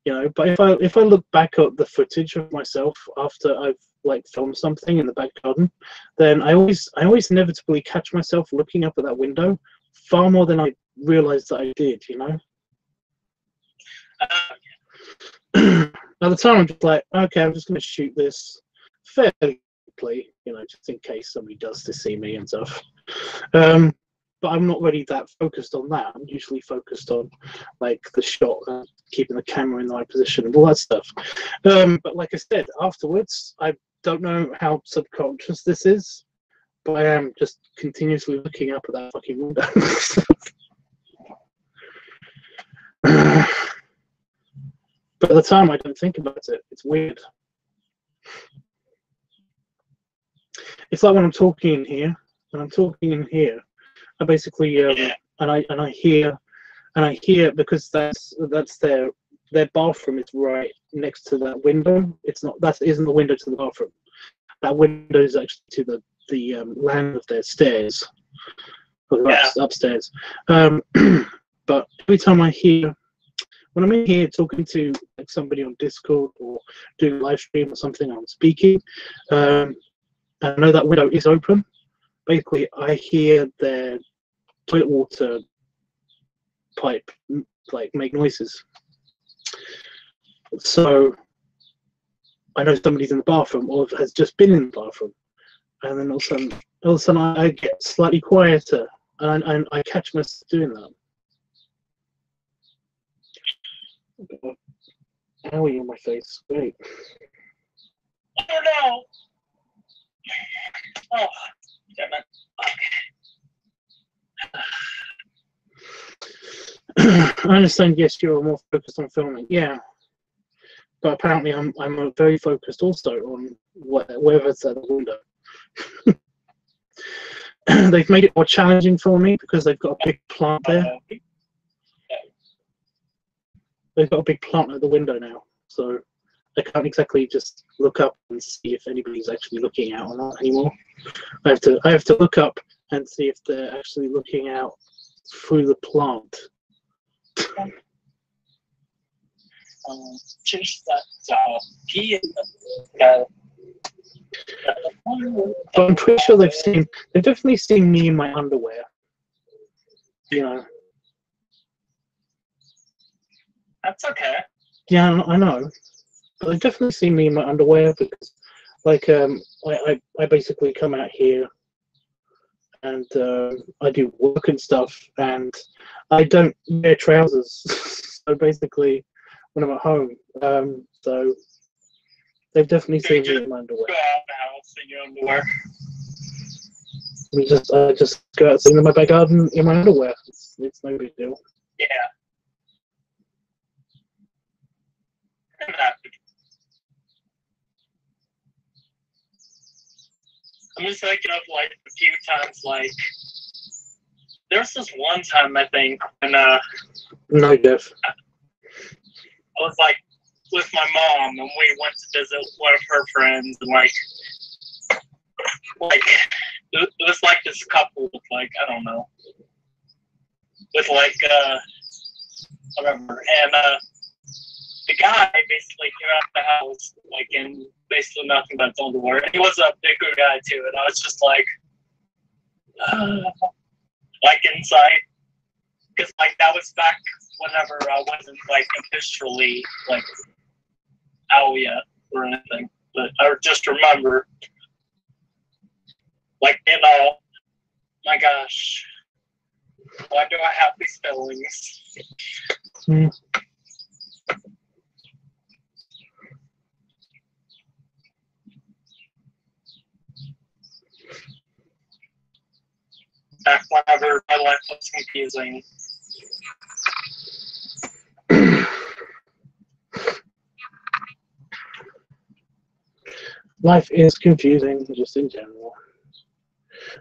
you know. But if I look back at the footage of myself after I've like filmed something in the back garden, then I always inevitably catch myself looking up at that window far more than I realized that I did, you know. At the time, I'm just like, okay, I'm just going to shoot this fairly quickly, you know, just in case somebody does to see me and stuff. But I'm not really that focused on that. I'm usually focused on like the shot and keeping the camera in the right position and all that stuff. But like I said, afterwards, I don't know how subconscious this is, but I am just continuously looking up at that fucking window. But at the time, I don't think about it. It's weird. It's like when I'm talking in here. When I'm talking in here, I basically and I hear because that's their bathroom is right next to that window. It's not, that isn't the window to the bathroom. That window is actually to the land of their stairs, upstairs. But every time when I'm in here talking to like somebody on Discord or doing a live stream or something, I'm speaking, and I know that window is open. Basically, I hear their toilet water pipe like make noises. So I know somebody's in the bathroom or has just been in the bathroom, and then all of a sudden I get slightly quieter, and I catch myself doing that. Owie on my face. Wait. Oh no! Oh, damn it. I understand. Yes, you're more focused on filming. Yeah, but apparently I'm very focused also on whatever's at the window. They've made it more challenging for me because they've got a big plant there. They've got a big plant at the window now, so I can't exactly just look up and see if anybody's actually looking out or not anymore. I have to look up and see if they're actually looking out through the plant. But I'm pretty sure they've definitely seen me in my underwear. You know. That's okay. Yeah, I know. But they've definitely seen me in my underwear because, like, I basically come out here and I do work and stuff, and I don't wear trousers. So basically, when I'm at home, so they've definitely seen me in my underwear. Go out the house in your underwear. I just go outside in my back garden in my underwear. It's no big deal. Yeah. I'm just thinking of like a few times, like there's this one time I think when No, Jeff. I was like with my mom and we went to visit one of her friends and like it was like this couple with like I don't know with like whatever, and the guy basically came out of the house like in basically nothing but his underwear. And he was a bigger guy too, and I was just like inside, because like that was back whenever I wasn't like officially like out yet or anything. But I just remember, like, my gosh, why do I have these feelings? Back whenever my life was confusing. Life is confusing, just in general.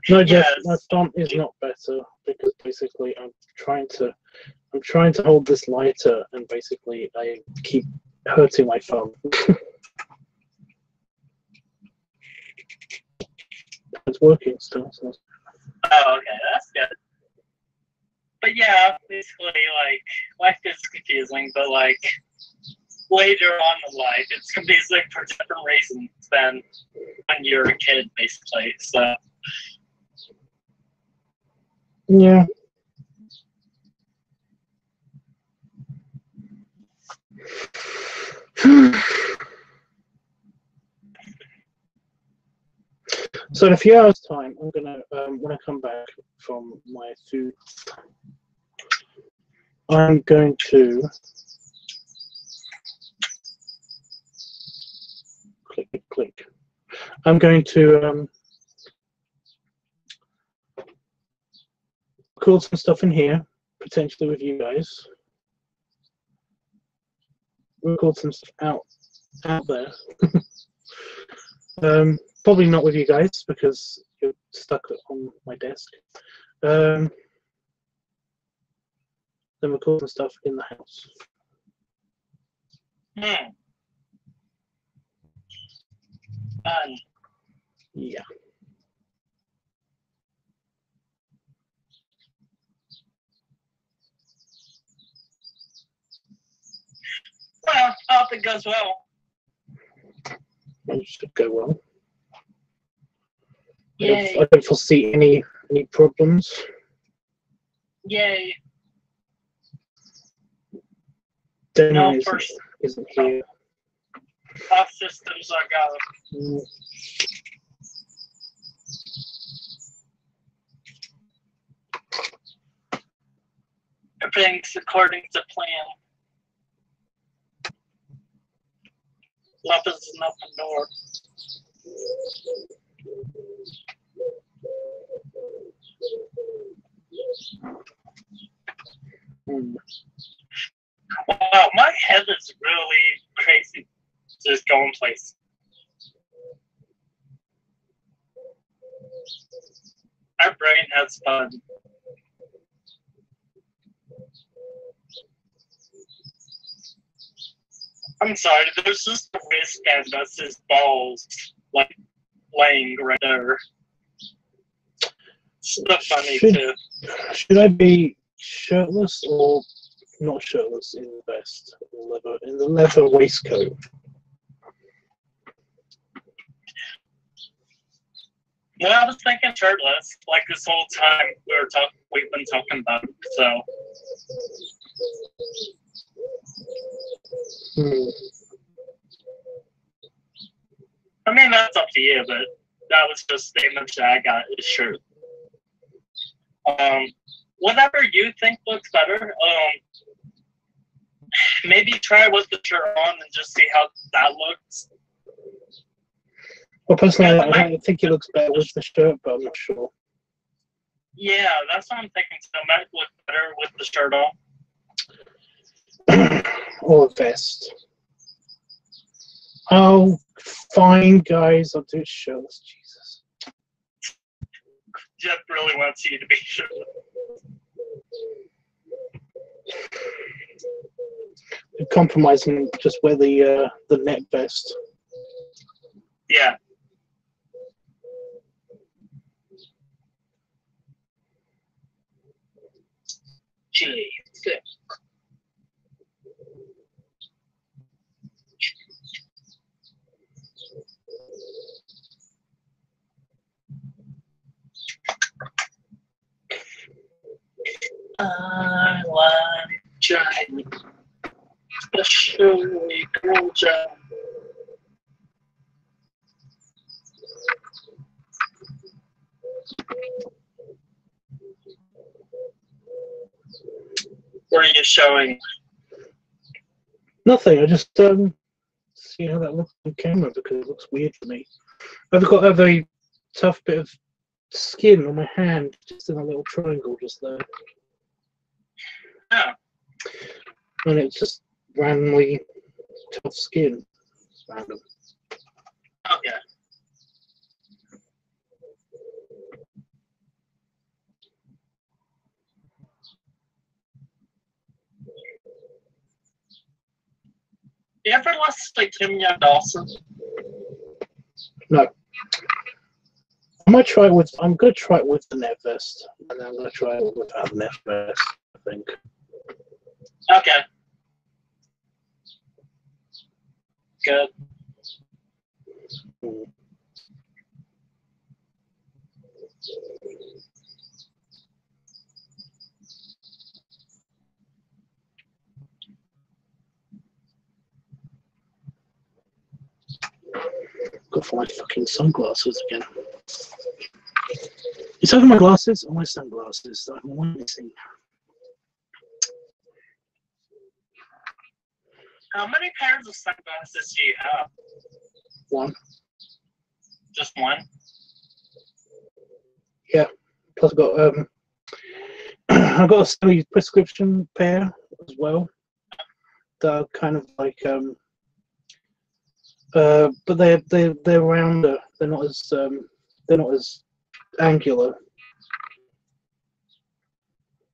No, Jeff, Yes. my font is not better because basically I'm trying to hold this lighter, and basically I keep hurting my thumb. It's working still. So. Oh, okay, that's good. But yeah, basically, like, life is confusing, but like, later on in life, it's confusing for different reasons than when you're a kid, basically, so. Yeah. So in a few hours' time, I'm gonna when I come back from my food, I'm going to click. I'm going to record some stuff in here, potentially with you guys. Record some stuff out there. Probably not with you guys because you're stuck on my desk. Then record some stuff in the house. Fun. Yeah. Well, I hope it goes well. It should go well. Yay. I don't foresee any problems. Yay. Daniel No, isn't here. All systems are go. Everything's according to plan. Love is an open door. Wow, my head is really crazy Just go in place. Our brain has fun. I'm sorry, there's just a wristband that's his balls, like, laying right there. It's so funny, too. Should I be shirtless or not shirtless in the vest? In the leather waistcoat? No, I was thinking shirtless, like this whole time we've been talking about it, so. I mean, that's up to you, but that was just the image that I got, is shirt. Whatever you think looks better, maybe try with the shirt on and just see how that looks. Well, personally, I think it looks better with the shirt, but I'm not sure. Yeah, that's what I'm thinking. So it might look better with the shirt on. Or a vest. Oh, fine, guys. I'll do it shirtless. Jesus. Jeff really wants you to be shirtless. Compromising, just wear the net vest. Yeah. Gee, good. I like Johnny, especially girl Johnny. What are you showing? Nothing. I just see how that looks on camera because it looks weird to me. I've got a very tough bit of skin on my hand, just in a little triangle just there. Yeah. And it's just randomly tough skin. It's random. Okay. You ever listen to Kim Young Dawson? No. I might try it with. I'm gonna try it with the net vest, and then I'm gonna try it without the net vest. I think. Okay. Good. Got for my fucking sunglasses again. Is that my glasses or my sunglasses? I'm missing. How many pairs of sunglasses do you have? One. Just one? Yeah. Plus I've got I've got a semi-prescription pair as well. That are kind of like but they're rounder. They're not as angular.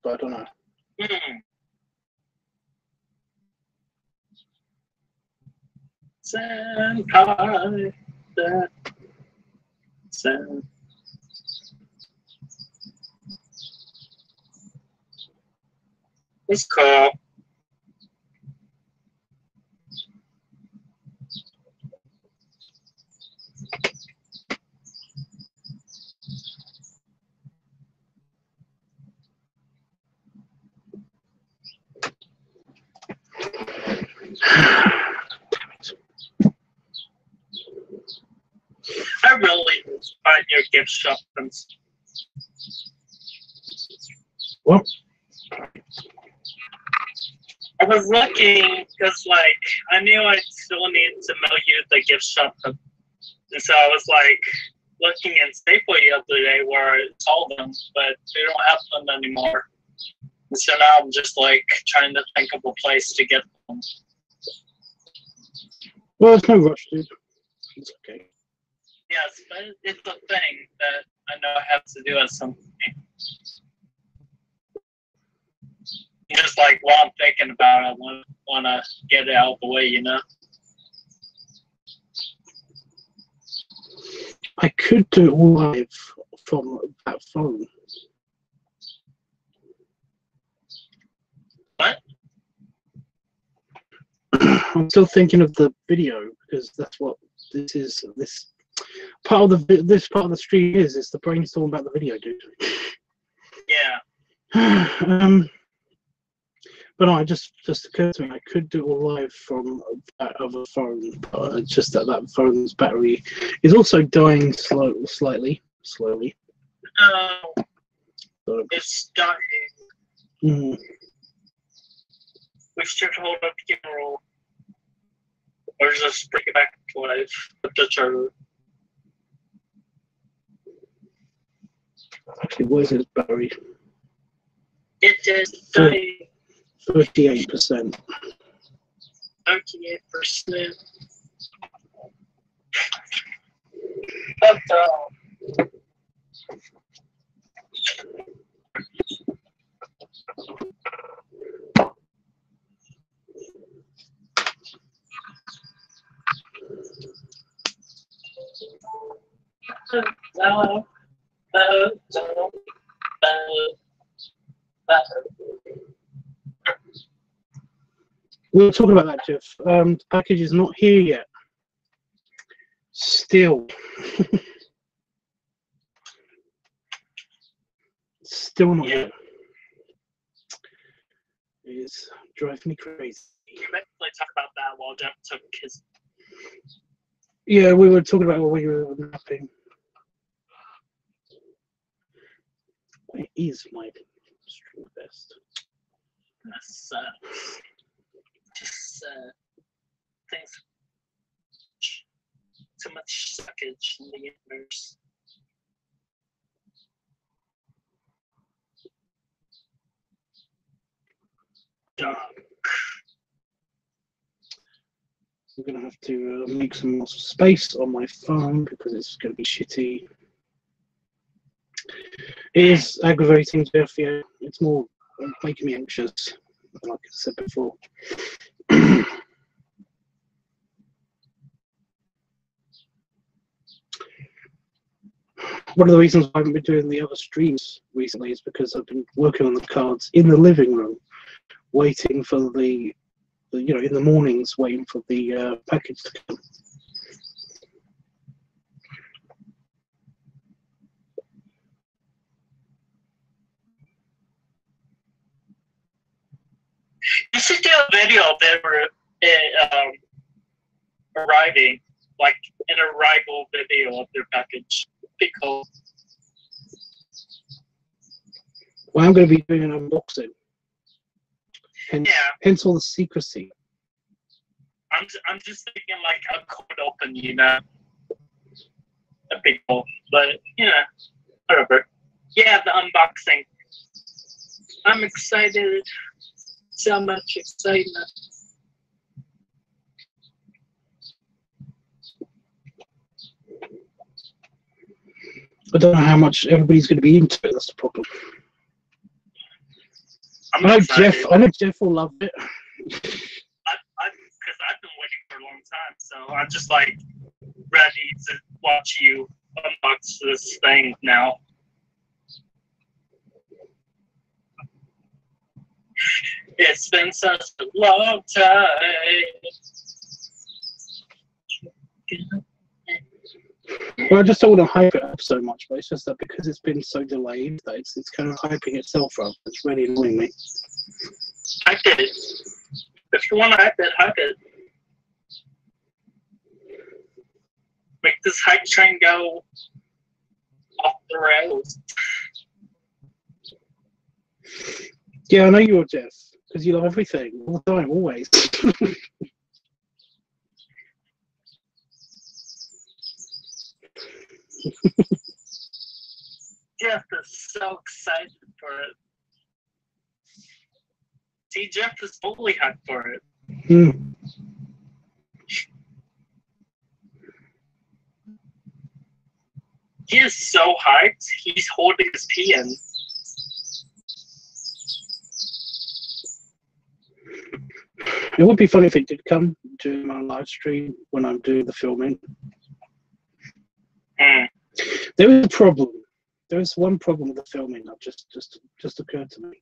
But I don't know. Senpai, that sen. It's cool. I really find your gift shop. What? I was looking because, like, I knew I still needed to mail you the gift shop, and so I was like looking in Safeway the other day where I saw them, but they don't have them anymore. And so now I'm just like trying to think of a place to get them. Well, there's no rush, dude. It's okay. Yes, but it's a thing that I know I have to do at some point. Just like while I'm thinking about it, I want to get it out of the way, you know? I could do it live from that phone. What? I'm still thinking of the video because that's what this is. This part of the stream is. It's the brainstorm about the video, dude. Yeah. But no, it just occurred to me I could do it all live from that other phone, but it's just that phone's battery is also dying slowly. So, it's starting. Mm. We should hold up the roll. Or just bring it back to life with the charger. Actually, where's his battery? It is dying. 38%. 38%. That's all. We were talking about that, Jeff. The package is not here yet. Still. Still not here. It's driving me crazy. You might talk about that while Jeff took his. Yeah, we were talking about when we were napping. Where is my string vest? That's just things. Too much suckage in the universe. Dog. I'm going to have to make some more space on my phone because it's going to be shitty. It is aggravating, Jeff. Yeah, it's more making me anxious, like I said before. One of the reasons I haven't been doing the other streams recently is because I've been working on the cards in the living room, waiting for the in the mornings, waiting for the package to come. You should do a video of them arriving, like an arrival video of their package. Be cool. Well, I'm going to be doing an unboxing. Hence all the secrecy. I'm just thinking like a cold open, you know. A big cool, but you know, whatever. Yeah, the unboxing. I'm excited. So much excitement. I don't know how much everybody's going to be into it. That's the problem. I know Jeff will love it. Because I've been waiting for a long time, so I'm just like ready to watch you unbox this thing now. It's been such a long time. Well, I just don't want to hype it up so much, but it's just that because it's been so delayed that it's kind of hyping itself up. It's really annoying me. Hype it. If you want to hype it. Make this hype train go off the rails. Yeah, I know you are, Jeff, because you love everything all the time, always. Jeff is so excited for it. See, Jeff is totally hyped for it. He is so hyped. He's holding his pee in. It would be funny if it did come during my live stream when I'm doing the filming. There is a problem. There is one problem with the filming that just occurred to me.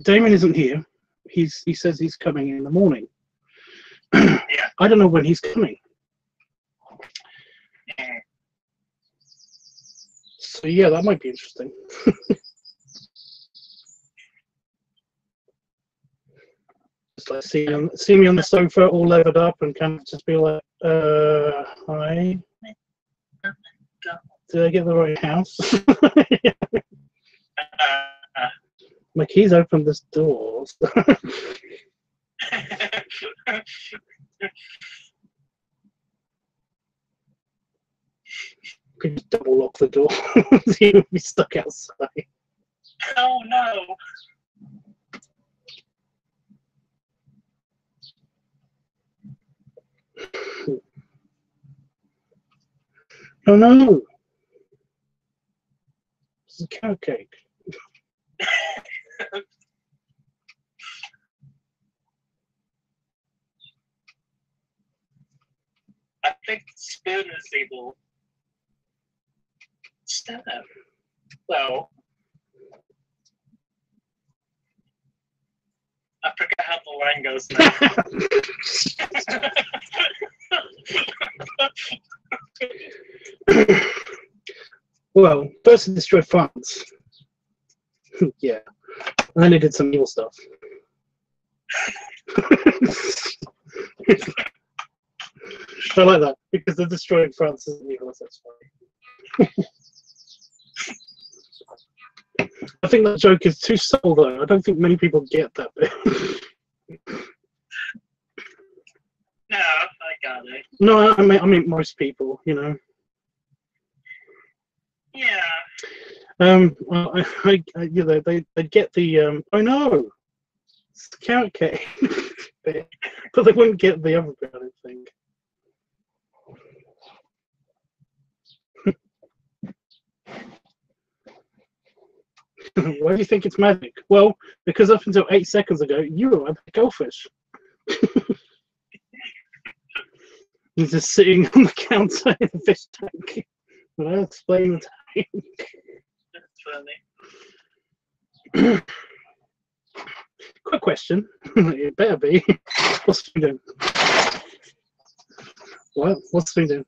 Damon isn't here. He says he's coming in the morning. Yeah. I don't know when he's coming. So yeah, that might be interesting. Just like see me on the sofa all levered up and kind of just be like, hi. Did I get the right house? My keys opened this door. Could just double lock the door. You would be stuck outside. Oh no. Oh no. This is a carrot cake. I think Spoon is able. Stop. Well, I forgot how the line goes now. Well, first he destroyed France. Yeah. And then he did some evil stuff. I like that because the destroying France isn't evil, so that's funny. I think that joke is too subtle though. I don't think many people get that bit. No, I got it. No, I mean most people, you know. Yeah. Well, you know, they get the oh no, it's the carrot cake bit, but they wouldn't get the other bit, I don't think. Why do you think it's magic? Well, because up until 8 seconds ago, you were a goldfish. He's just sitting on the counter in the fish tank. Without explaining the tank. That's funny. Quick question. It better be. What's Spoon doing? What? What's Spoon doing?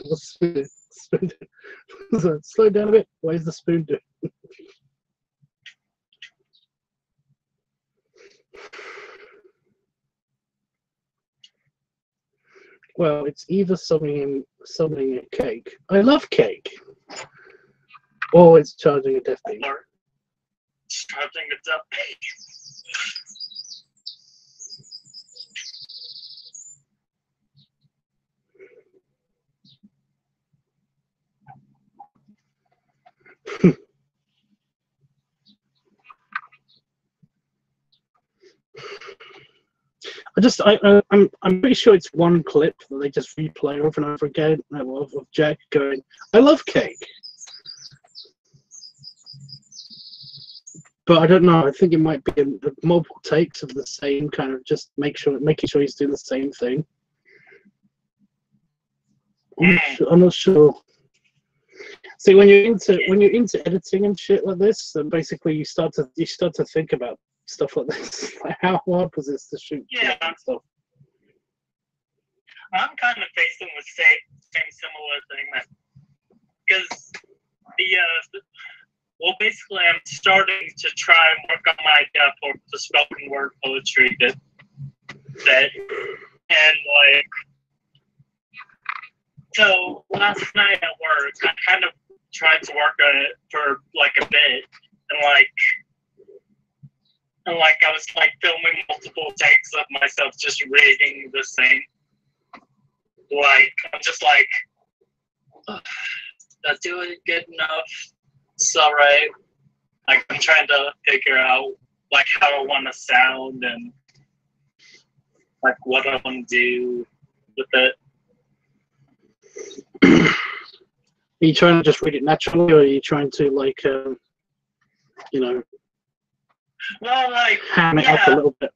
What's Spoon doing? Spoon doing? Slow down a bit. What is the Spoon doing? Well, it's either summoning a cake. I love cake. Or it's charging a death beam. Or charging a death beam. I'm pretty sure it's one clip that they just replay over and over again of Jack going, I love cake. But I don't know, I think it might be multiple takes of the same kind of just making sure he's doing the same thing. I'm not sure. See, when you're into editing and shit like this, then basically you start to think about stuff like this. Like, how hard was this to shoot? Yeah. Stuff? I'm kind of facing the same similar thing, because well, basically, I'm starting to try and work on my idea for the spoken word poetry bit, and like, so last night at work, I kind of tried to work on it for like a bit, and like I was like filming multiple takes of myself just reading the same. Like I'm just like, that's doing good enough. It's all right. Like I'm trying to figure out like how I want to sound and like what I want to do with it. Are you trying to just read it naturally, or are you trying to like, you know, well, like, ham it up a little bit?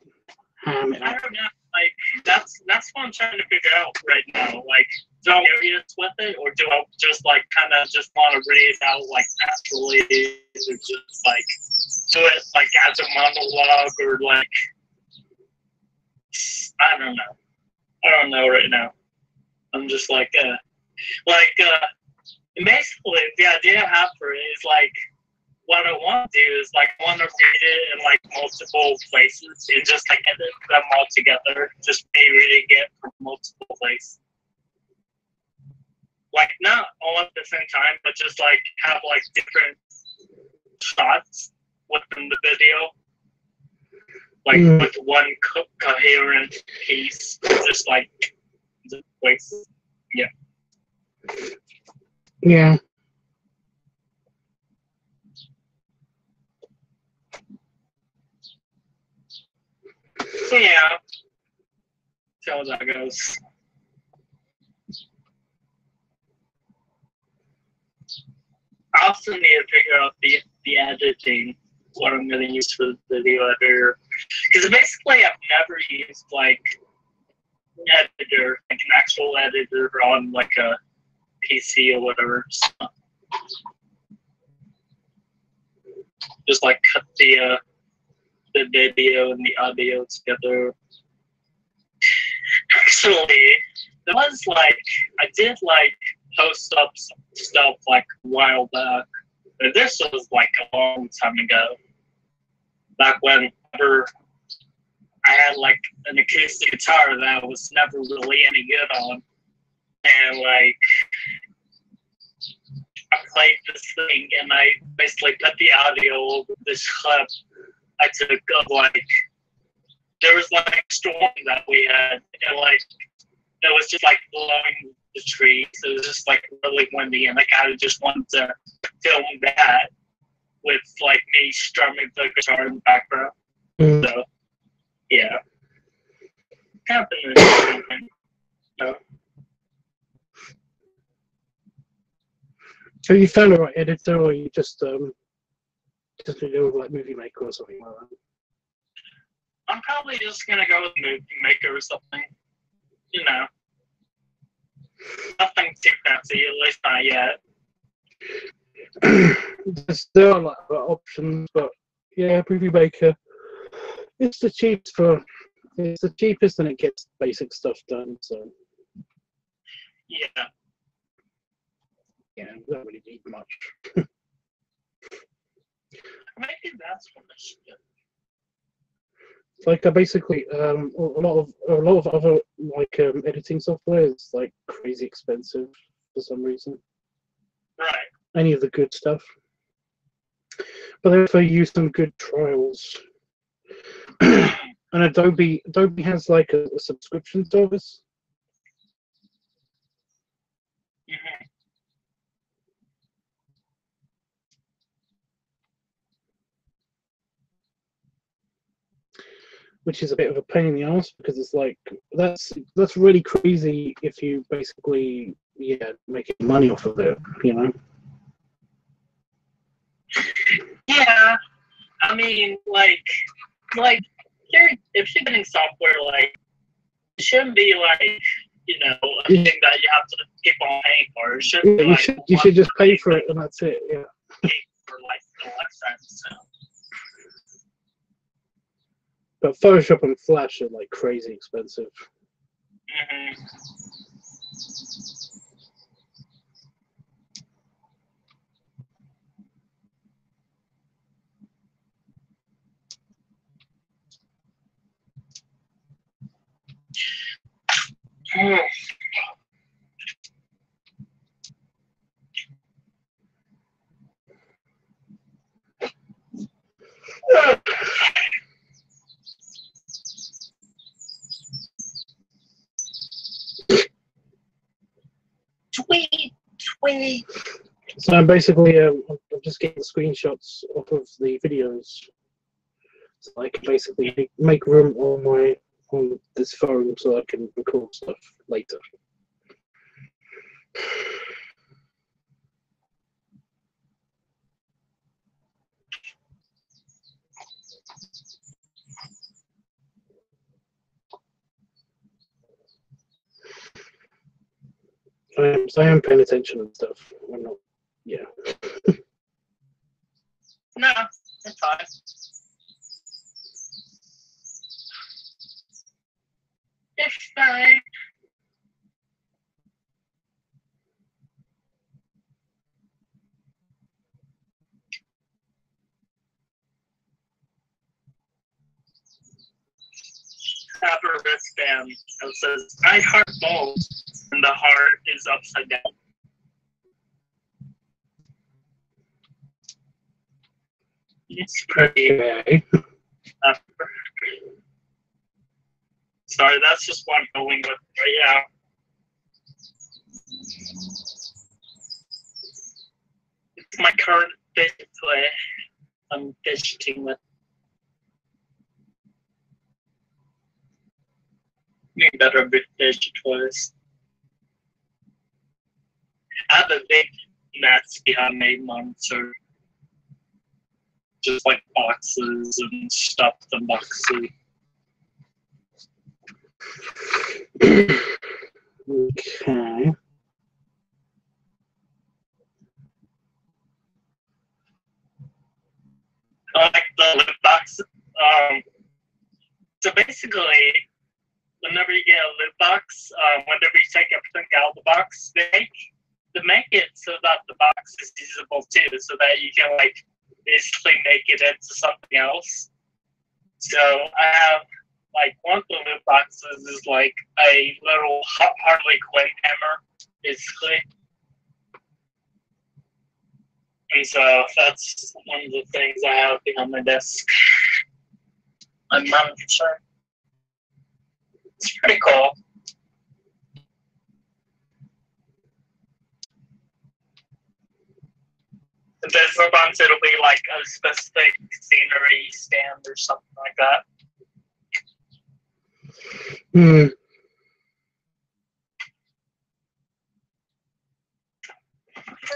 Ham it I up. don't know. Like, that's what I'm trying to figure out right now. Like, do I serious with it, or do I just like kind of just want to read it out like naturally, or just like do it like as a monologue, or like I don't know. I don't know right now. I'm just like basically the idea I have for it is like what I want to do is like I want to read it in like multiple places and just like edit them all together. Just me reading it from multiple places. Like not all at the same time, but just like have like different shots within the video. Like with one coherent piece, just like the places. Yeah. Yeah. So yeah. See how that goes. I also need to figure out the editing, what I'm going to use for the video editor. Because basically I've never used like editor, like an actual editor on like a PC or whatever. So just like cut the video and the audio together. Actually, there was like I did like post up some stuff like a while back. And this was like a long time ago. Back whenever I had like an acoustic guitar that I was never really any good on. And like I played this thing and I basically put the audio over this clip I took of like there was like a storm that we had and like it was just like blowing the trees. It was just like really windy and I kind of just wanted to film that with like me strumming the guitar in the background. So yeah. Kind of been an thing. So. Have you found the right editor, or you just do like Movie Maker or something like that? I'm probably just gonna go with Movie Maker or something. You know, nothing too fancy, at least not yet. There are like other options, but yeah, Movie Maker. It's the cheapest, and it gets basic stuff done. So Yeah. yeah, we don't really need much. Maybe that's what I should do. Like basically, a lot of other like editing software is like crazy expensive for some reason. Right. Any of the good stuff, but they also use some good trials. And Adobe has like a subscription service. Mm-hmm. Which is a bit of a pain in the ass because it's like that's really crazy if you basically making money off of it, you know. Yeah, I mean, like if you're getting software, like it shouldn't be like a thing that you have to keep on paying for. It should be like you should just pay for it and that's it. Yeah. Pay for like the website. So. But Photoshop and Flash are like crazy expensive. Mm-hmm. Tweet. So I'm basically I'm just getting screenshots off of the videos, so I can basically make room on this phone so I can record stuff later. So I am paying attention and stuff. I'm not. Yeah. No, it's fine. It's fine. I have a wristband that says I heart balls, and the heart is upside down. It's pretty. Okay. Sorry, that's just what I'm going with right now. It's my current fish toy I'm fishing with. Need better fish toys. I have a big nets behind my monster. Just like boxes and stuff in boxes. Okay. I like the lip box. So basically, whenever you get a lip box, whenever you take everything out of the box, they make it so that the box is usable too, so that you can like basically make it into something else. So I have like one of the lip boxes is like a little Harley Quinn hammer, basically. And so that's one of the things I have behind my desk. My monitor. It's pretty cool. And then sometimes it'll be like a specific scenery stand or something like that. Hmm.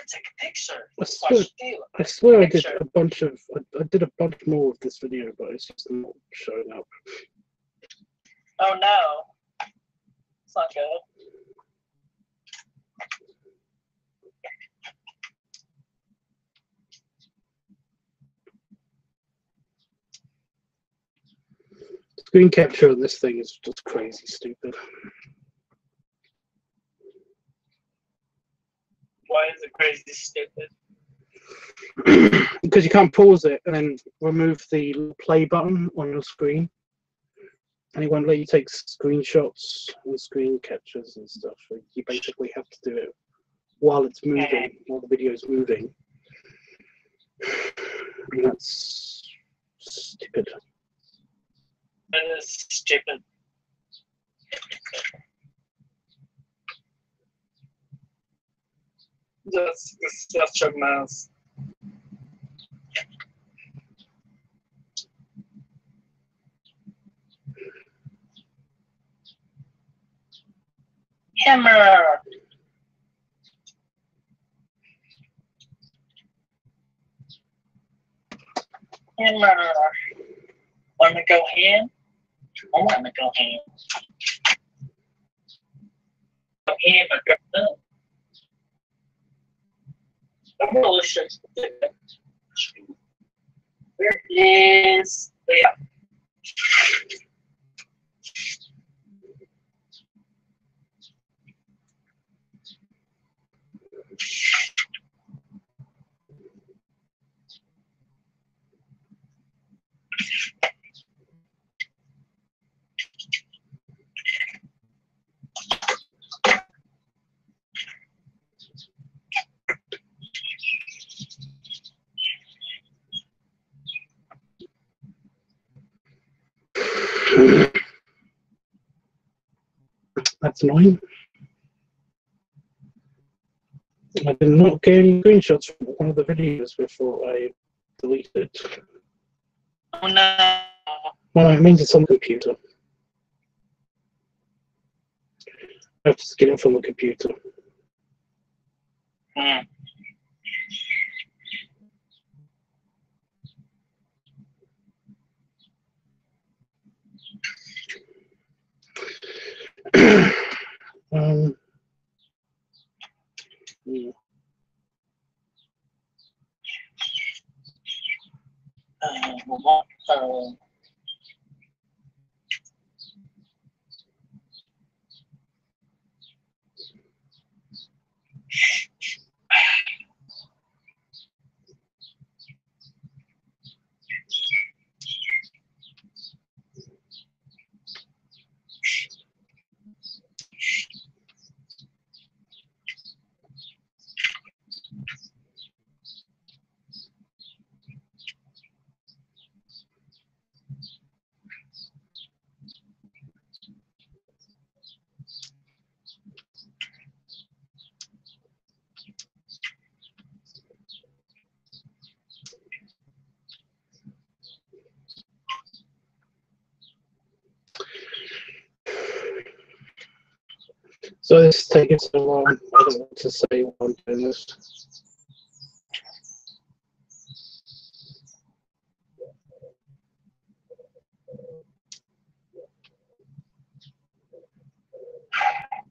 Take a picture. I swear I did a bunch of. I did a bunch more of this video, but it's just not showing up. Oh no. It's not good. Screen capture on this thing is just crazy stupid. Why is it crazy stupid? Because you can't pause it and then remove the play button on your screen. And it won't let you take screenshots and screen captures and stuff. You basically have to do it while it's moving, while the video is moving. And that's stupid. That is stupid. That's such a mess. Hammer. Hammer. Wanna go ham? I wanna go ham. Go ham or go delicious. There it is. Yeah. That's annoying. I did not get any screenshots from one of the videos before I deleted it. Oh no. Well, it means it's on the computer. I have to get it from the computer. So this is taking so long. I don't want to say while I'm doing this.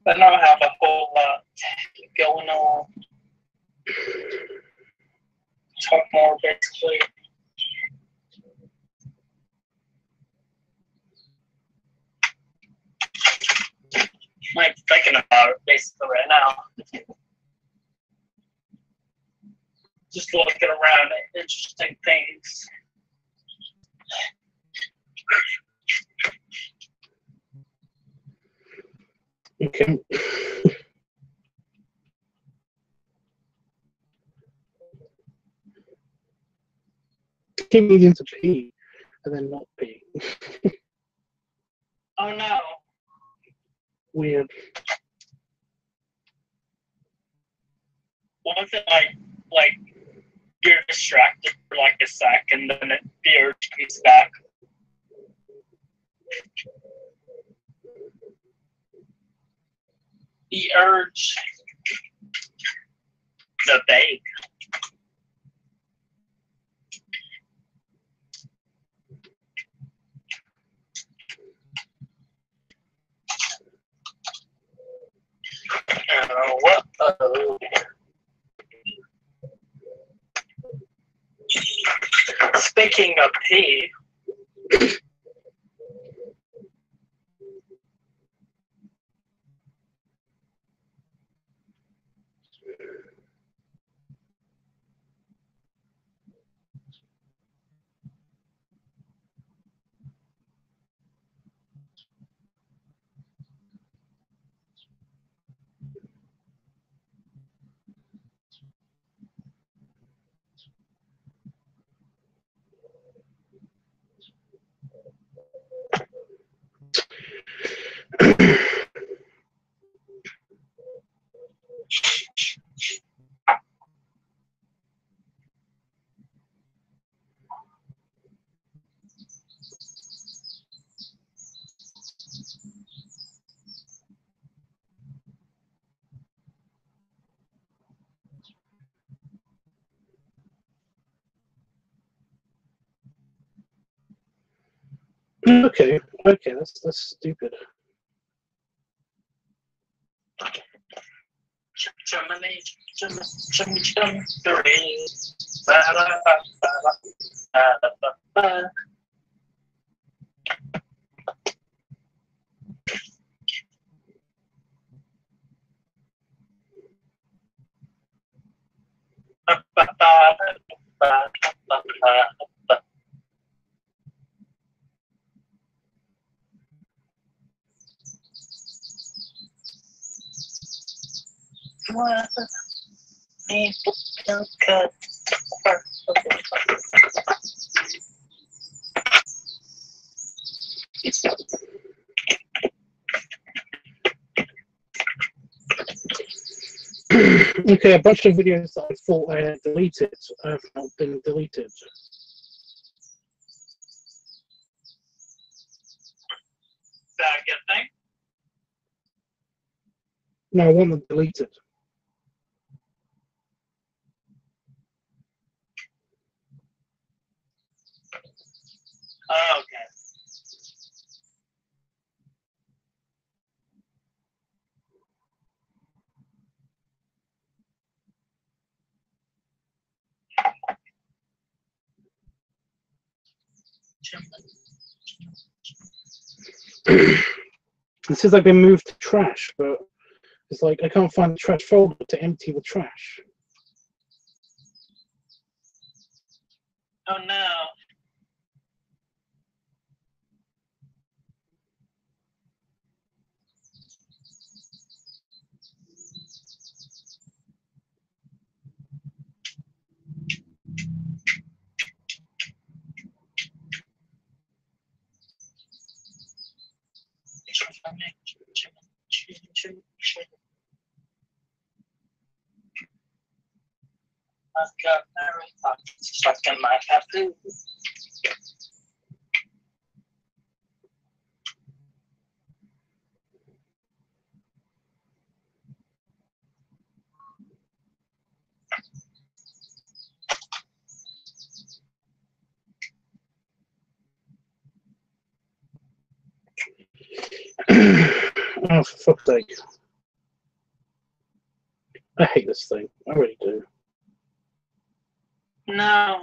I don't have a whole lot going on. Talk more, basically. I'm thinking about it basically right now. Just looking around at interesting things. Okay. Keep needing to pee and then not pee. Oh no. Weird. What if it like you're distracted for like a sec and then the urge comes back? The urge. The vague. What? Speaking of pee. Okay, that's stupid. Germany, Okay, a bunch of videos that I thought I had deleted have not been deleted. Is that a good thing? No, I want them deleted. Oh, okay. It says I've been moved to trash, but it's like I can't find the trash folder to empty the trash. Oh no. I've got Mary Poppins stuck in my tattoo. Oh, for fuck's sake. I hate this thing. I really do. No.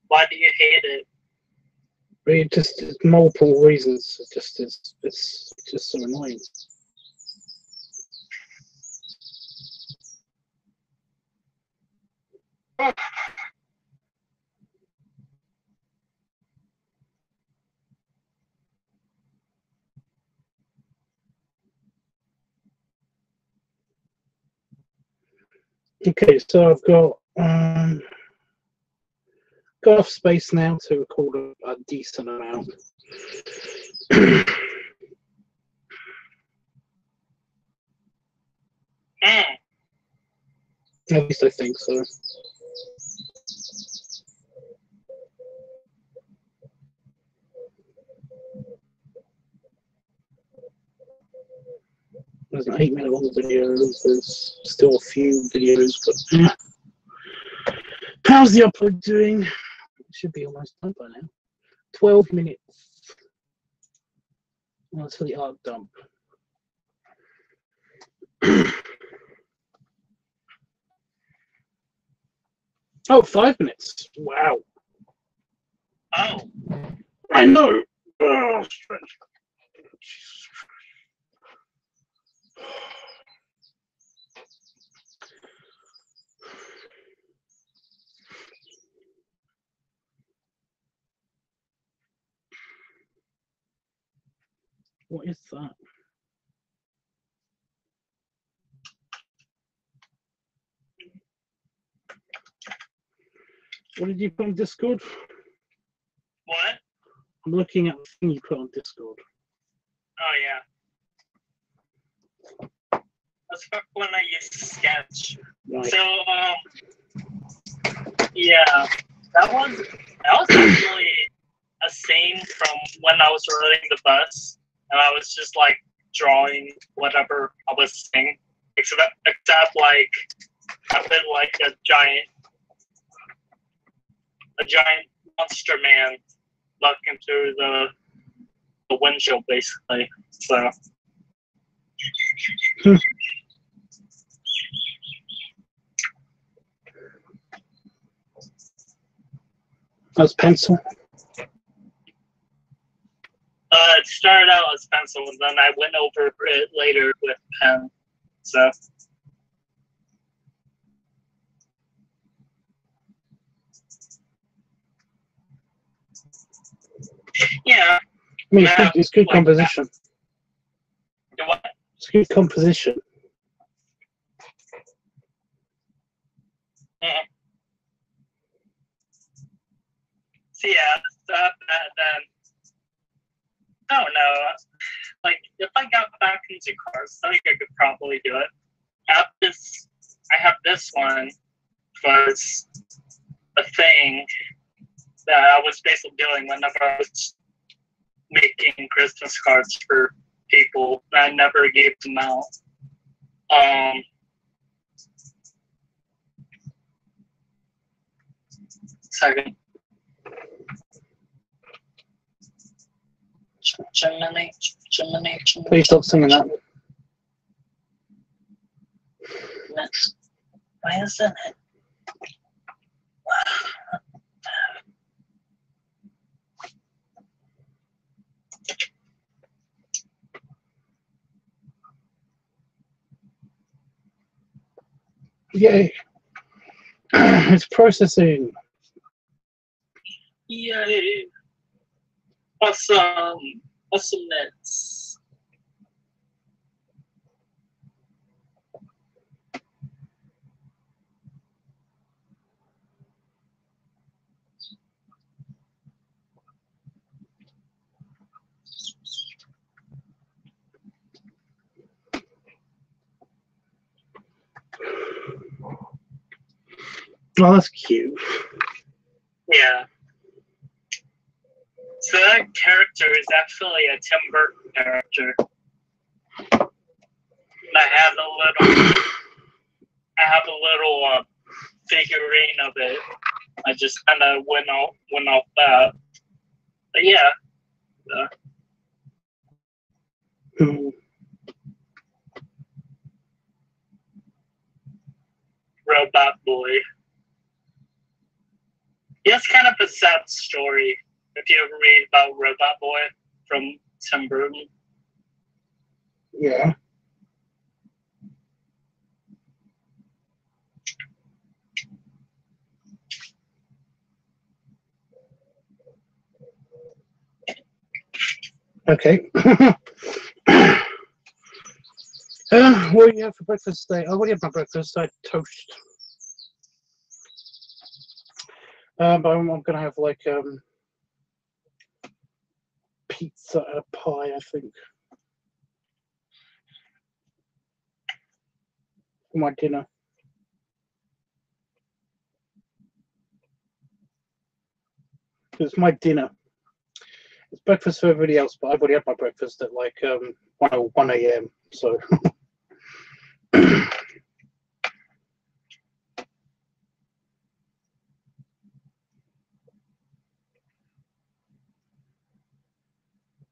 Why do you hate it? It just it's multiple reasons. It's just so annoying. Okay, so I've got enough space now to record a decent amount. At least I think so. There's an 8-minute long video. There's still a few videos, but yeah. How's the upload doing? It should be almost done by now. 12 minutes. Well, that's for the art dump. Oh, 5 minutes. Wow. Oh. I know. Oh, stretch. What is that? What did you put on Discord? What? I'm looking at the thing you put on Discord. Oh yeah. That's back when I used to sketch. Right. So yeah, that was actually a scene from when I was riding the bus, and I was just like drawing whatever I was seeing, except like I put like a giant monster man looking through the windshield, basically. So. That's pencil. It started out as pencil, and then I went over it later with pen. So. Yeah. I mean, it's good like composition. What? It's good composition. So yeah, then I don't know. Like, if I got back into cars, I think I could probably do it. I have this one was a thing that I was basically doing whenever I was making Christmas cards for people. I never gave them out. Second. Chimney. Please stop singing that. Why isn't it? Yay. It's processing. Yay. Awesome. Awesomeness. Oh, that's cute. Yeah. So that character is actually a Tim Burton character. And I have a little figurine of it. I just kind of went off that. But yeah. Robot Boy. Yeah, it's kind of a sad story if you ever read about Robot Boy from Tim Burton. Yeah. Okay. What do you have for breakfast today? Oh, what do you have for breakfast? I had toast. But I'm gonna have like pizza and a pie, I think, for my dinner. It's my dinner. It's breakfast for everybody else, but I've already had my breakfast at like 1 a.m. So.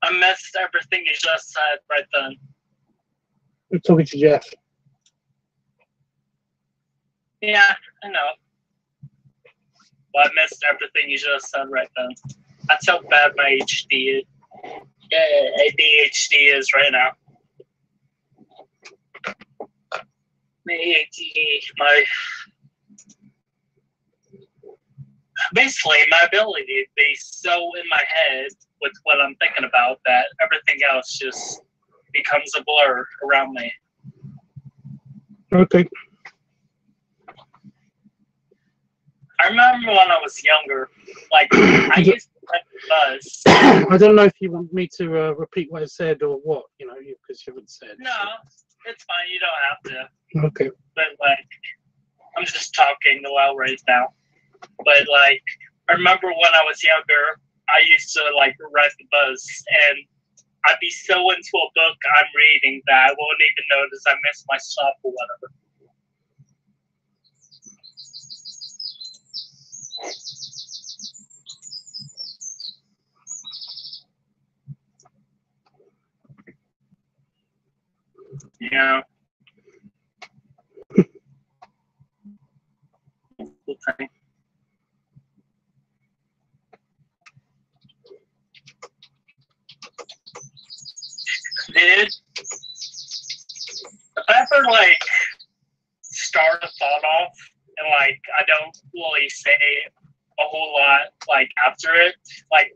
I missed everything you just said right then. I'm talking to Jeff. Yeah, I know. But I missed everything you just said right then. That's how bad my ADHD is right now. Basically, my ability to be so in my head with what I'm thinking about that everything else just becomes a blur around me. Okay. I remember when I was younger, like, I used to ride the bus. I don't know if you want me to repeat what I said or what, you know, because you haven't said. No, it's fine. You don't have to. Okay. But, like, I'm just talking aloud right now. But, like, I remember when I was younger, I used to, like, ride the bus, and I'd be so into a book I'm reading that I won't even notice I missed my stop or whatever. Yeah. Okay. Dude, if I ever, like, start a thought off and, like, I don't really say a whole lot, like, after it, like,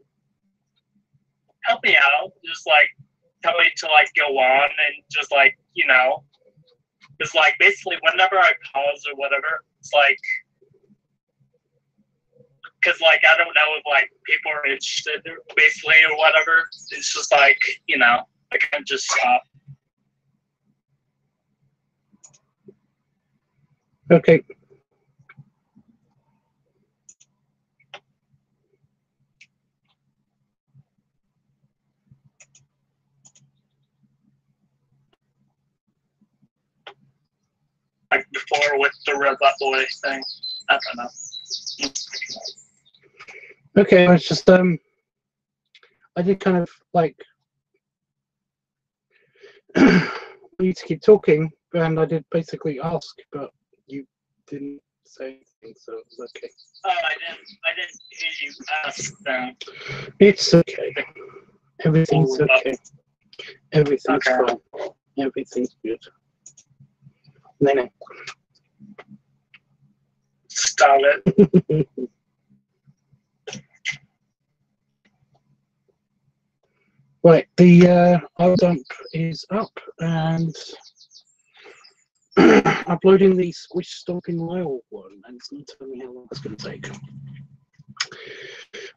help me out. Just, like, tell me to, like, go on and just, like, you know, because, like, basically whenever I pause or whatever, it's like, because, like, I don't know if, like, people are interested basically or whatever. It's just like, you know, I can't just stop. Okay. Like before with the Robot Boy thing. I don't know. Okay, it's just I did kind of like need to keep talking, and I did basically ask, but you didn't say anything, so it was okay. Oh, I didn't hear you ask them. It's okay. Everything's okay. Everything's Okay. fine. Everything's good. No. Stop it. Right, the dump is up and uploading the squish stomping Lyle one, and it's not telling me how long it's going to take.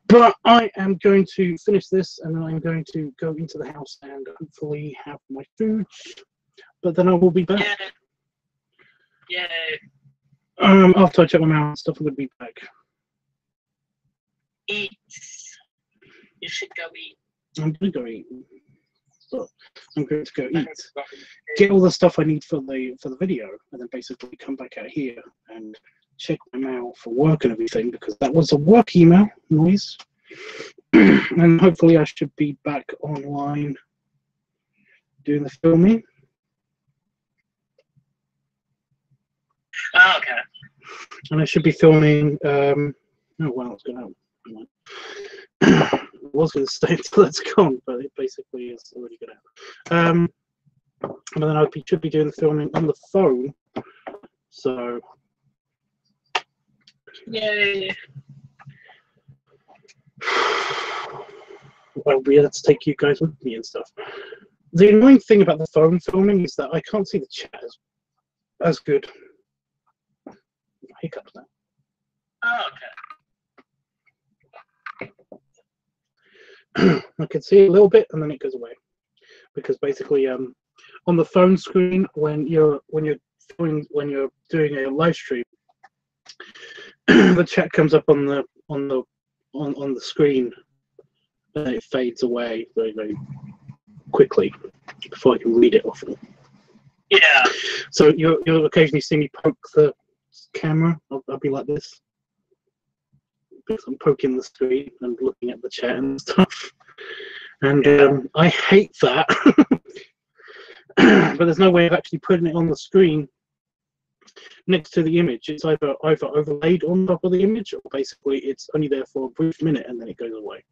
But I am going to finish this, and then I'm going to go into the house and hopefully have my food. But then I will be back. Yay. After I check my mail and stuff, I'm going to be back. Eat. You should go eat. I'm going to go eat. But I'm going to go eat. Get all the stuff I need for the video, and then basically come back out here and check my mail for work and everything, because that was a work email noise. And hopefully I should be back online doing the filming. Oh, okay. And I should be filming. Oh wow, it's going out. I was going to stay until it's gone, but it basically is already going out. And then I should be doing the filming on the phone. So. Yay. I'll be able to take you guys with me and stuff. The annoying thing about the phone filming is that I can't see the chat as good. Hiccups now. Oh, okay. I can see a little bit and then it goes away, because basically on the phone screen when you're doing a live stream, the chat comes up on the screen and it fades away very, very quickly before I can read it often. Yeah. So you'll occasionally see me poke the camera. I'll be like this, because I'm poking the screen and looking at the chat and stuff. And I hate that. But there's no way of actually putting it on the screen next to the image. It's either overlaid on top of the image, or basically it's only there for a brief minute and then it goes away.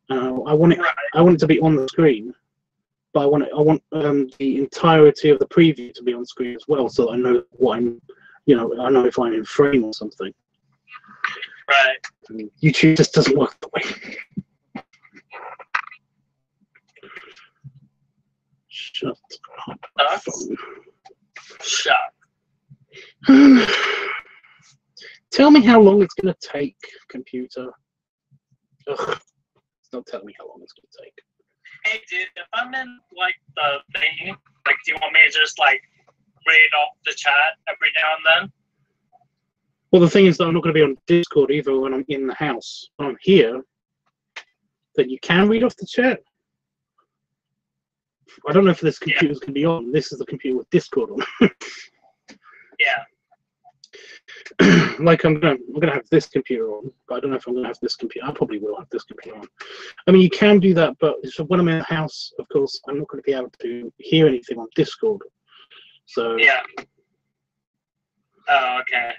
I want it to be on the screen, but I want the entirety of the preview to be on screen as well, so that I know what I'm, I know if I'm in frame or something. Right. YouTube just doesn't work that way. Shut up. Shut. Tell me how long it's going to take, computer. Ugh. Don't tell me how long it's going to take. Hey, dude, if I'm in, like, the thing, like, do you want me to just, like, read off the chat every now and then? Well, the thing is that I'm not going to be on Discord either when I'm in the house. When I'm here, then you can read off the chat. I don't know if this computer's going to be on. This is the computer with Discord on. Yeah. Like I'm gonna have this computer on, but I don't know if I'm gonna have this computer. I probably will have this computer on. I mean, you can do that, but so when I'm in the house, of course, I'm not going to be able to hear anything on Discord. So yeah. Oh, okay.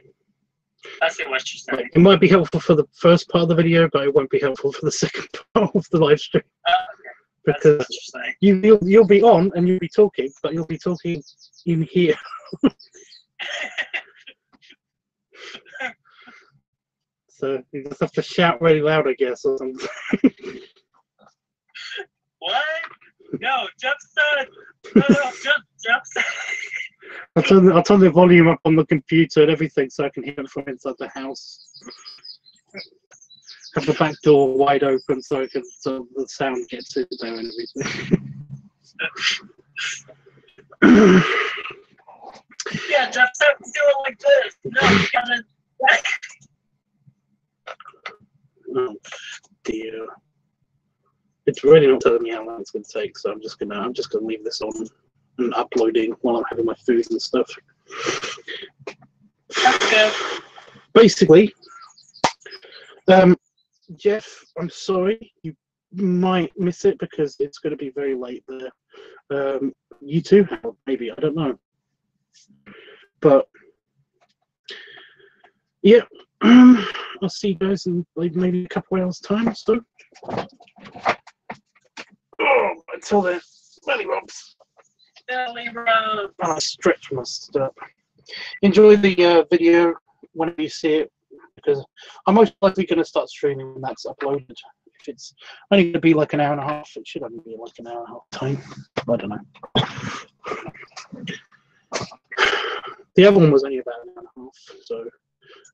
I see what you're saying. It might be helpful for the first part of the video, but it won't be helpful for the second part of the live stream. Okay. Because what you're saying. you'll be on and you'll be talking, but you'll be talking in here. So you just have to shout really loud, I guess, or something. What? No, Jeff said. No, Jeff said. I'll turn the volume up on the computer and everything so I can hear it from inside the house. Have the back door wide open so the sound gets in there and everything. Yeah, Jeff said do it like this. No, you gotta. Oh dear. It's really not telling me how long it's gonna take, so I'm just gonna leave this on and uploading while I'm having my food and stuff. That's good. Basically, Jeff, I'm sorry, you might miss it because it's gonna be very late there. You too, maybe, I don't know. But yeah. I'll see you guys in like maybe a couple hours time. So, until then, belly rubs. Belly rub. I stretch my stuff. enjoy the video whenever you see it, because I'm most likely going to start streaming when that's uploaded. If it's only going to be like an hour and a half, it should only be like an hour and a half time. I don't know. The other one was only about an hour and a half, so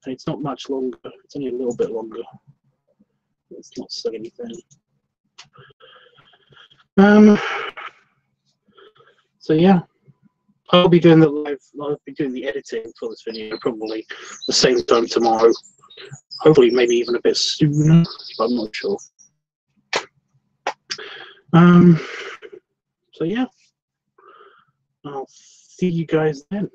it's not much longer. It's only a little bit longer. It's not so anything. So yeah, I'll be doing I'll be doing the editing for this video probably the same time tomorrow. Hopefully, maybe even a bit sooner, but I'm not sure. So yeah, I'll see you guys then.